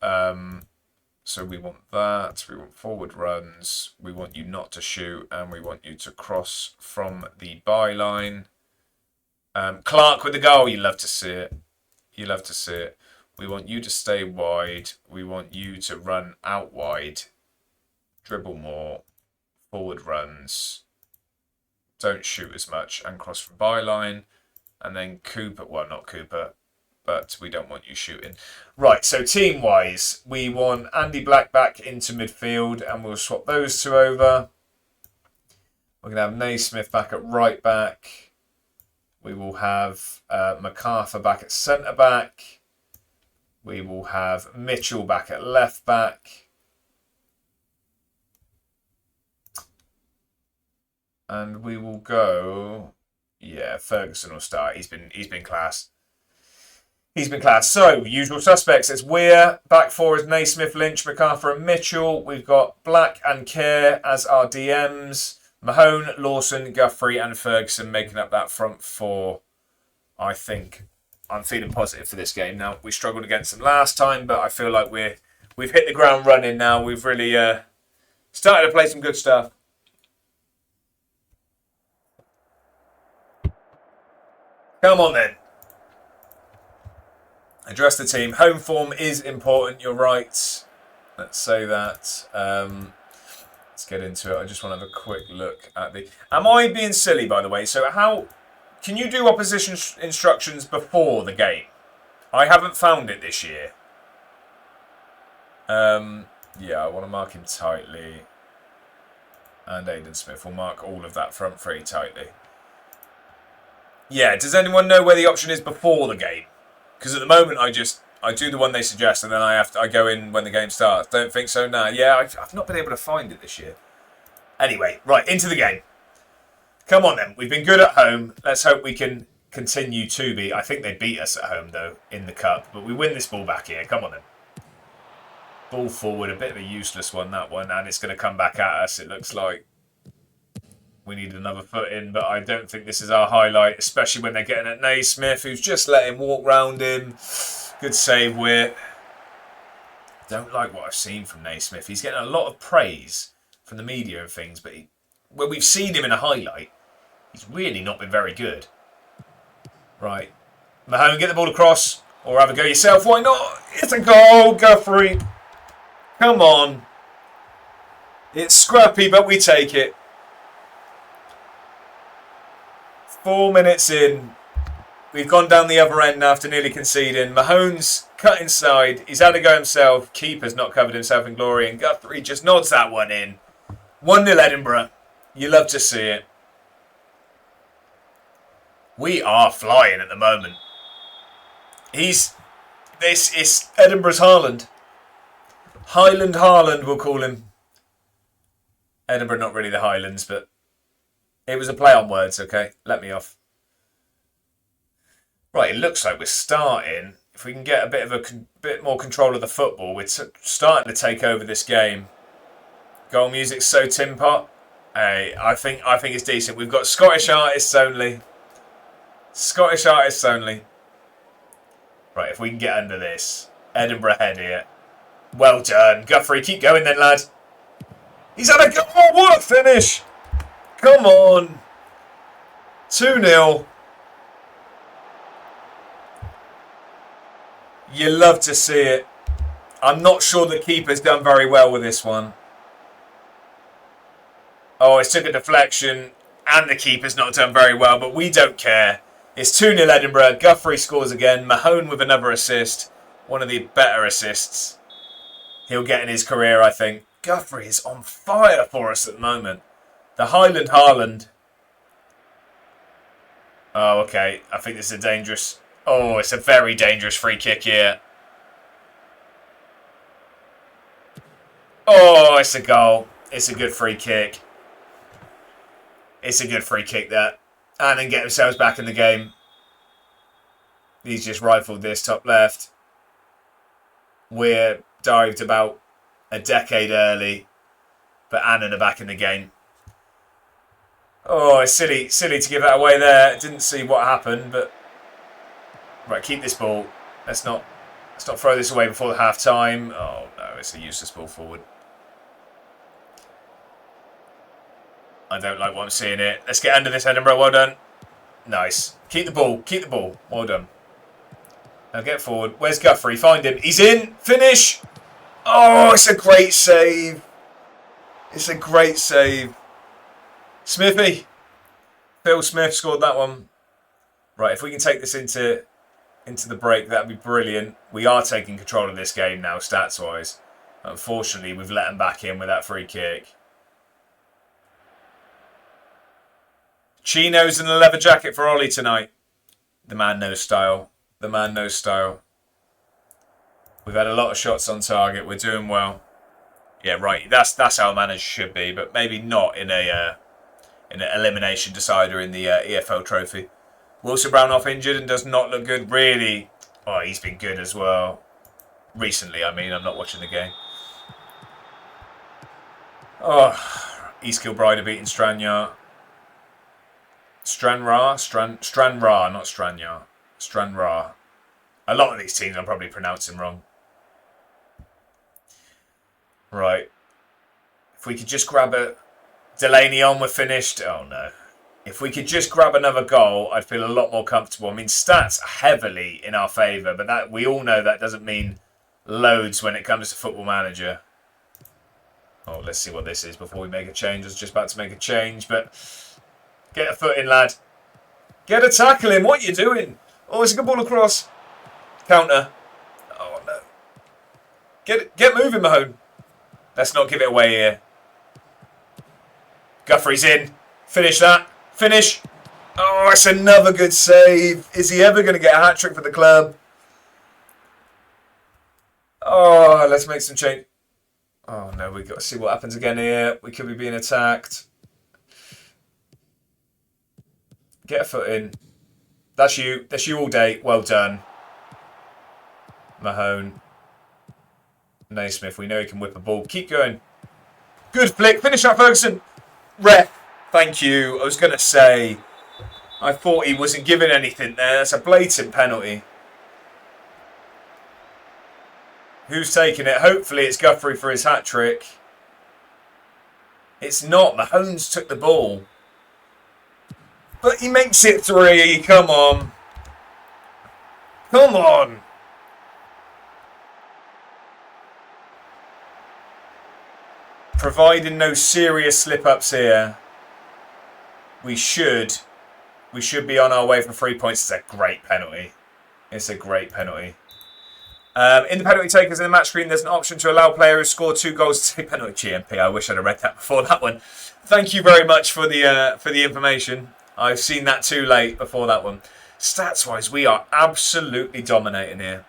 So we want that. We want forward runs. We want you not to shoot, and we want you to cross from the byline. Clark with the goal. You love to see it. You love to see it. We want you to stay wide. We want you to run out wide. Dribble more. Forward runs. Don't shoot as much. And cross from byline. And then Cooper. Well, not Cooper. But we don't want you shooting. Right, so team-wise, we want Andy Black back into midfield. And we'll swap those 2 over. We're going to have Naismith back at right back. We will have MacArthur back at centre back. We will have Mitchell back at left back. And we will go... Yeah, Ferguson will start. He's been class. He's been class. So, usual suspects. It's Weir. Back 4 is Naismith, Lynch, MacArthur and Mitchell. We've got Black and Kerr as our DMs. Mahone, Lawson, Guthrie and Ferguson making up that front 4. I think I'm feeling positive for this game now. We struggled against them last time, but I feel like we've hit the ground running now. We've really started to play some good stuff. Come on then. Address the team. Home form is important. You're right. Let's say that. Let's get into it. I just want to have a quick look at the... Am I being silly, by the way? So how... Can you do opposition instructions before the game? I haven't found it this year. Yeah, I want to mark him tightly. And Aidan Smith will mark all of that front 3 tightly. Yeah, does anyone know where the option is before the game? Because at the moment, I do the one they suggest, and then I go in when the game starts. Don't think so now. Yeah, I've not been able to find it this year. Anyway, right, into the game. Come on then. We've been good at home. Let's hope we can continue to be. I think they beat us at home, though, in the cup. But we win this ball back here. Come on then. Ball forward. A bit of a useless one, that one. And it's going to come back at us, it looks like. We need another foot in, but I don't think this is our highlight, especially when they're getting at Naismith, who's just let him walk round him. Good save, Weir. Don't like what I've seen from Naismith. He's getting a lot of praise, from the media and things, but when we've seen him in a highlight, he's really not been very good. Right. Mahone, get the ball across, or have a go yourself. Why not? It's a goal, Guthrie. Come on. It's scrappy, but we take it. 4 minutes in. We've gone down the other end after nearly conceding. Mahone's cut inside. He's had a go himself. Keeper's not covered himself in glory. And Guthrie just nods that one in. 1-0 Edinburgh. You love to see it. We are flying at the moment. This is Edinburgh's Haaland. Highland Haaland, we'll call him. Edinburgh, not really the Highlands, but it was a play on words, okay? Let me off. Right, it looks like we're starting. If we can get a bit more control of the football, we're starting to take over this game. Goal music's so tin pot. Hey, I think it's decent. We've got Scottish artists only. Scottish artists only. Right, if we can get under this. Edinburgh head here. Well done. Guthrie, keep going then, lad. He's had a goal. What a finish. Come on. 2-0. You love to see it. I'm not sure the keeper's done very well with this one. Oh, it's took a deflection and the keeper's not done very well, but we don't care. It's 2-0 Edinburgh. Guthrie scores again. Mahone with another assist. One of the better assists he'll get in his career, I think. Guthrie is on fire for us at the moment. The Highland Haaland. Oh, okay. I think this is a dangerous... Oh, it's a very dangerous free kick here. Oh, it's a goal. It's a good free kick. It's a good free kick, that. And then get themselves back in the game. He's just rifled this top left. We're dived about a decade early. But Annan are back in the game. Oh, it's silly to give that away there. Didn't see what happened, but... Right, keep this ball. Let's not throw this away before the half time. Oh no, it's a useless ball forward. I don't like what I'm seeing here. Let's get under this, Edinburgh. Well done. Nice. Keep the ball. Keep the ball. Well done. Now get forward. Where's Guthrie? Find him. He's in. Finish. Oh, it's a great save. It's a great save. Smithy. Phil Smith scored that one. Right, if we can take this into the break, that'd be brilliant. We are taking control of this game now, stats-wise. Unfortunately, we've let them back in with that free kick. Chinos and a leather jacket for Ollie tonight. The man knows style. The man knows style. We've had a lot of shots on target. We're doing well. Yeah, right. That's how a manager should be, but maybe not in an elimination decider in the EFL trophy. Wilson Brown off injured and does not look good. Really? Oh, he's been good as well. Recently, I mean. I'm not watching the game. Oh, East Kilbride are beating Stranraer. Stranraer, not Stranraer. Stranraer. A lot of these teams I'm probably pronouncing wrong. Right. If we could just grab a... Delaney on, we're finished. Oh, no. If we could just grab another goal, I'd feel a lot more comfortable. I mean, stats are heavily in our favour, but that we all know that doesn't mean loads when it comes to Football Manager. Oh, let's see what this is before we make a change. I was just about to make a change, but get a foot in, lad. Get a tackle in. What are you doing? Oh, it's a good ball across. Counter. Oh, no. Get moving, Mahone. Let's not give it away here. Guthrie's in. Finish that. Finish. Oh, it's another good save. Is he ever going to get a hat-trick for the club? Oh, let's make some change. Oh, no, we've got to see what happens again here. We could be being attacked. Get a foot in. That's you. That's you all day. Well done. Mahone. Naismith, we know he can whip a ball. Keep going. Good flick. Finish that, Ferguson. Ref. Thank you. I was going to say, I thought he wasn't giving anything there. That's a blatant penalty. Who's taking it? Hopefully it's Guthrie for his hat-trick. It's not. Mahomes took the ball. But he makes it 3. Come on. Come on. Providing no serious slip-ups here, we should be on our way for 3 points. It's a great penalty. It's a great penalty. In the penalty takers in the match screen, there's an option to allow player who scored 2 goals to take penalty. GMP. I wish I'd have read that before that one. Thank you very much for the information. I've seen that too late before that one. Stats-wise, we are absolutely dominating here.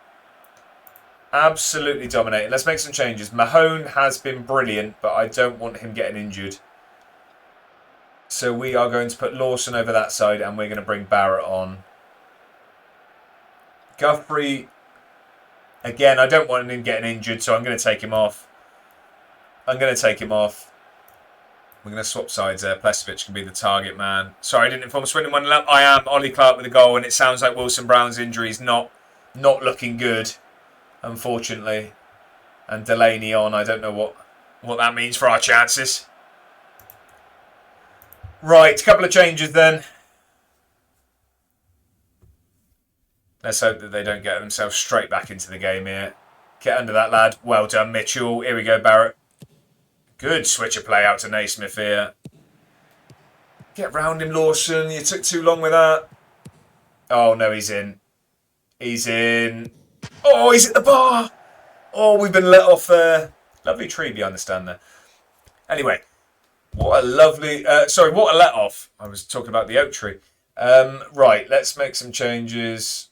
Absolutely dominating. Let's make some changes. Mahone has been brilliant, but I don't want him getting injured. So we are going to put Lawson over that side, and we're going to bring Barrett on. Guthrie, again, I don't want him getting injured, so I'm going to take him off. We're going to swap sides there. Pleskovic can be the target man. Sorry, I didn't inform Swindon 1 lap. I am Ollie Clark with a goal, and it sounds like Wilson Brown's injury is not looking good, unfortunately. And Delaney on. I don't know what that means for our chances. Right, a couple of changes then. Let's hope that they don't get themselves straight back into the game here. Get under that, lad. Well done, Mitchell. Here we go, Barrett. Good switch of play out to Naismith here. Get round him, Lawson. You took too long with that. Oh, no, he's in. He's in. Oh, he's at the bar. Oh, we've been let off there. Lovely tree behind the stand there. Anyway, what a lovely... what a let off. I was talking about the oak tree. Right, let's make some changes.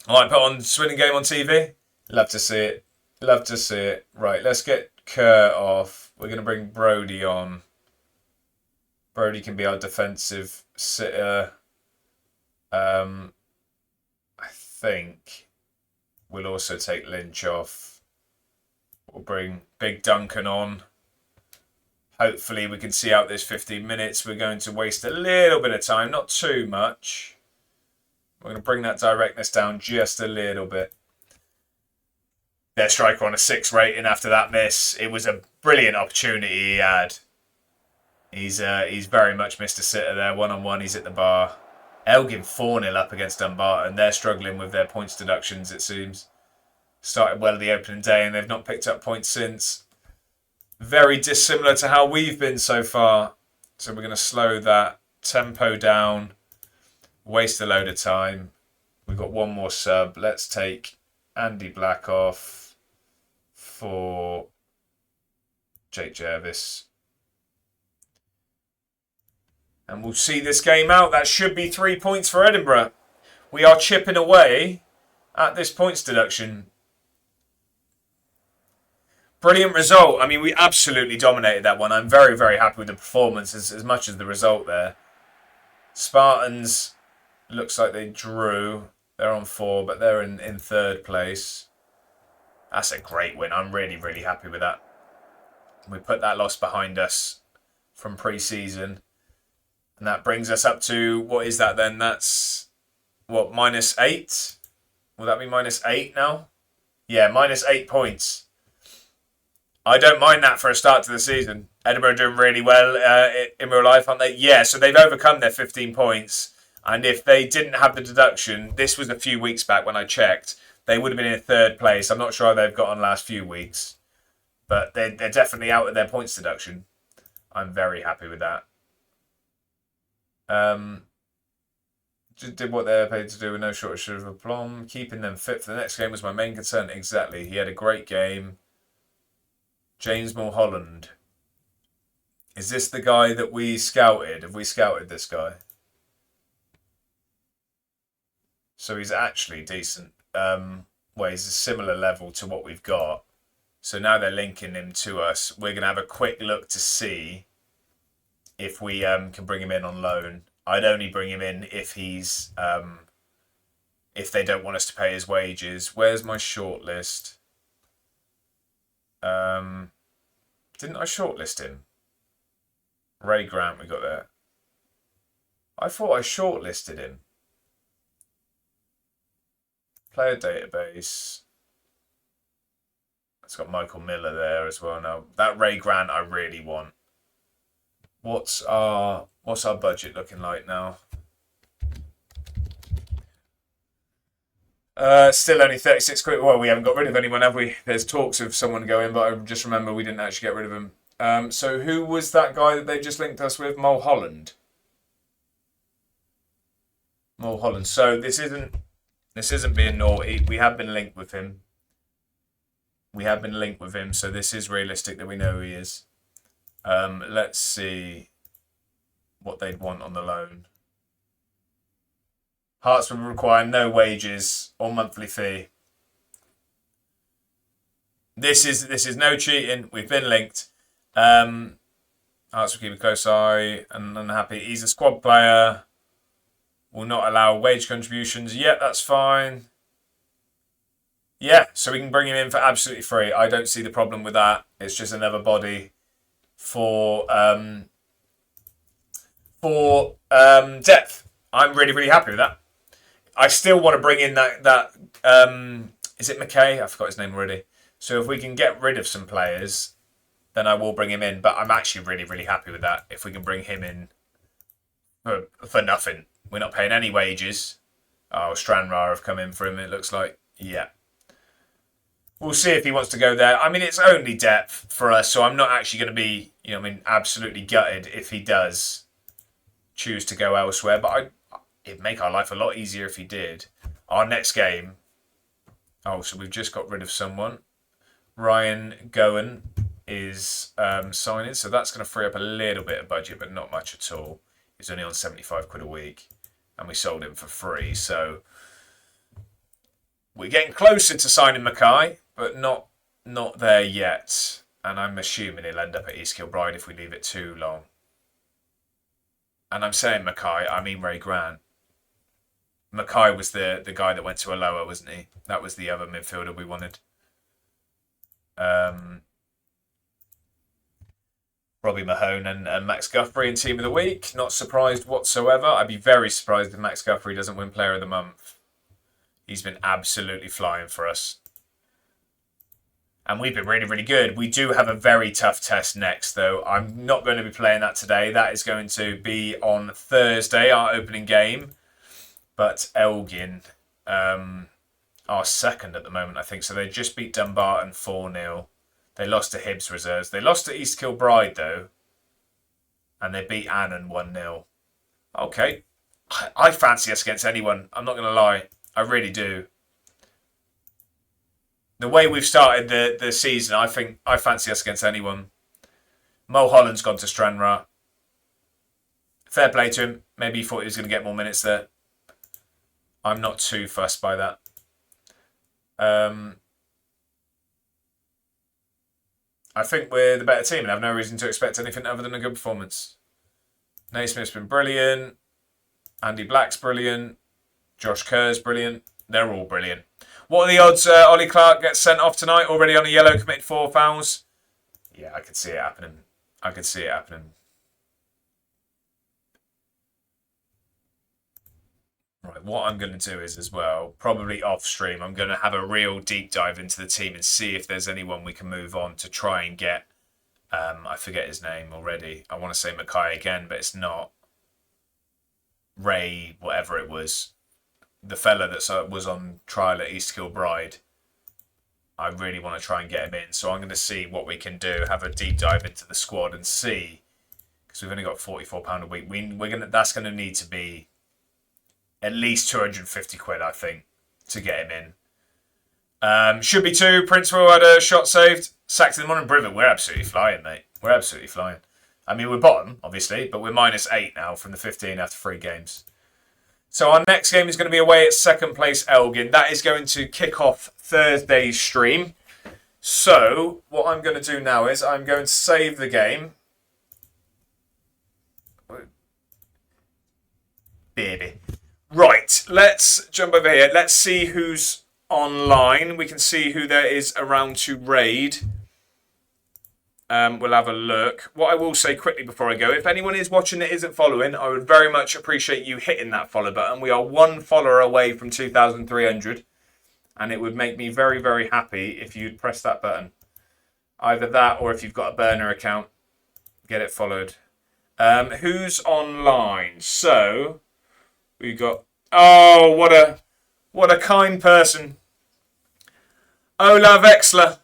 I might put on Swindon game on TV. Love to see it. Love to see it. Right, let's get Kerr off. We're going to bring Brody on. Brody can be our defensive sitter. I think we'll also take Lynch off. We'll bring Big Duncan on. Hopefully we can see out this 15 minutes. We're going to waste a little bit of time, not too much. We're going to bring that directness down just a little bit. Their striker on a 6 rating after that miss. It was a brilliant opportunity he had. He's very much missed a sitter there. 1-on-1, he's at the bar. Elgin 4-0 up against Dumbarton. They're struggling with their points deductions, it seems. Started well at the opening day and they've not picked up points since. Very dissimilar to how we've been so far. So we're going to slow that tempo down. Waste a load of time. We've got one more sub. Let's take Andy Black off for Jake Jervis. And we'll see this game out. That should be 3 points for Edinburgh. We are chipping away at this points deduction. Brilliant result. I mean, we absolutely dominated that one. I'm very, very happy with the performance as much as the result there. Spartans, looks like they drew. They're on 4, but they're in 3rd place. That's a great win. I'm really, really happy with that. We put that loss behind us from pre-season. And that brings us up to, what is that then? That's, what, -8? Will that be -8 now? Yeah, -8 points. I don't mind that for a start to the season. Edinburgh are doing really well in real life, aren't they? Yeah, so they've overcome their 15 points. And if they didn't have the deduction, this was a few weeks back when I checked, they would have been in 3rd place. I'm not sure how they've got on last few weeks. But they're definitely out of their points deduction. I'm very happy with that. Did what they were paid to do with no shortage of aplomb. Keeping them fit for the next game was my main concern. Exactly. He had a great game. James Mulholland. Is this the guy that we scouted? Have we scouted this guy? So he's actually decent. Well, he's a similar level to what we've got. So now they're linking him to us. We're going to have a quick look to see if we can bring him in on loan. I'd only bring him in if he's if they don't want us to pay his wages. Where's my shortlist? Didn't I shortlist him? Ray Grant, we got there. I thought I shortlisted him. Player database. It's got Michael Miller there as well now. That Ray Grant I really want. What's our budget looking like now? Still only 36 quid. Well, we haven't got rid of anyone, have we? There's talks of someone going, but I just remember we didn't actually get rid of him. So who was that guy that they just linked us with? Mulholland. Mulholland. So this isn't being naughty. We have been linked with him. So this is realistic that we know who he is. Let's see what they'd want on the loan. Hearts would require no wages or monthly fee. This is no cheating. We've been linked. Hearts will keep a close eye and unhappy. He's a squad player. Will not allow wage contributions. Yeah, that's fine. Yeah, so we can bring him in for absolutely free. I don't see the problem with that. It's just another body for depth. I'm really, really happy with that. I still want to bring in that is it McKay? I forgot his name already. So if we can get rid of some players, then I will bring him in. But I'm actually really, really happy with that. If we can bring him in for nothing. We're not paying any wages. Oh, Stranraer have come in for him, it looks like. Yeah. We'll see if he wants to go there. I mean, it's only depth for us, so I'm not actually going to be, absolutely gutted if he does choose to go elsewhere. But it'd make our life a lot easier if he did. Our next game. Oh, so we've just got rid of someone. Ryan Gowan is signing, so that's going to free up a little bit of budget, but not much at all. He's only on 75 quid a week, and we sold him for free. So we're getting closer to signing Mackay, but not there yet. And I'm assuming he'll end up at East Kilbride if we leave it too long. And I'm saying Mackay, I mean Ray Grant. Mackay was the guy that went to a lower, wasn't he? That was the other midfielder we wanted. Robbie Mahone and Max Guthrie in Team of the Week. Not surprised whatsoever. I'd be very surprised if Max Guthrie doesn't win Player of the Month. He's been absolutely flying for us. And we've been really, really good. We do have a very tough test next, though. I'm not going to be playing that today. That is going to be on Thursday, our opening game. But Elgin are second at the moment, I think. So they just beat Dumbarton 4-0. They lost to Hibs reserves. They lost to East Kilbride, though. And they beat Annan 1-0. Okay. I fancy us against anyone. I'm not going to lie. I really do. The way we've started the season, I think I fancy us against anyone. Mulholland's gone to Stranraer. Fair play to him. Maybe he thought he was going to get more minutes there. I'm not too fussed by that. I think we're the better team and have no reason to expect anything other than a good performance. Naismith's been brilliant. Andy Black's brilliant. Josh Kerr's brilliant. They're all brilliant. What are the odds Ollie Clark gets sent off tonight? Already on a yellow, committed 4 fouls. Yeah, I could see it happening. Right, what I'm going to do is as well, probably off stream, I'm going to have a real deep dive into the team and see if there's anyone we can move on to try and get, I forget his name already. I want to say Mackay again, but it's not. Ray, whatever it was. The fella that was on trial at East Kilbride. I really want to try and get him in. So I'm going to see what we can do, have a deep dive into the squad and see. Because we've only got £44 a week. That's going to need to be at least 250 quid, I think, to get him in. Should be 2. Princeville had a shot saved. Sacked in the morning. Brivet, we're absolutely flying, mate. We're absolutely flying. I mean, we're bottom, obviously, but we're -8 now from the 15 after 3 games. So our next game is going to be away at second place Elgin. That is going to kick off Thursday's stream. So what I'm going to do now is I'm going to save the game. Baby. Right, let's jump over here. Let's see who's online. We can see who there is around to raid. We'll have a look. What I will say quickly before I go, if anyone is watching that isn't following, I would very much appreciate you hitting that follow button. We are 1 follower away from 2,300, and it would make me very, very happy if you'd press that button. Either that, or if you've got a burner account, get it followed. Who's online? So we got. Oh, what a kind person, Ola Vexler.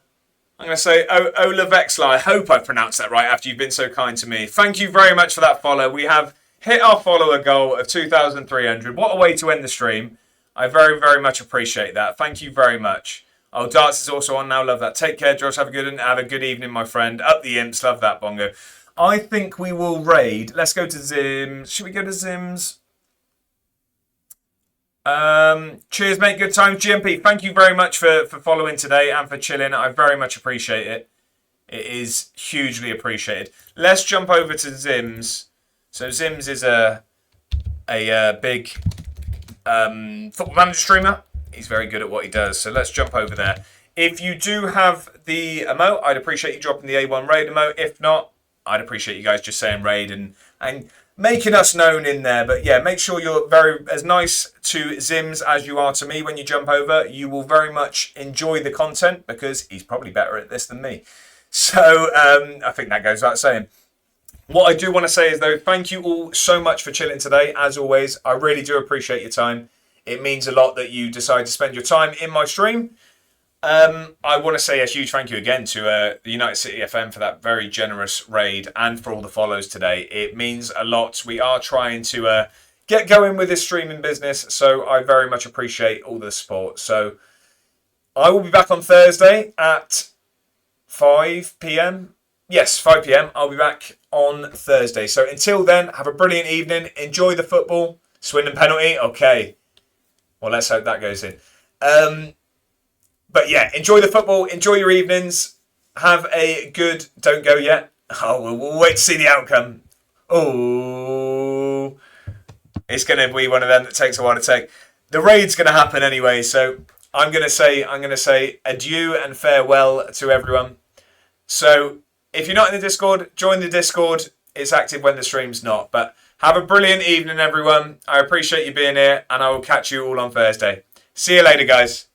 I'm going to say Ola Vexler. I hope I pronounced that right after you've been so kind to me. Thank you very much for that follow. We have hit our follower goal of 2,300. What a way to end the stream. I very, very much appreciate that. Thank you very much. Oh, Darts is also on now. Love that. Take care, Josh. Have a good evening, my friend. Up the imps. Love that, Bongo. I think we will raid. Let's go to Zims. Should we go to Zims? Cheers, mate. Good times. GMP, thank you very much for following today and for chilling. I very much appreciate it. It is hugely appreciated. Let's jump over to Zims. So Zims is a big football manager streamer. He's very good at what he does. So let's jump over there. If you do have the emote, I'd appreciate you dropping the A1 raid emote. If not, I'd appreciate you guys just saying raid and making us known in there. But yeah, make sure you're as nice to Zims as you are to me when you jump over. You will very much enjoy the content because he's probably better at this than me. So I think that goes without saying. What I do want to say is, though, thank you all so much for chilling today. As always, I really do appreciate your time. It means a lot that you decide to spend your time in my stream. I want to say a huge thank you again to the United City FM for that very generous raid and for all the follows today. It means a lot. We are trying to get going with this streaming business, so I very much appreciate all the support. So I will be back on Thursday at 5 p.m. Yes, 5 p.m. I'll be back on Thursday. So until then, have a brilliant evening. Enjoy the football. Swindon penalty. Okay. Well, let's hope that goes in. But yeah, enjoy the football. Enjoy your evenings. Have a good... Don't go yet. Oh, we'll wait to see the outcome. Oh, it's going to be one of them that takes a while to take. The raid's going to happen anyway, so I'm going to say adieu and farewell to everyone. So if you're not in the Discord, join the Discord. It's active when the stream's not. But have a brilliant evening, everyone. I appreciate you being here, and I will catch you all on Thursday. See you later, guys.